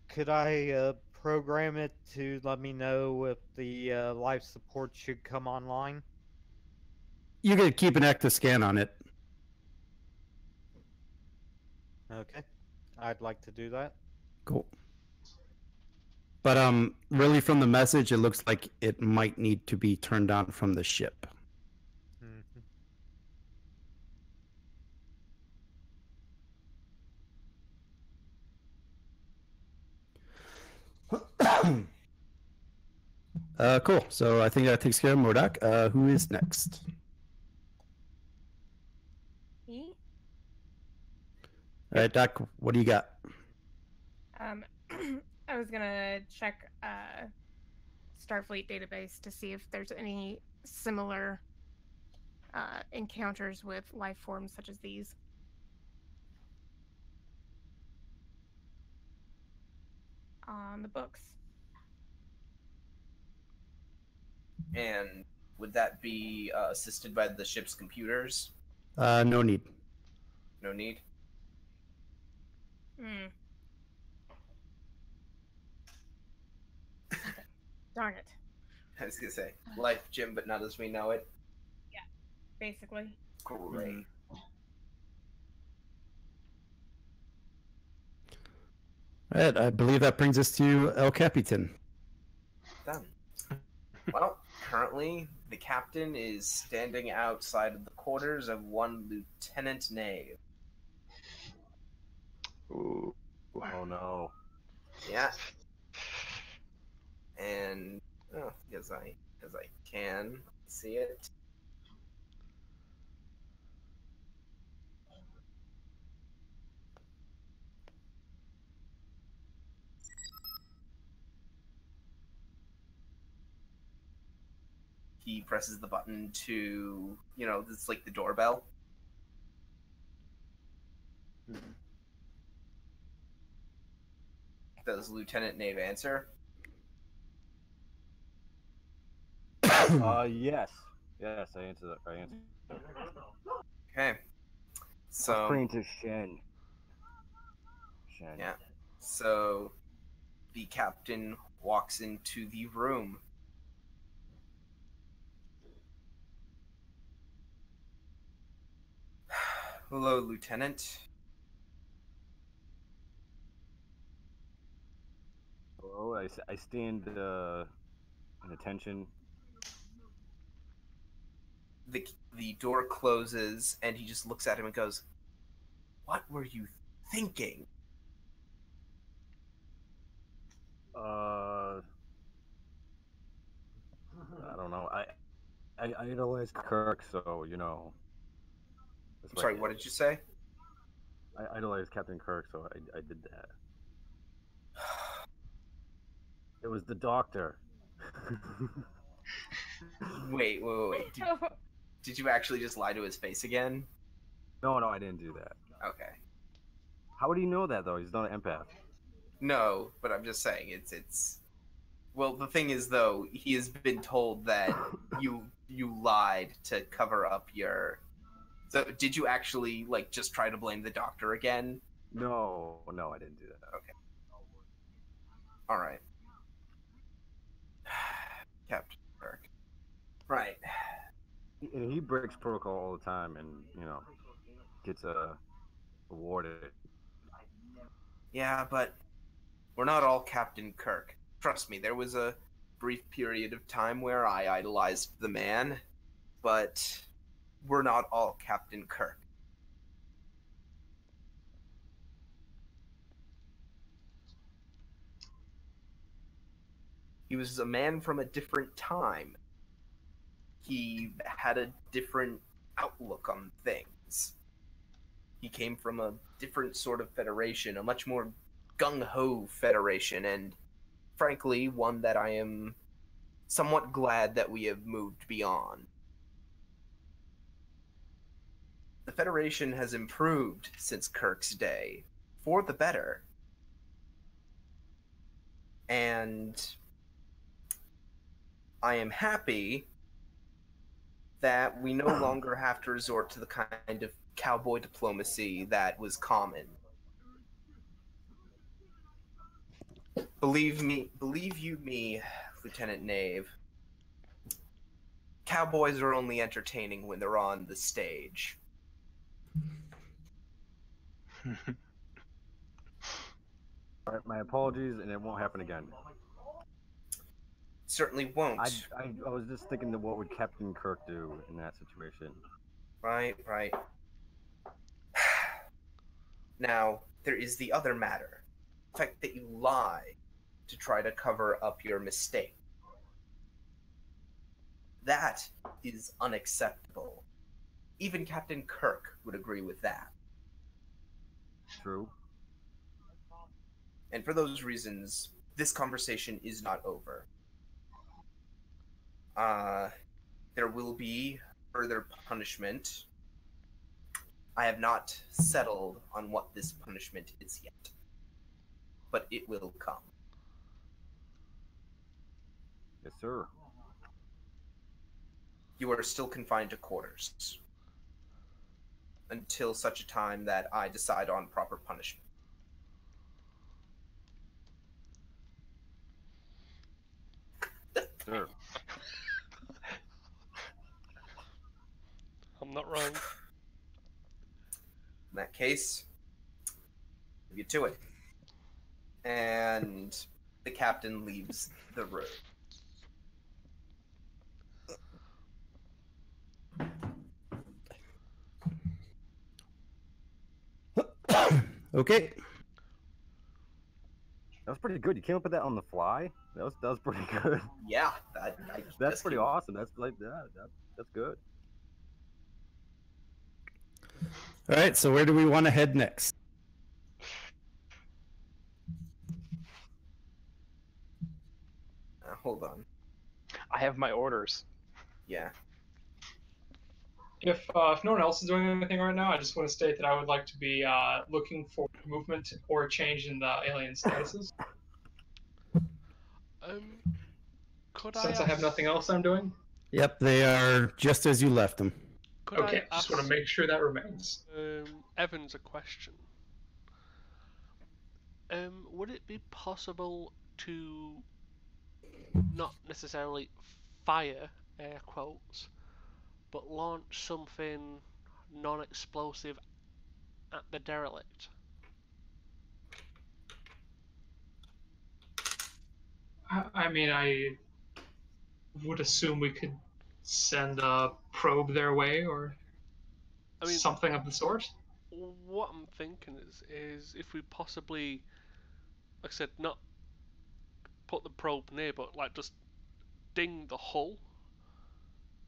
Could I program it to let me know if the life support should come online? You could keep an active scan on it. Okay, I'd like to do that. Cool. But really from the message, it looks like it might need to be turned on from the ship. Cool. So I think that takes care of Modak. Who is next? Me? All right, Doc. What do you got? I was gonna check Starfleet database to see if there's any similar encounters with life forms such as these. On the books. And would that be assisted by the ship's computers? No need. No need? Hmm. Darn it. I was gonna say, life, Jim, but not as we know it. Yeah, basically. Great. All right, I believe that brings us to El Capitan. Done. Well, currently, the captain is standing outside of the quarters of one Lieutenant Nave. Ooh. Oh no. Yeah. And as I can see it. He presses the button to, it's like the doorbell. Does Lieutenant Nave answer? Yes. Yes, I answered that. I answered. Okay. So Praying to Shen. yeah. So the captain walks into the room. Hello, Lieutenant. Hello, I stand in attention. The door closes, and he just looks at him and goes, "What were you thinking?" I don't know. I idolize Kirk, so you know. That's I'm sorry, what did you say? I idolize Captain Kirk, so I did that. It was the Doctor. Wait. Did you actually just lie to his face again? No, I didn't do that. Okay. How would he know that though? He's not an empath. No, but I'm just saying it's. Well, the thing is though, he has been told that you lied to cover up your. So did you actually like just try to blame the Doctor again? No, I didn't do that. Okay. All right. Captain Kirk. Right. And he breaks protocol all the time, and you know, gets awarded. Yeah, but we're not all Captain Kirk. Trust me, there was a brief period of time where I idolized the man, but we're not all Captain Kirk. He was a man from a different time. He had a different outlook on things. He came from a different sort of federation, a much more gung-ho federation, and frankly, one that I am somewhat glad that we have moved beyond. The Federation has improved since Kirk's day, for the better. And I am happy that we no longer have to resort to the kind of cowboy diplomacy that was common. Believe you me, Lieutenant Knave, cowboys are only entertaining when they're on the stage. All right, my apologies, and it won't happen again. Certainly won't. I was just thinking that what would Captain Kirk do in that situation? Right. Now, there is the other matter. The fact that you lie to try to cover up your mistake. That is unacceptable. Even Captain Kirk would agree with that. True. And for those reasons, this conversation is not over. There will be further punishment. I have not settled on what this punishment is yet, but it will come. Yes, sir. You are still confined to quarters until such a time that I decide on proper punishment. Sir. I'm not wrong. In that case, leave you to it. And the captain leaves the room. Okay. That was pretty good. You came up with that on the fly. That was pretty good. Yeah, That's pretty awesome. That's like that. That's good. All right. So where do we want to head next? Hold on. I have my orders. Yeah. If no one else is doing anything right now, I just want to state that I would like to be looking for movement or change in the alien statuses. Could Since I I have nothing else I'm doing. Yep, they are just as you left them. Could Okay, I just want to make sure that remains. Evans a question. Would it be possible to not necessarily fire, air quotes, but launch something non-explosive at the derelict? I mean, I would assume we could send a probe their way or something of the sort. What I'm thinking is if we possibly, like I said, not put the probe near, but like just ding the hull,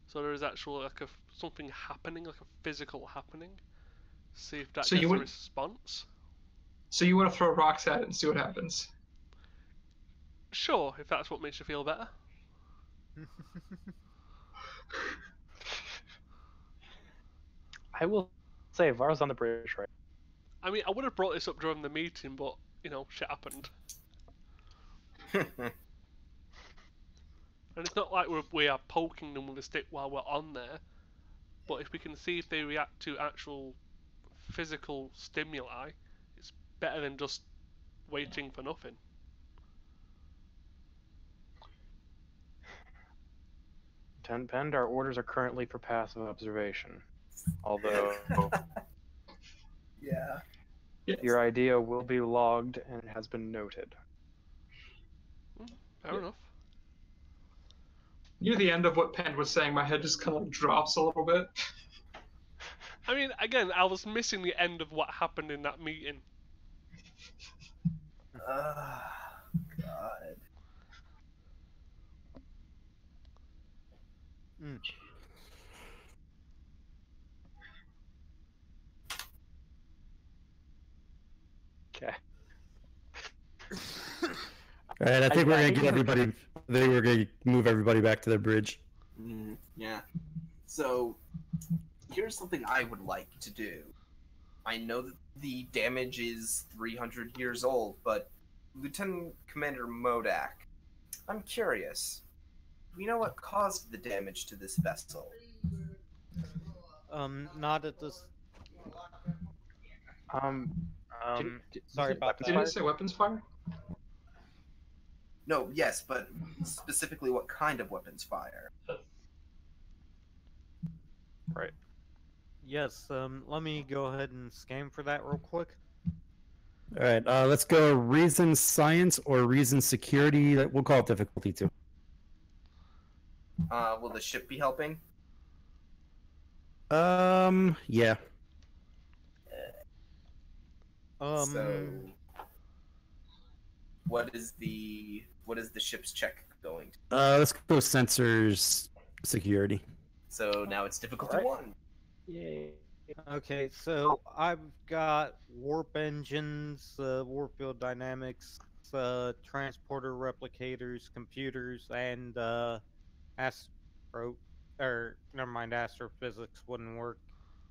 so there is actually like something happening, like a physical happening. See if that So gets you a would- response. So you want to throw rocks at it and see what happens? Sure, if that's what makes you feel better. I will say Var's on the bridge, right? I mean, I would have brought this up during the meeting, but you know, shit happened. And it's not like we are poking them with a stick while we're on there, but if we can see if they react to actual physical stimuli, it's better than just waiting for nothing. Lieutenant Pend, our orders are currently for passive observation. Although Yeah. Yes. your idea will be logged and it has been noted. Fair Yeah. enough. Near the end of what Pend was saying, my head just kind of like drops a little bit. I mean, again, I was missing the end of what happened in that meeting. God. Mm. Okay. All right, I think we're I gonna think get we're- everybody. I think we're gonna move everybody back to the bridge. Yeah. So, here's something I would like to do. I know that the damage is 300 years old, but Lieutenant Commander Modak, I'm curious. Do we know what caused the damage to this vessel? Not at this. Sorry about Did that. it say weapons fire? No, yes, but specifically what kind of weapons fire? Right. Yes. Let me go ahead and scan for that real quick. All right, let's go reason science or reason security. We'll call it difficulty 2. Will the ship be helping? Yeah. So, what is the ship's check going to? Let's go sensors security. So now it's difficulty Alright. 1. Yay. Okay, so I've got warp engines, warp field dynamics, transporter replicators, computers, and astrophysics wouldn't work.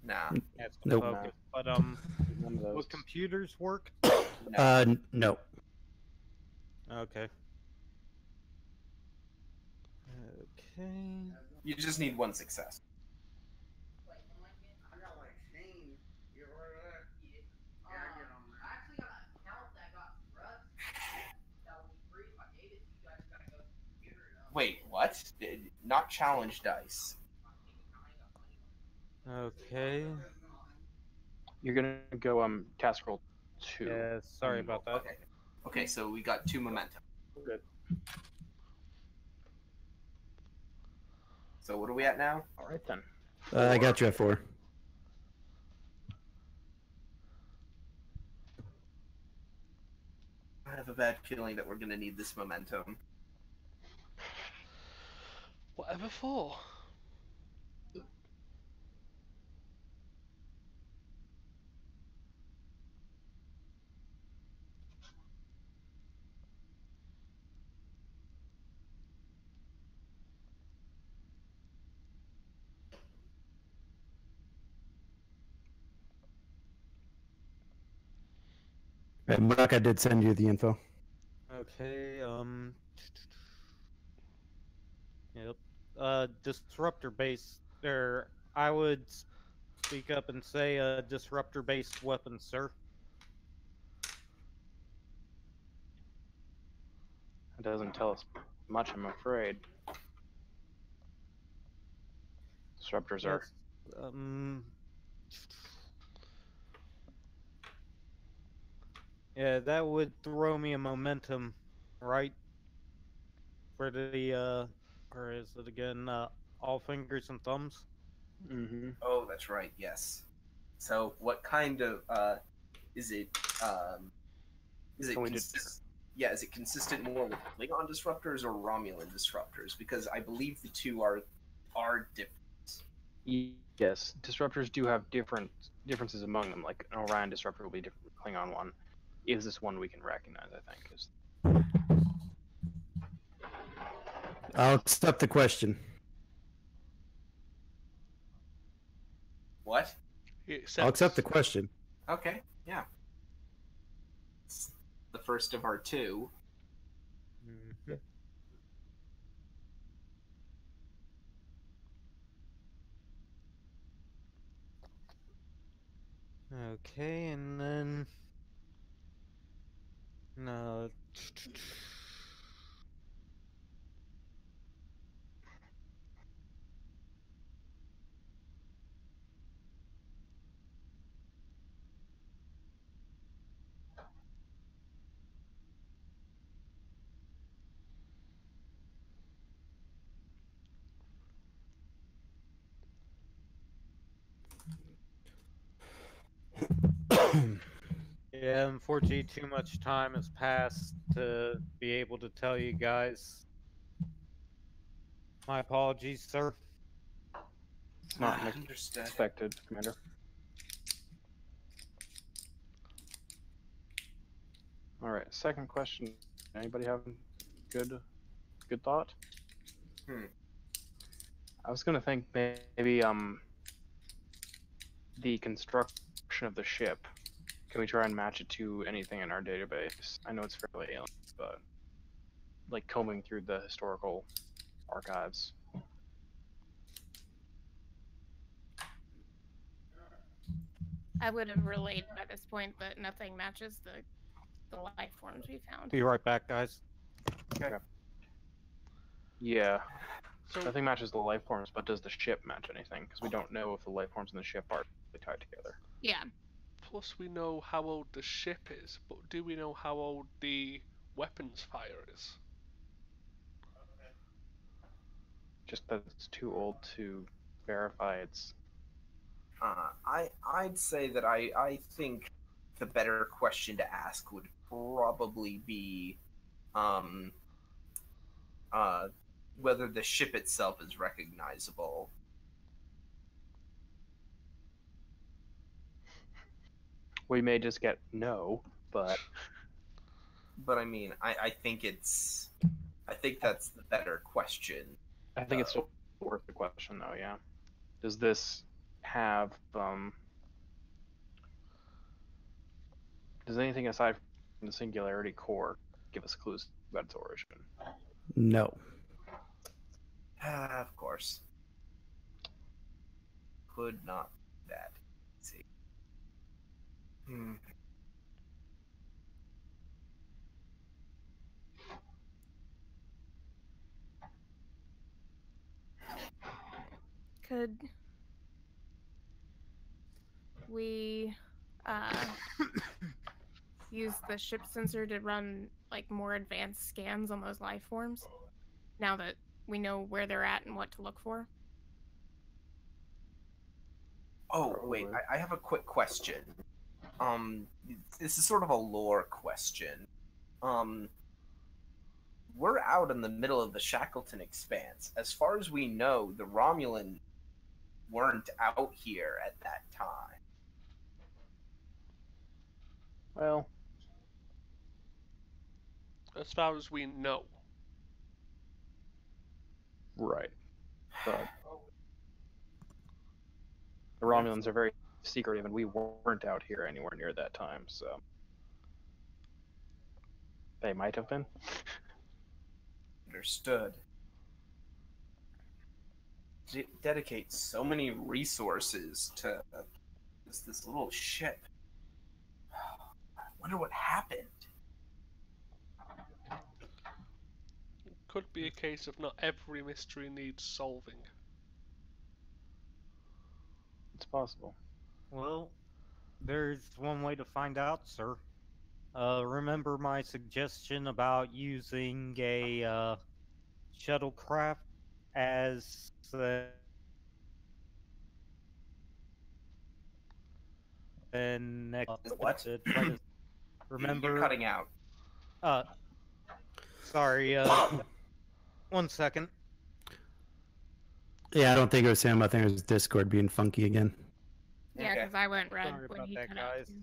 Nah. That's Nope. focus. But None of those. would computers work? No. No. Okay. Okay. You just need 1 success. Wait, what? Not challenge dice. Okay. You're gonna go task roll 2. Yeah, sorry about that. Okay. Okay, so we got 2 momentum. Good. So what are we at now? All right then. I got you at 4. I have a bad feeling that we're gonna need this momentum. Whatever for. And Buck, I did send you the info. Okay, Yep. Disruptor base. There, I would speak up and say, disruptor based weapons, sir. It doesn't tell us much, I'm afraid. Disruptors are. Yes, Yeah, that would throw me a momentum, right? For the, or is it again, all fingers and thumbs? Mm-hmm. Oh, that's right, yes. So what kind of is it Can we yeah, is it consistent more with Klingon disruptors or Romulan disruptors? Because I believe the two are different. Yes, disruptors do have differences among them. Like an Orion disruptor will be different from a Klingon one. Is this one we can recognize? I think is. I'll accept the question. What? I'll accept the question. Okay, yeah. It's the first of our two. Mhm. Okay, and then no. Yeah, unfortunately, too much time has passed to be able to tell you guys. My apologies, sir. It's not Understood. expected, Commander. All right. Second question. Anybody have good thought? I was gonna think maybe the construction of the ship. Can we try and match it to anything in our database? I know it's fairly alien, but like combing through the historical archives. I would have relayed by this point that nothing matches the life forms we found. Be right back, guys. Okay. Yeah. So Nothing matches the life forms, but does the ship match anything? Because we don't know if the life forms in the ship are tied together. Yeah. plus we know how old the ship is, but do we know how old the weapons fire is? Just that it's too old to verify its. I'd say that I think the better question to ask would probably be whether the ship itself is recognizable. We may just get no, but But I mean, I think that's the better question. I think it's still worth the question, though. Yeah. Does this have Does anything aside from the singularity core give us clues about its origin? No. Of course. Could not do that. Let's see. Could we use the ship sensor to run like more advanced scans on those life forms now that we know where they're at and what to look for? Oh, wait, I have a quick question. This is sort of a lore question. We're out in the middle of the Shackleton Expanse. As far as we know, the Romulan weren't out here at that time. Well, As far as we know. right. But the Romulans are very secretive, and we weren't out here anywhere near that time, so they might have been. Understood. Dedicate so many resources to this little ship. I wonder what happened. Could be a case of not every mystery needs solving. It's possible. Well, there's one way to find out, sir. Remember my suggestion about using a shuttlecraft as an What? to try to remember. You're cutting out. Sorry, 1 second. Yeah, I don't think it was him. I think it was Discord being funky again. Yeah, Okay. because I went red Sorry when about he that, cut out. guys. too.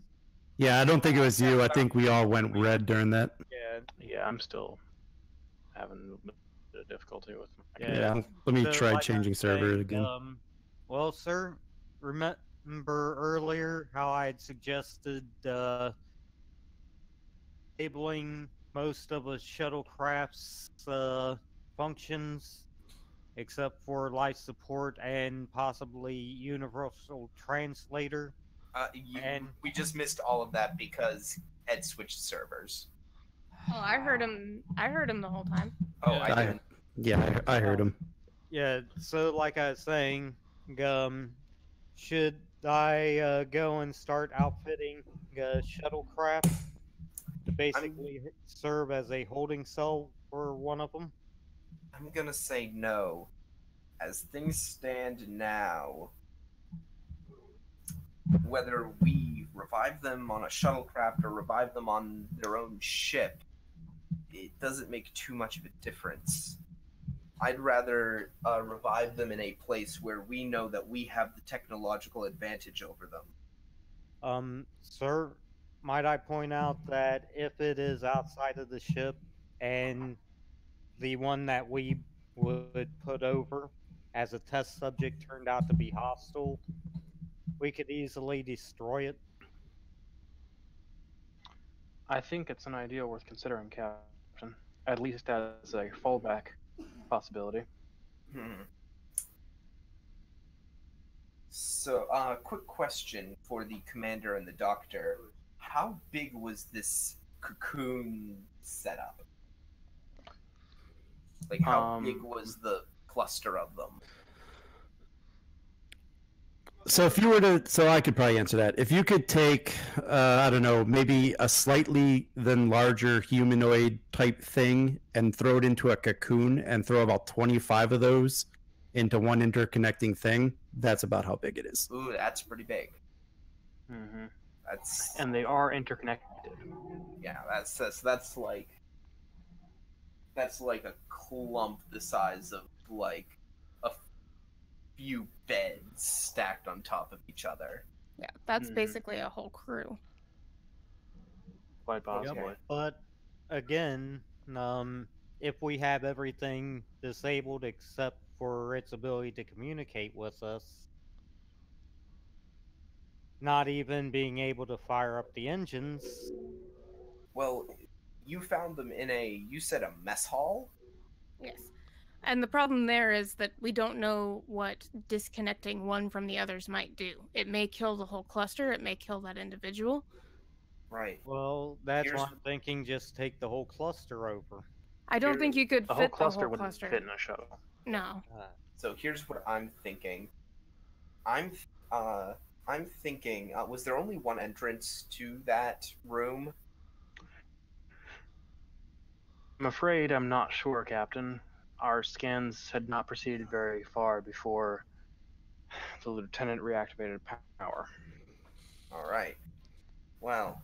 Yeah, I don't think it was you. I think we all went red during that. Yeah, Yeah, I'm still having a bit of difficulty with my Yeah. Yeah, let me so try like I was changing server saying, again. Well, sir, remember earlier how I had suggested enabling most of a shuttlecraft's functions, except for life support and possibly universal translator. And We just missed all of that because Ed switched servers. Oh, I heard him. I heard him the whole time. Oh, Yeah. I didn't. Yeah, I heard him. yeah, so like I was saying, should I go and start outfitting shuttlecraft to basically serve as a holding cell for one of them? I'm gonna say no. As things stand now, whether we revive them on a shuttlecraft or revive them on their own ship, it doesn't make too much of a difference. I'd rather revive them in a place where we know that we have the technological advantage over them. Sir, might I point out that if it is outside of the ship and the one that we would put over as a test subject turned out to be hostile, we could easily destroy it. I think it's an idea worth considering, Captain. At least as a fallback possibility. So, quick question for the commander and the doctor. How big was this cocoon setup? Like, how big was the cluster of them? So if you were to, so I could probably answer that. If you could take, I don't know, maybe a slightly then larger humanoid type thing and throw it into a cocoon and throw about 25 of those into one interconnecting thing, that's about how big it is. Ooh, that's pretty big. Mm-hmm. That's And they are interconnected. yeah. That's like a clump the size of like a few beds stacked on top of each other. Yeah, that's Mhm. basically a whole crew. Quite possibly. Yep. But again, if we have everything disabled except for its ability to communicate with us, not even being able to fire up the engines. Well, you found them in you said a mess hall? Yes. And the problem there is that we don't know what disconnecting one from the others might do. It may kill the whole cluster, it may kill that individual. Right. Well, that's Here's- why I'm thinking just take the whole cluster over. I don't think you could The fit whole cluster the whole wouldn't cluster. fit in a shuttle. No. So here's what I'm thinking. I'm thinking. Was there only one entrance to that room? I'm afraid I'm not sure, Captain. Our scans had not proceeded very far before the lieutenant reactivated power. All right. Well,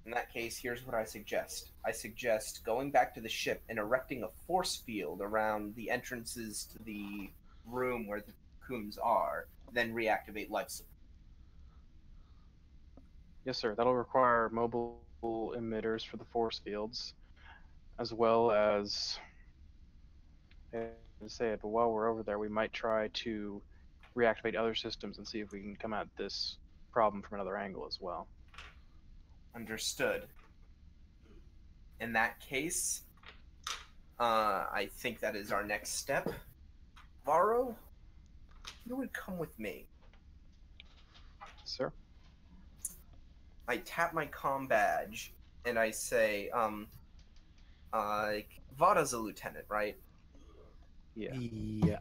in that case, here's what I suggest. I suggest going back to the ship and erecting a force field around the entrances to the room where the cocoons are, then reactivate life support. Yes, sir. That'll require mobile emitters for the force fields, as well as, I hate to say it, but while we're over there, we might try to reactivate other systems and see if we can come at this problem from another angle as well. Understood. In that case, I think that is our next step. Varro, you would come with me. Sir? I tap my comm badge and I say, Vada's a lieutenant, right? Yeah. Yeah.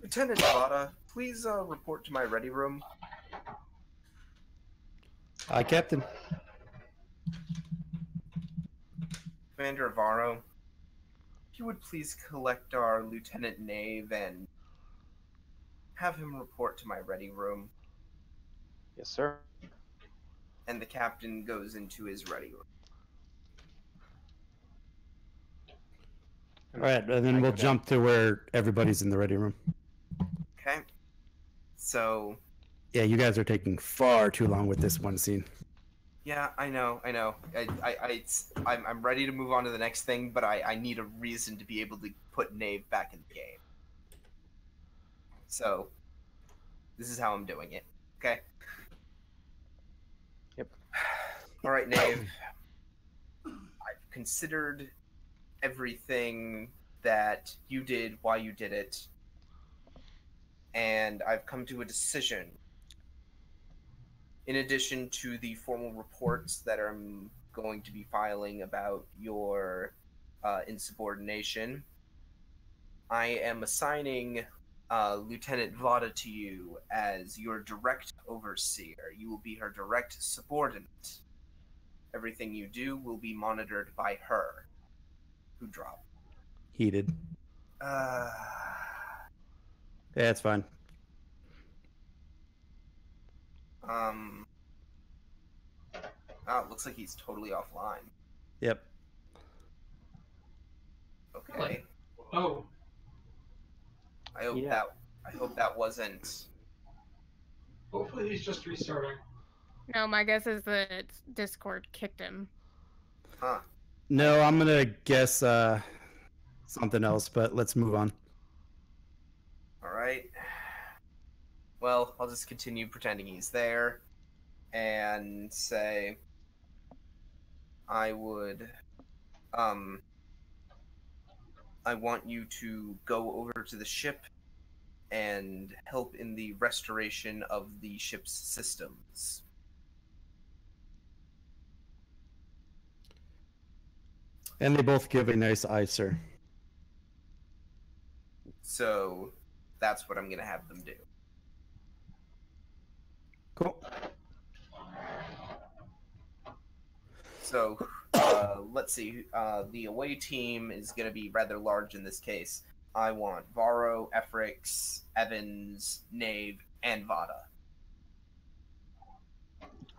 Lieutenant Vada, please report to my ready room. Hi, Captain. Commander Varro, if you would please collect our Lieutenant Knave and have him report to my ready room. Yes, sir. And the captain goes into his ready room. All right, and then we'll jump to where everybody's in the ready room. Okay. So. Yeah, you guys are taking far too long with this one scene. Yeah, I know. I'm ready to move on to the next thing, but I need a reason to be able to put Nave back in the game. So, this is how I'm doing it. Okay. Yep. All right, Nave. I've considered everything that you did, why you did it, and I've come to a decision. In addition to the formal reports that I'm going to be filing about your insubordination, I am assigning Lieutenant Vada to you as your direct overseer. You will be her direct subordinate. Everything you do will be monitored by her. Who dropped? Heated. Yeah, it's fine. Oh, it looks like he's totally offline. Yep. Okay. Oh. I hope that wasn't. Hopefully he's just restarting. No, my guess is that Discord kicked him. Huh. No, I'm gonna guess something else, but let's move on. All right. Well, I'll just continue pretending he's there and say I would I want you to go over to the ship and help in the restoration of the ship's systems. And they both give a nice eye, sir. So that's what I'm going to have them do. Cool. So let's see. The away team is going to be rather large in this case. I want Varro, Efrix, Evans, Nave, and Vada.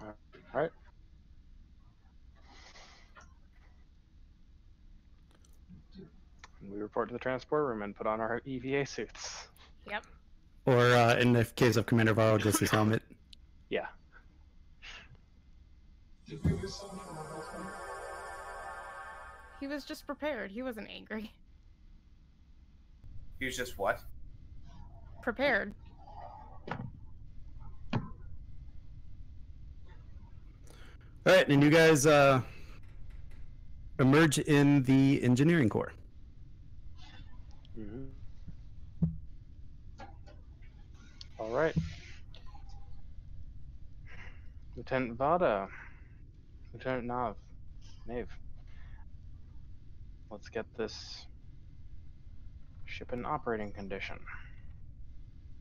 All right. We report to the transport room and put on our EVA suits. Yep. Or in the case of Commander Varro, just his helmet. Yeah. He was just prepared. He wasn't angry. He was just what? Prepared. All right, and you guys emerge in the engineering core. Mm-hmm. All right. Lieutenant Vada, Lieutenant Nave. Let's get this ship in operating condition.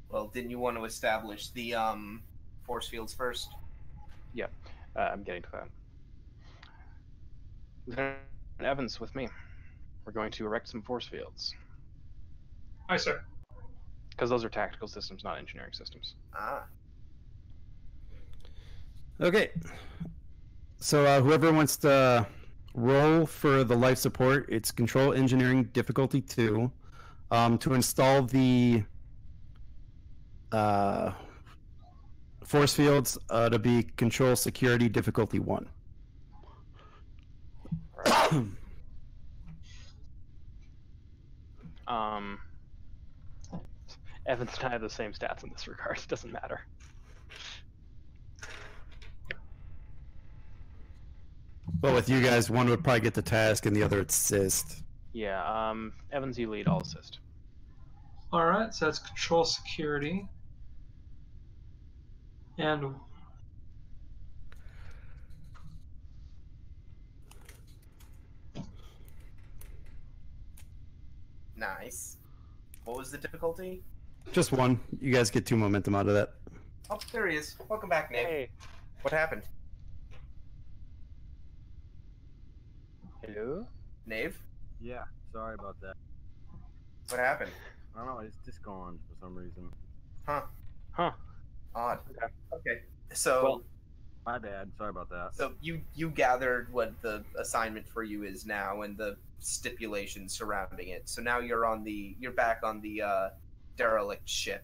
Well, didn't you want to establish the force fields first? Yep, I'm getting to that. Lieutenant Evans, with me. We're going to erect some force fields. Hi, sir. Because those are tactical systems, not engineering systems. Ah. Okay. So whoever wants to roll for the life support, it's control engineering difficulty 2. To install the force fields, to be control security difficulty 1. Right. Evans and I have the same stats in this regard. It doesn't matter. But with you guys, one would probably get the task and the other assist. Yeah, Evans, you lead, I'll assist. All right, so that's control security. And Nice. What was the difficulty? Just 1. You guys get 2 momentum out of that. Oh, there he is. Welcome back, Nave. Hey. What happened? Hello? Nave? Yeah, sorry about that. What happened? I don't know, it's just gone for some reason. Huh. Huh. Odd. Okay. Okay. So Well, My bad, sorry about that. so you gathered what the assignment for you is now, and the stipulations surrounding it. So now you're back on the derelict ship.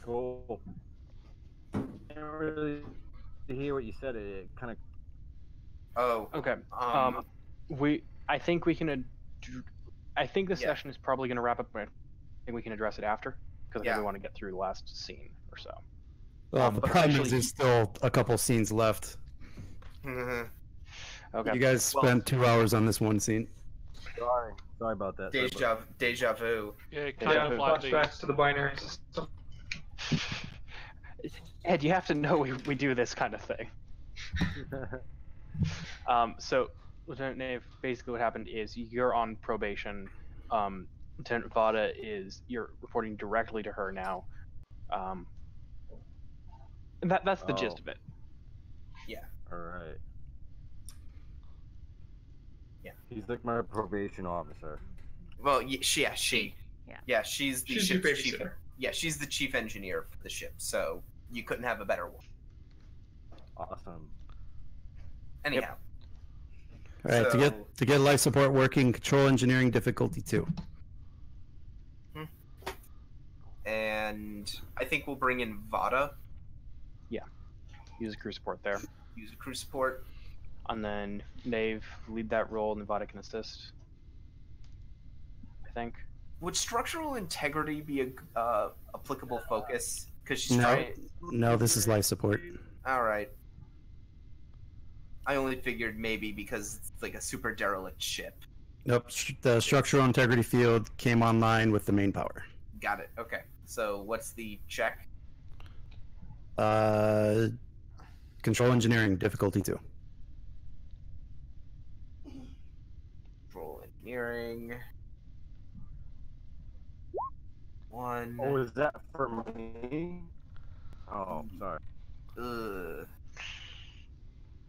Cool. I didn't really hear what you said. It kind of. Oh, Okay. I think we can. I think the session is probably going to wrap up. But I think we can address it after because I think we want to get through the last scene or so. Well, the but problem is essentially- there's still a couple scenes left. Okay. You guys spent 2 hours on this one scene. Sorry about that. Sorry about Deja vu. Yeah, kind of like the flashbacks to the binary system. Ed, you have to know we do this kind of thing. that. So, Lieutenant Nave, basically what happened is you're on probation. Lieutenant Vada you're reporting directly to her now. And that's the gist of it. Yeah. All right. Yeah. He's like my probation officer. Well, she. Yeah. Yeah, she's the She's your ship's chief. babysitter. Yeah, she's the chief engineer for the ship. So you couldn't have a better one. Awesome. Anyhow. All right, to get life support working, control engineering difficulty 2. And I think we'll bring in Vada. Yeah. Use crew support there. Use a crew support. And then Nave lead that role, and Vada can assist. I think. Would structural integrity be a applicable focus? Because she's No, trying. no, this is life support. All right. I only figured maybe because it's like a super derelict ship. Nope, the structural integrity field came online with the main power. Got it. Okay. So what's the check? Control engineering difficulty 2. Control engineering. 1. Oh, is that for me? Oh, sorry. Ugh.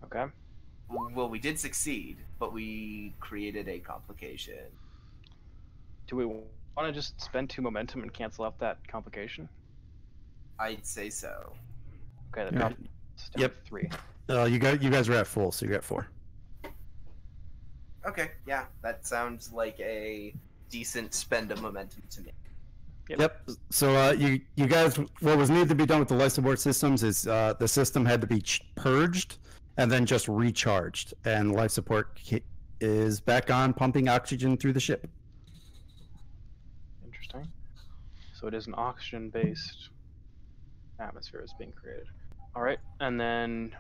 Okay. Well, we did succeed, but we created a complication. Do we want to just spend 2 momentum and cancel out that complication? I'd say so. Okay, then Yeah. drop step Yep. 3. You guys are at full, so you're at 4. Okay, yeah, that sounds like a decent spend of momentum to me. Yep. So you guys, what was needed to be done with the life support systems is the system had to be purged and then just recharged, and life support is back on, pumping oxygen through the ship. Interesting. So it is an oxygen-based atmosphere is being created. All right, and then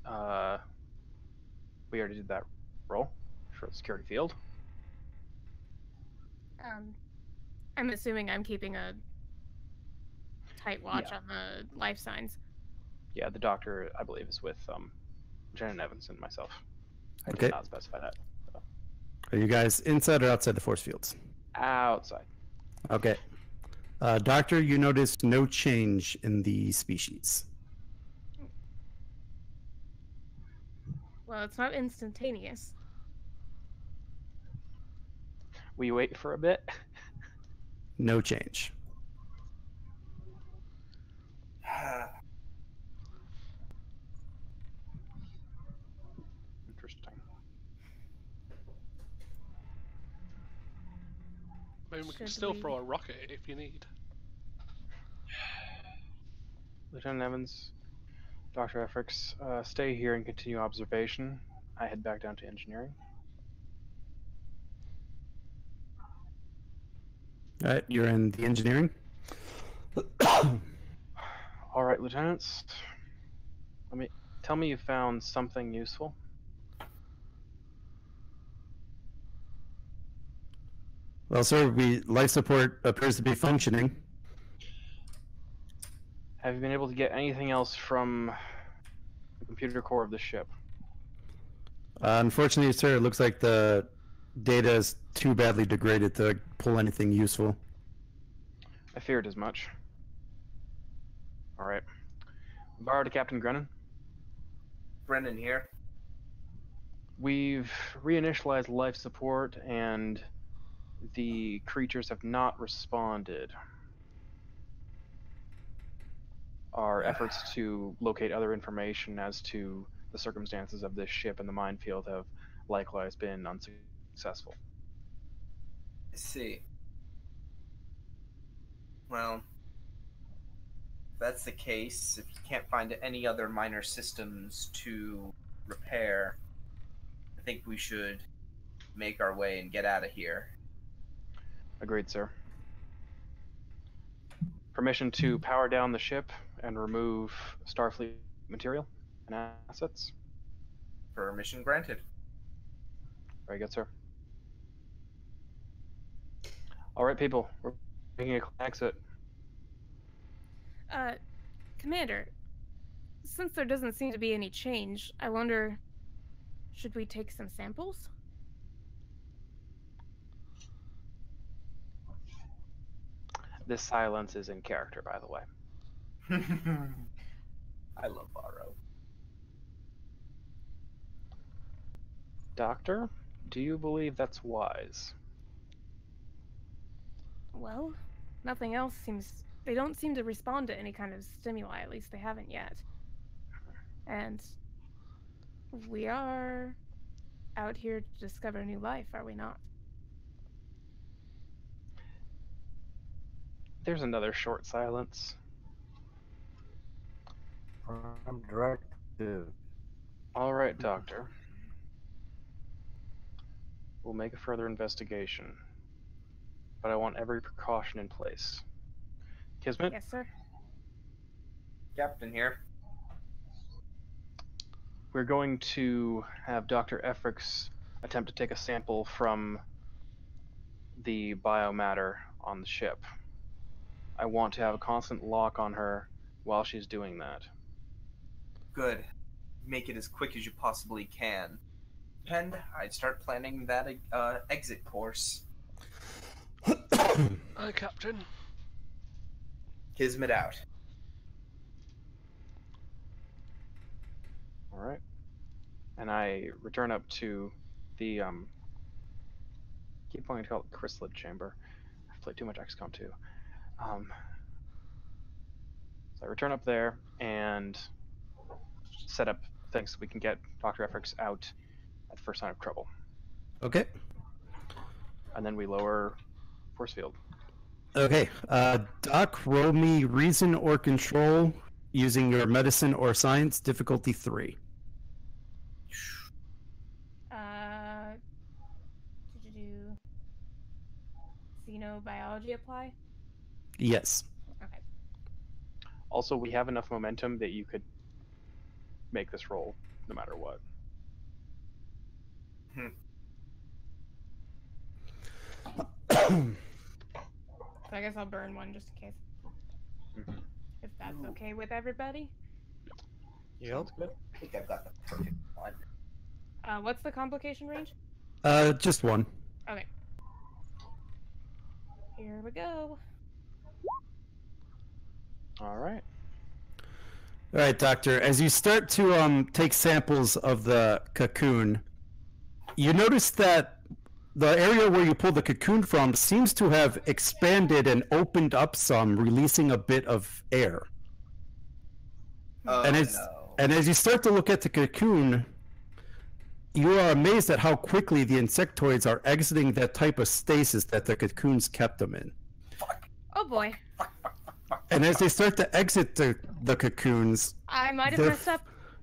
we already did that roll for the security field. I'm assuming I'm keeping a tight watch Yeah. on the life signs. Yeah, the doctor, I believe, is with Lieutenant Evans and myself. I Okay. did not specify that. So. Are you guys inside or outside the force fields? Outside. Okay. Doctor, you noticed no change in the species. Well, it's not instantaneous. We wait for a bit. No change. Interesting. Maybe we can Should still we- throw a rocket if you need. Lieutenant Evans, Dr. Efrix, stay here and continue observation. I head back down to engineering. All right, you're in the engineering. All right, lieutenants. Tell me you found something useful. Well, sir, life support appears to be functioning. Have you been able to get anything else from the computer core of the ship? Unfortunately, sir, it looks like the data is too badly degraded to pull anything useful. I feared as much. All right. Bar to Captain Grennan. Brendan here. We've reinitialized life support, and the creatures have not responded. Our efforts to locate other information as to the circumstances of this ship and the minefield have likewise been unsuccessful. I see. Well, if that's the case, if you can't find any other minor systems to repair, I think we should make our way and get out of here. Agreed, sir. Permission to power down the ship and remove Starfleet material and assets? Permission granted. Very good, sir. All right, people, we're making a clean exit. Commander, since there doesn't seem to be any change, I wonder, should we take some samples? This silence is in character, by the way. I love Borrow. Doctor, do you believe that's wise? Well, nothing else seems... They don't seem to respond to any kind of stimuli, at least they haven't yet. And we are out here to discover new life, are we not? There's another short silence. I'm directive. All right, Doctor. We'll make a further investigation, but I want every precaution in place. Kismet? Yes, sir. Captain here. We're going to have Dr. Efrix attempt to take a sample from the biomatter on the ship. I want to have a constant lock on her while she's doing that. Good. Make it as quick as you possibly can. And I'd start planning that exit course. Hi, Captain. Kismet out. All right. And I return up to the keep wanting to call it chrysalid chamber. I've played too much XCOM 2. So I return up there and set up things so we can get Dr. Efrix out at the first sign of trouble. Okay. And then we lower force field. Okay. Doc, roll me reason or control using your medicine or science, difficulty 3. Did you do xenobiology apply? Yes. Okay. Also, we have enough momentum that you could make this roll no matter what. So I guess I'll burn one just in case. Mm-hmm. If that's okay with everybody. Yep. I think I've got the perfect one. What's the complication range? Just one. Okay. Here we go. All right. All right, Doctor. As you start to take samples of the cocoon, you notice that the area where you pulled the cocoon from seems to have expanded and opened up some, releasing a bit of air. Oh, and as you start to look at the cocoon, you are amazed at how quickly the insectoids are exiting that type of stasis that the cocoons kept them in. Oh boy. And as they start to exit the cocoons, I might have messed up.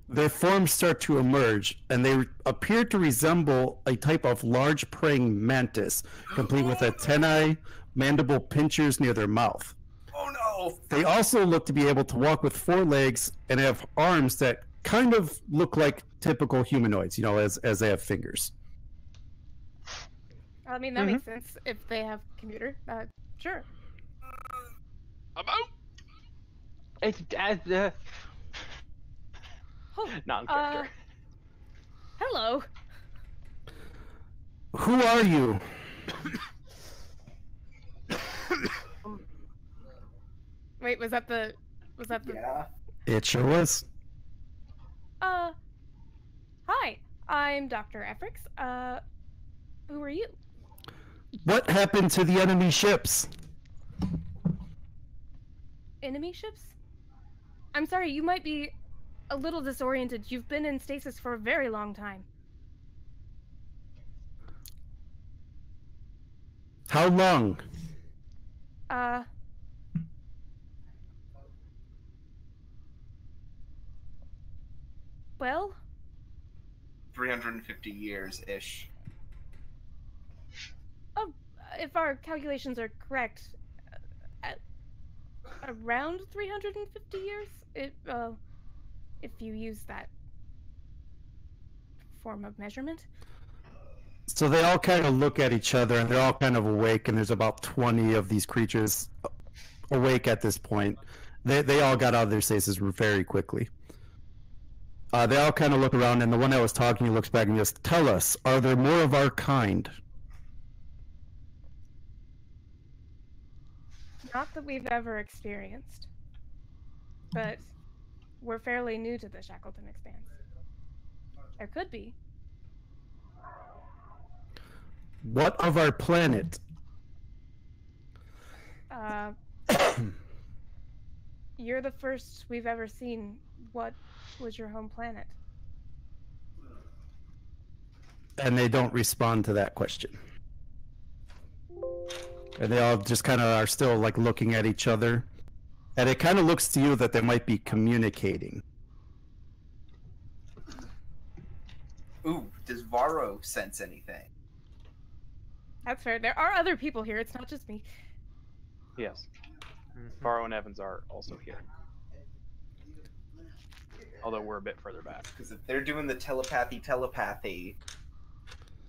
their forms start to emerge, and they appear to resemble a type of large praying mantis, complete with antennae, mandible pinchers near their mouth. Oh no! They also look to be able to walk with 4 legs and have arms that kind of look like typical humanoids, as they have fingers. I mean, that makes sense if they have computer. Sure. I'm out. It's Oh, not in character. Hello. Who are you? Wait, was that the? Yeah. It sure was. Hi, I'm Dr. Efrix. Who are you? What happened to the enemy ships? Enemy ships? I'm sorry, you might be a little disoriented. You've been in stasis for a very long time. How long? Uh. Well, 350 years ish. oh, if our calculations are correct, at around 350 years. If you use that form of measurement. So they all kind of look at each other, and they're all kind of awake, and there's about 20 of these creatures awake at this point. They all got out of their stasis very quickly. They all kind of look around, and the one that was talking looks back and goes, "Tell us, are there more of our kind?" Not that we've ever experienced, but we're fairly new to the Shackleton Expanse. There could be. What of our planet? You're the first we've ever seen. What was your home planet? And they don't respond to that question. And they all just kind of are still like looking at each other. And it kind of looks to you that they might be communicating. Ooh, does Varro sense anything? That's fair. There are other people here. It's not just me. Yes. Varro and Evans are also here. Although we're a bit further back. Because if they're doing the telepathy.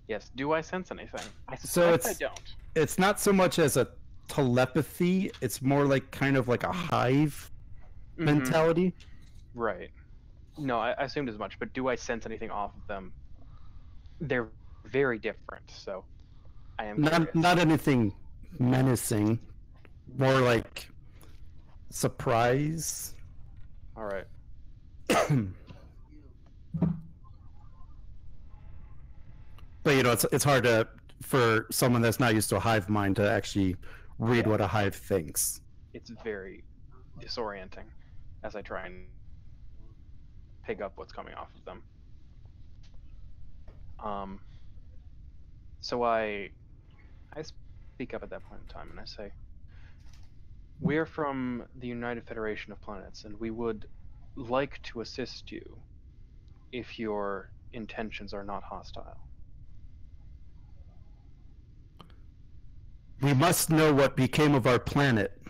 Yes. Do I sense anything? So I don't. It's not so much as a telepathy. It's more like kind of like a hive mentality. Right. No, I assumed as much. But do I sense anything off of them? They're very different. So I am curious. Not anything menacing. More like surprise. All right. But you know, it's hard for someone that's not used to a hive mind to actually read what a hive thinks. It's very disorienting as I try and pick up what's coming off of them. So I speak up at that point in time and I say, "We're from the United Federation of Planets, and we would like to assist you if your intentions are not hostile." We must know what became of our planet.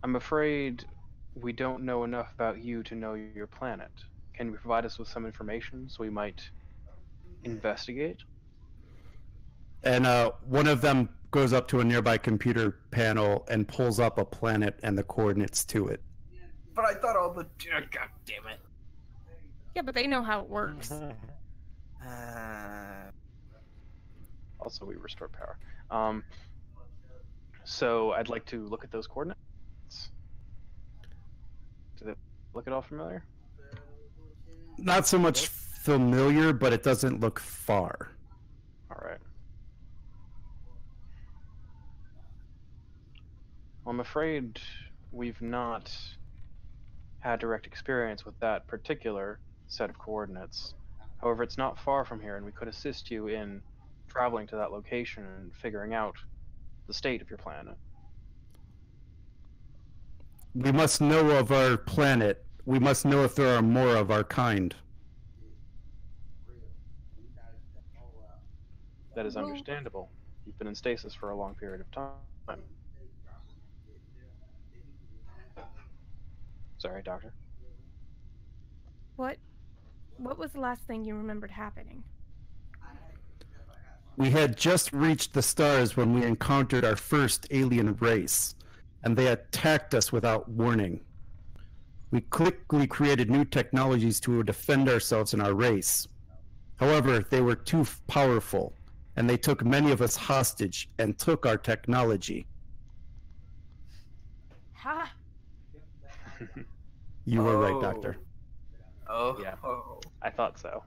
I'm afraid we don't know enough about you to know your planet. Can you provide us with some information so we might investigate? And one of them goes up to a nearby computer panel and pulls up a planet and the coordinates to it. But I thought all the... God damn it. Yeah, but they know how it works. Also, we restore power. So I'd like to look at those coordinates. Do they look at all familiar? Not so much familiar, but it doesn't look far. All right. Well, I'm afraid we've not had direct experience with that particular set of coordinates. However, it's not far from here, and we could assist you in traveling to that location and figuring out the state of your planet. We must know of our planet. We must know if there are more of our kind. That is understandable. You've been in stasis for a long period of time. Sorry, Doctor. What was the last thing you remembered happening? We had just reached the stars when we encountered our first alien race, and they attacked us without warning. We quickly created new technologies to defend ourselves and our race. However, they were too powerful, and they took many of us hostage and took our technology. Ha! You were right, Doctor. Oh. Yeah. I thought so.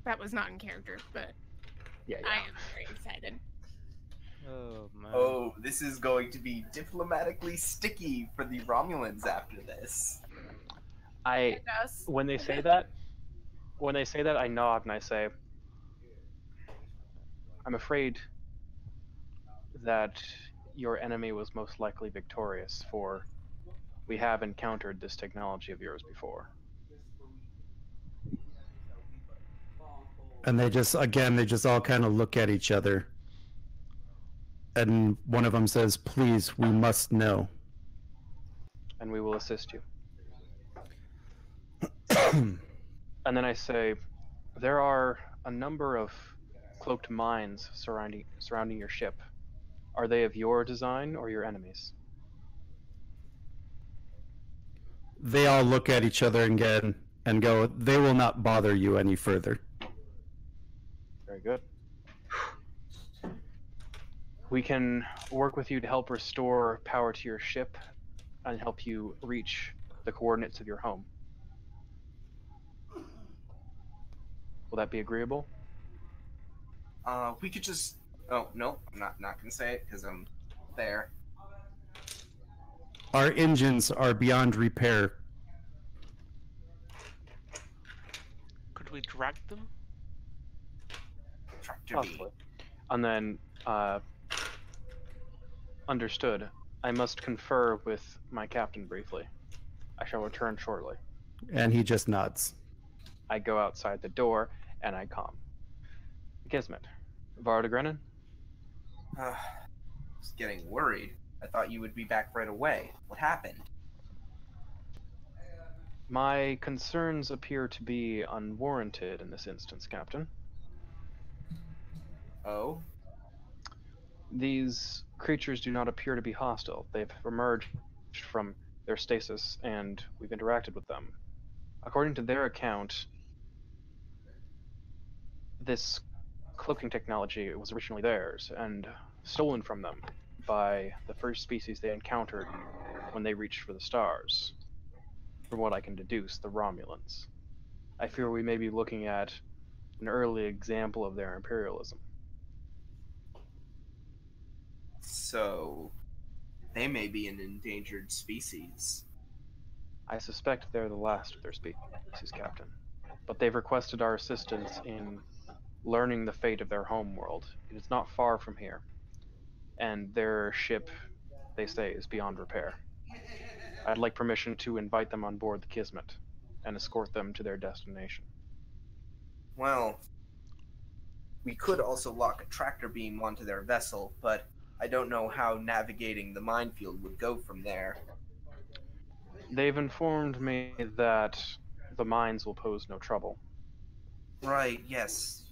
That was not in character, but Yeah. I am very excited. Oh man. Oh, this is going to be diplomatically sticky for the Romulans after this. When they say that, When they say that, I nod and I say, I'm afraid that your enemy was most likely victorious, for we have encountered this technology of yours before. And they just all kind of look at each other. And one of them says, please, we must know. And we will assist you. And then I say, there are a number of cloaked mines surrounding your ship. Are they of your design or your enemies? They all look at each other again and go, they will not bother you any further. Very good. We can work with you to help restore power to your ship and help you reach the coordinates of your home. Will that be agreeable? We could just... Oh, no, I'm not going to say it because I'm there. Our engines are beyond repair. Could we drag them? Tractor Possibly. And then, understood. I must confer with my captain briefly. I shall return shortly. And he just nods. I go outside the door and I calm. Kismet. Vardagrenin? I was getting worried. I thought you would be back right away. What happened? My concerns appear to be unwarranted in this instance, Captain. Oh? These creatures do not appear to be hostile. They've emerged from their stasis, and we've interacted with them. According to their account, this cloaking technology was originally theirs and stolen from them by the first species they encountered when they reached for the stars. From what I can deduce, the Romulans. I fear we may be looking at an early example of their imperialism. So, they may be an endangered species. I suspect they're the last of their species, Captain. But they've requested our assistance in learning the fate of their homeworld. It is not far from here, and their ship, they say, is beyond repair. I'd like permission to invite them on board the Kismet and escort them to their destination. Well, we could also lock a tractor beam onto their vessel, but I don't know how navigating the minefield would go from there. They've informed me that the mines will pose no trouble. Right, yes.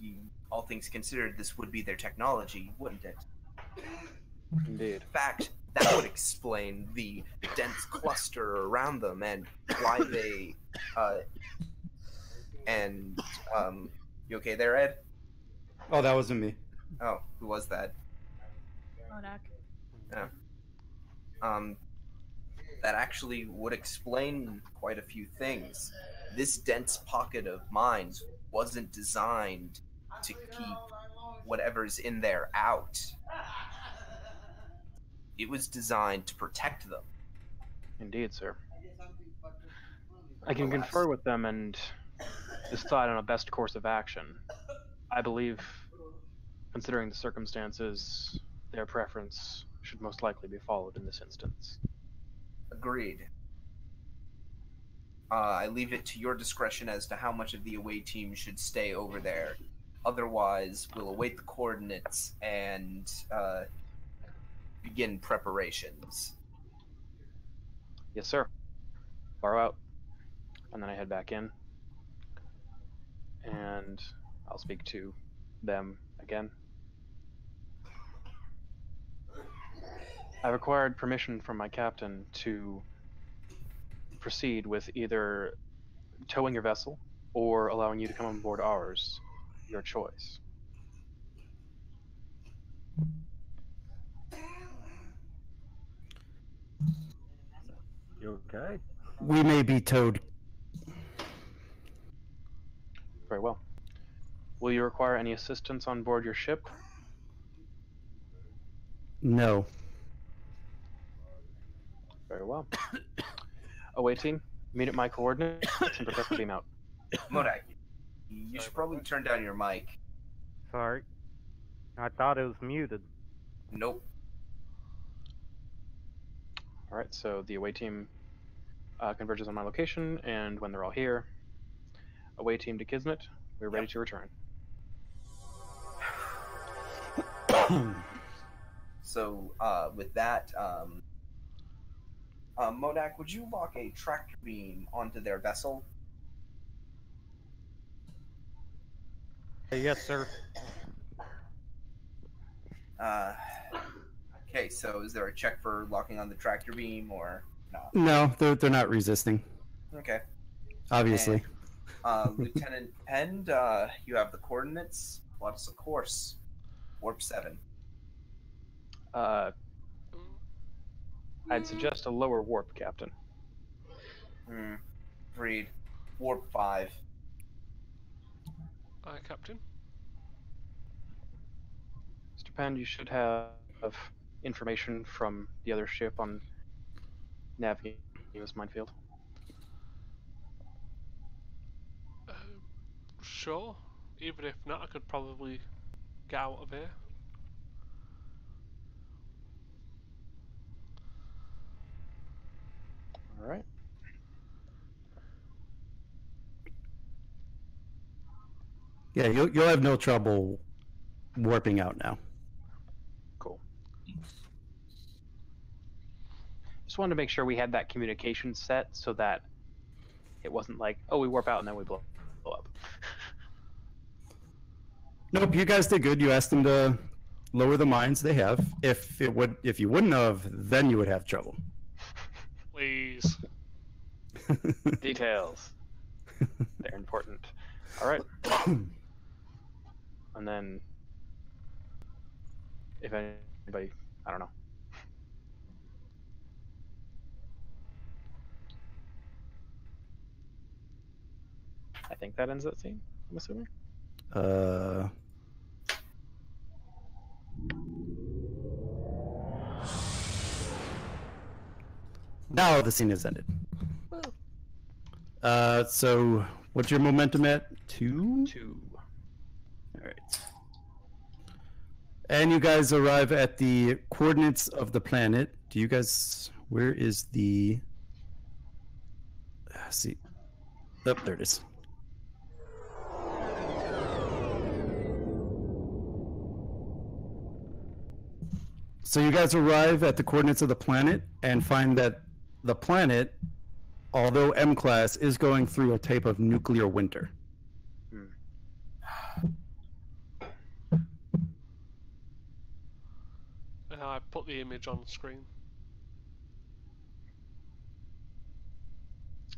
All things considered, this would be their technology, wouldn't it? Indeed. In fact, that would explain the dense cluster around them and why they, you okay there, Ed? Oh, that wasn't me. Oh, who was that? Modak. Yeah. That actually would explain quite a few things. This dense pocket of mines wasn't designed to keep whatever's in there out. It was designed to protect them. Indeed, sir. I can confer with them and decide on a best course of action. I believe, considering the circumstances, their preference should most likely be followed in this instance. Agreed. I leave it to your discretion as to how much of the away team should stay over there. Otherwise, we'll await the coordinates and begin preparations. Yes, sir. Far out. And then I head back in. And I'll speak to them again. I've required permission from my captain to proceed with either towing your vessel or allowing you to come on board ours. Your choice. You okay? We may be towed. Very well. Will you require any assistance on board your ship? No. Very well. Away team, meet at my coordinates and prepare for beam out. Modak, You Sorry should about probably that. turn down your mic. Sorry. I thought it was muted. Nope. All right, so the away team converges on my location, and when they're all here, away team to Kismet, we're ready to return. So, with that, Modak, would you lock a tractor beam onto their vessel? Yes, sir. Okay, so is there a check for locking on the tractor beam or not? No, they're not resisting. Okay. Obviously. Lieutenant Pend, you have the coordinates. Plot us a course. Warp 7. I'd suggest a lower warp, Captain. Agreed. Warp 5. Aye, Captain. Mr. Penn, you should have information from the other ship on navigating this minefield. Sure. Even if not, I could probably get out of here. All right. Yeah, you'll have no trouble warping out now. Cool. Just wanted to make sure we had that communication set so that it wasn't like, oh, we warp out and then we blow up. Nope, you guys did good. You asked them to lower the mines. They have. If you wouldn't have, then you would have trouble. Please. Details. They're important. All right. And then, if anybody, I don't know. I think that ends that scene, I'm assuming. Now the scene has ended. So what's your momentum at? 2? 2. All right. And you guys arrive at the coordinates of the planet. Do you guys? Where is the? See. Oh, there it is. So you guys arrive at the coordinates of the planet and find that the planet, although M-class, is going through a type of nuclear winter. And I put the image on screen.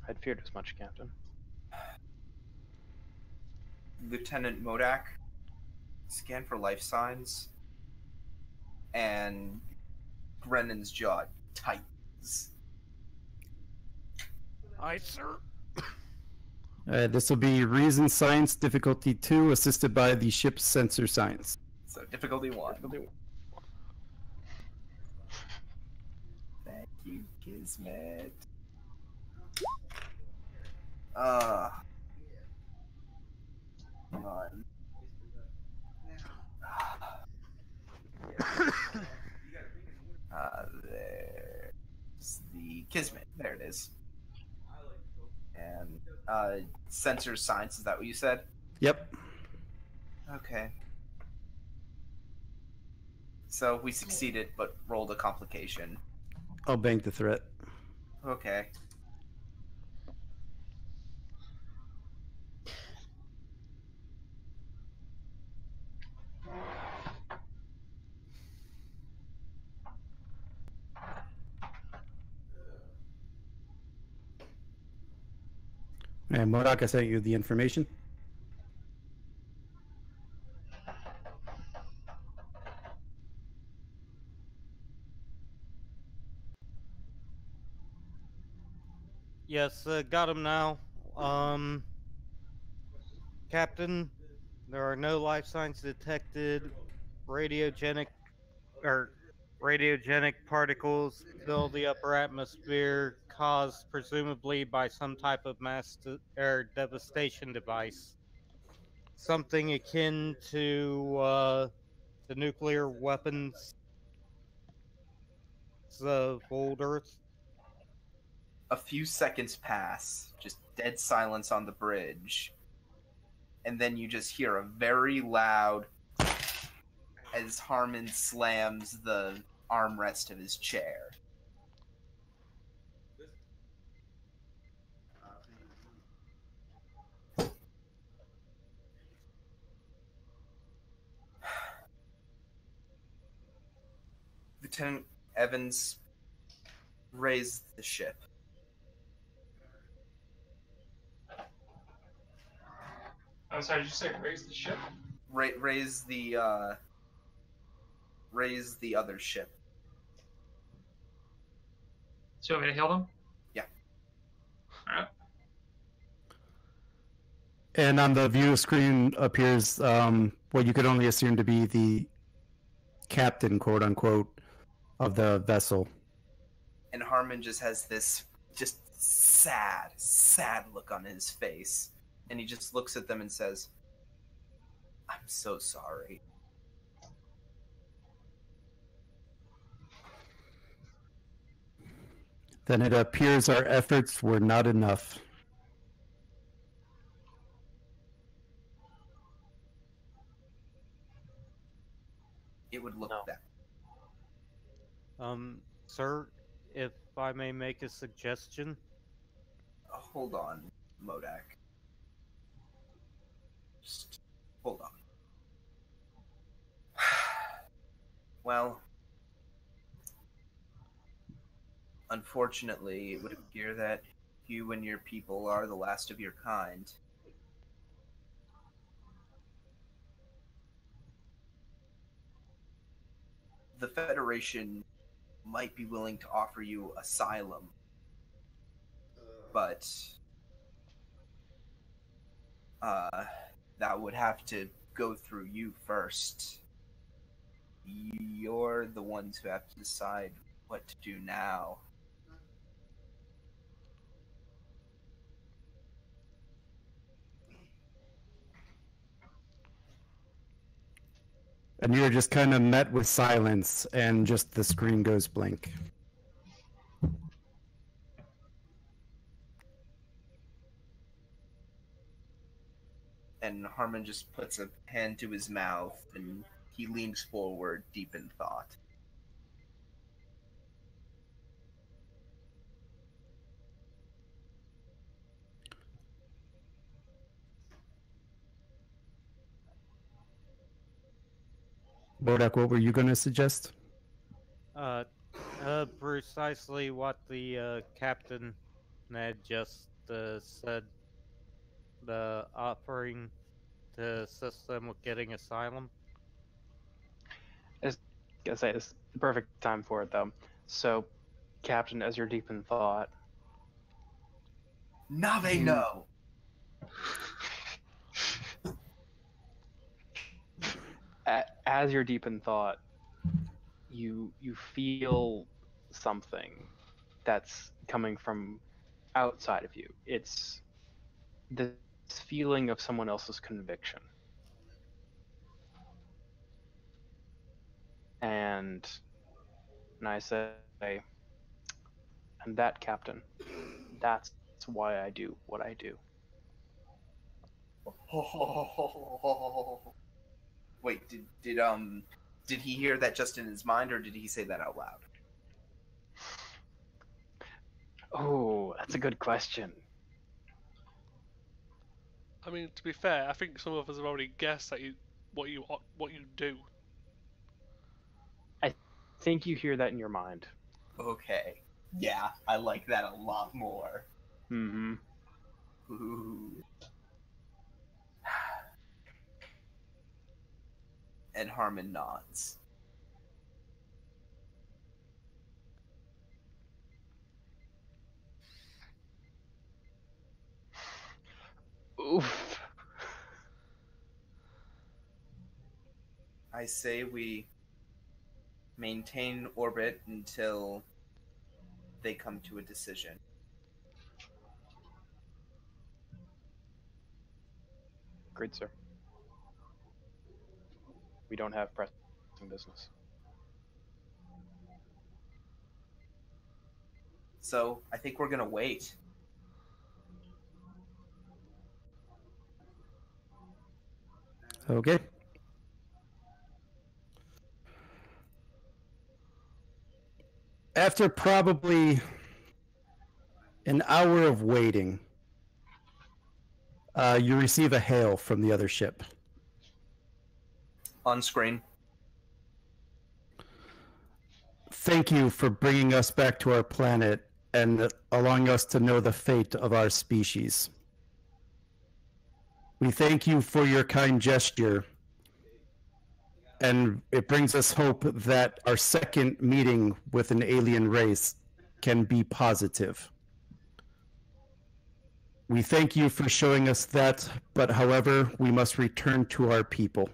I'd feared as much, Captain. Lieutenant Modak, scan for life signs. And Brennan's jaw tightens. Aye, sir. This will be Reason Science Difficulty 2, assisted by the ship's sensor science. So difficulty 1. Thank you, Kismet. Come on. There's the Kismet. There it is. And sensor science, is that what you said? Yep. Okay. So we succeeded, but rolled a complication. I'll bank the threat. Okay. And Modak, I sent you the information. Yes, got him now. Captain, there are no life signs detected. Radiogenic radiogenic particles fill the upper atmosphere, caused presumably by some type of mass devastation device. something akin to the nuclear weapons of old Earth. A few seconds pass, just dead silence on the bridge. And then you just hear a very loud as Harmon slams the armrest of his chair. Lieutenant Evans raised the ship. I'm sorry, did you say raise the ship? Raise the other ship. So you want me to heal them? Yeah. Alright. And on the view screen appears what you could only assume to be the captain, quote unquote, of the vessel. And Harmon just has this just sad look on his face. And he just looks at them and says, "I'm so sorry." Then it appears our efforts were not enough. It would look No. that. Sir, if I may make a suggestion. Hold on, Modak. Just hold on. Well, unfortunately, it would appear that you and your people are the last of your kind. The Federation might be willing to offer you asylum, but that would have to go through you first. You're the ones who have to decide what to do now. And you're just kind of met with silence, and just the screen goes blank. And Harmon just puts a hand to his mouth, and he leans forward, deep in thought. Bodak, what were you going to suggest? Precisely what the captain had just said. The offering to assist them with getting asylum. I was gonna say this is the perfect time for it though. So, Captain, as you're deep in thought, Nave no! as you're deep in thought, you feel something that's coming from outside of you. It's this feeling of someone else's conviction. And I say, and that, Captain, that's why I do what I do. Wait, did he hear that just in his mind, or did he say that out loud? Oh, that's a good question. I mean, to be fair, I think some of us have already guessed that what you do. I think you hear that in your mind. Okay. Yeah, I like that a lot more. Mm-hmm. Ooh. And Harmon nods. Oof. I say we maintain orbit until they come to a decision. Great, sir. We don't have pressing business. So I think we're gonna wait. Okay. After probably an hour of waiting, you receive a hail from the other ship. On screen. Thank you for bringing us back to our planet and allowing us to know the fate of our species. We thank you for your kind gesture, and it brings us hope that our second meeting with an alien race can be positive. We thank you for showing us that, but however, we must return to our people.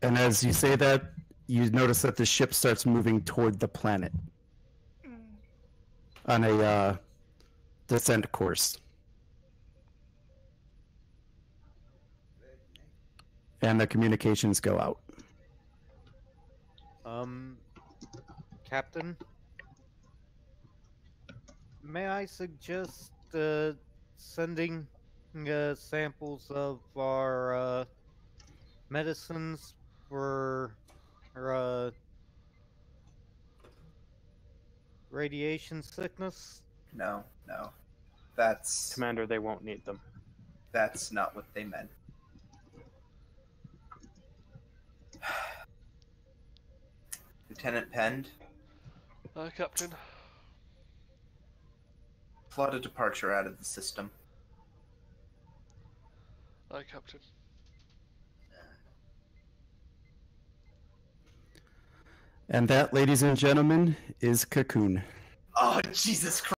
And as you say that, you notice that the ship starts moving toward the planet on a descent course. And the communications go out. Captain, may I suggest sending samples of our medicines for radiation sickness? No. That's Commander, they won't need them. That's not what they meant. Lieutenant Pend, Captain. plot a departure out of the system. Aye, Captain. And that, ladies and gentlemen, is Cocoon. Oh, Jesus Christ.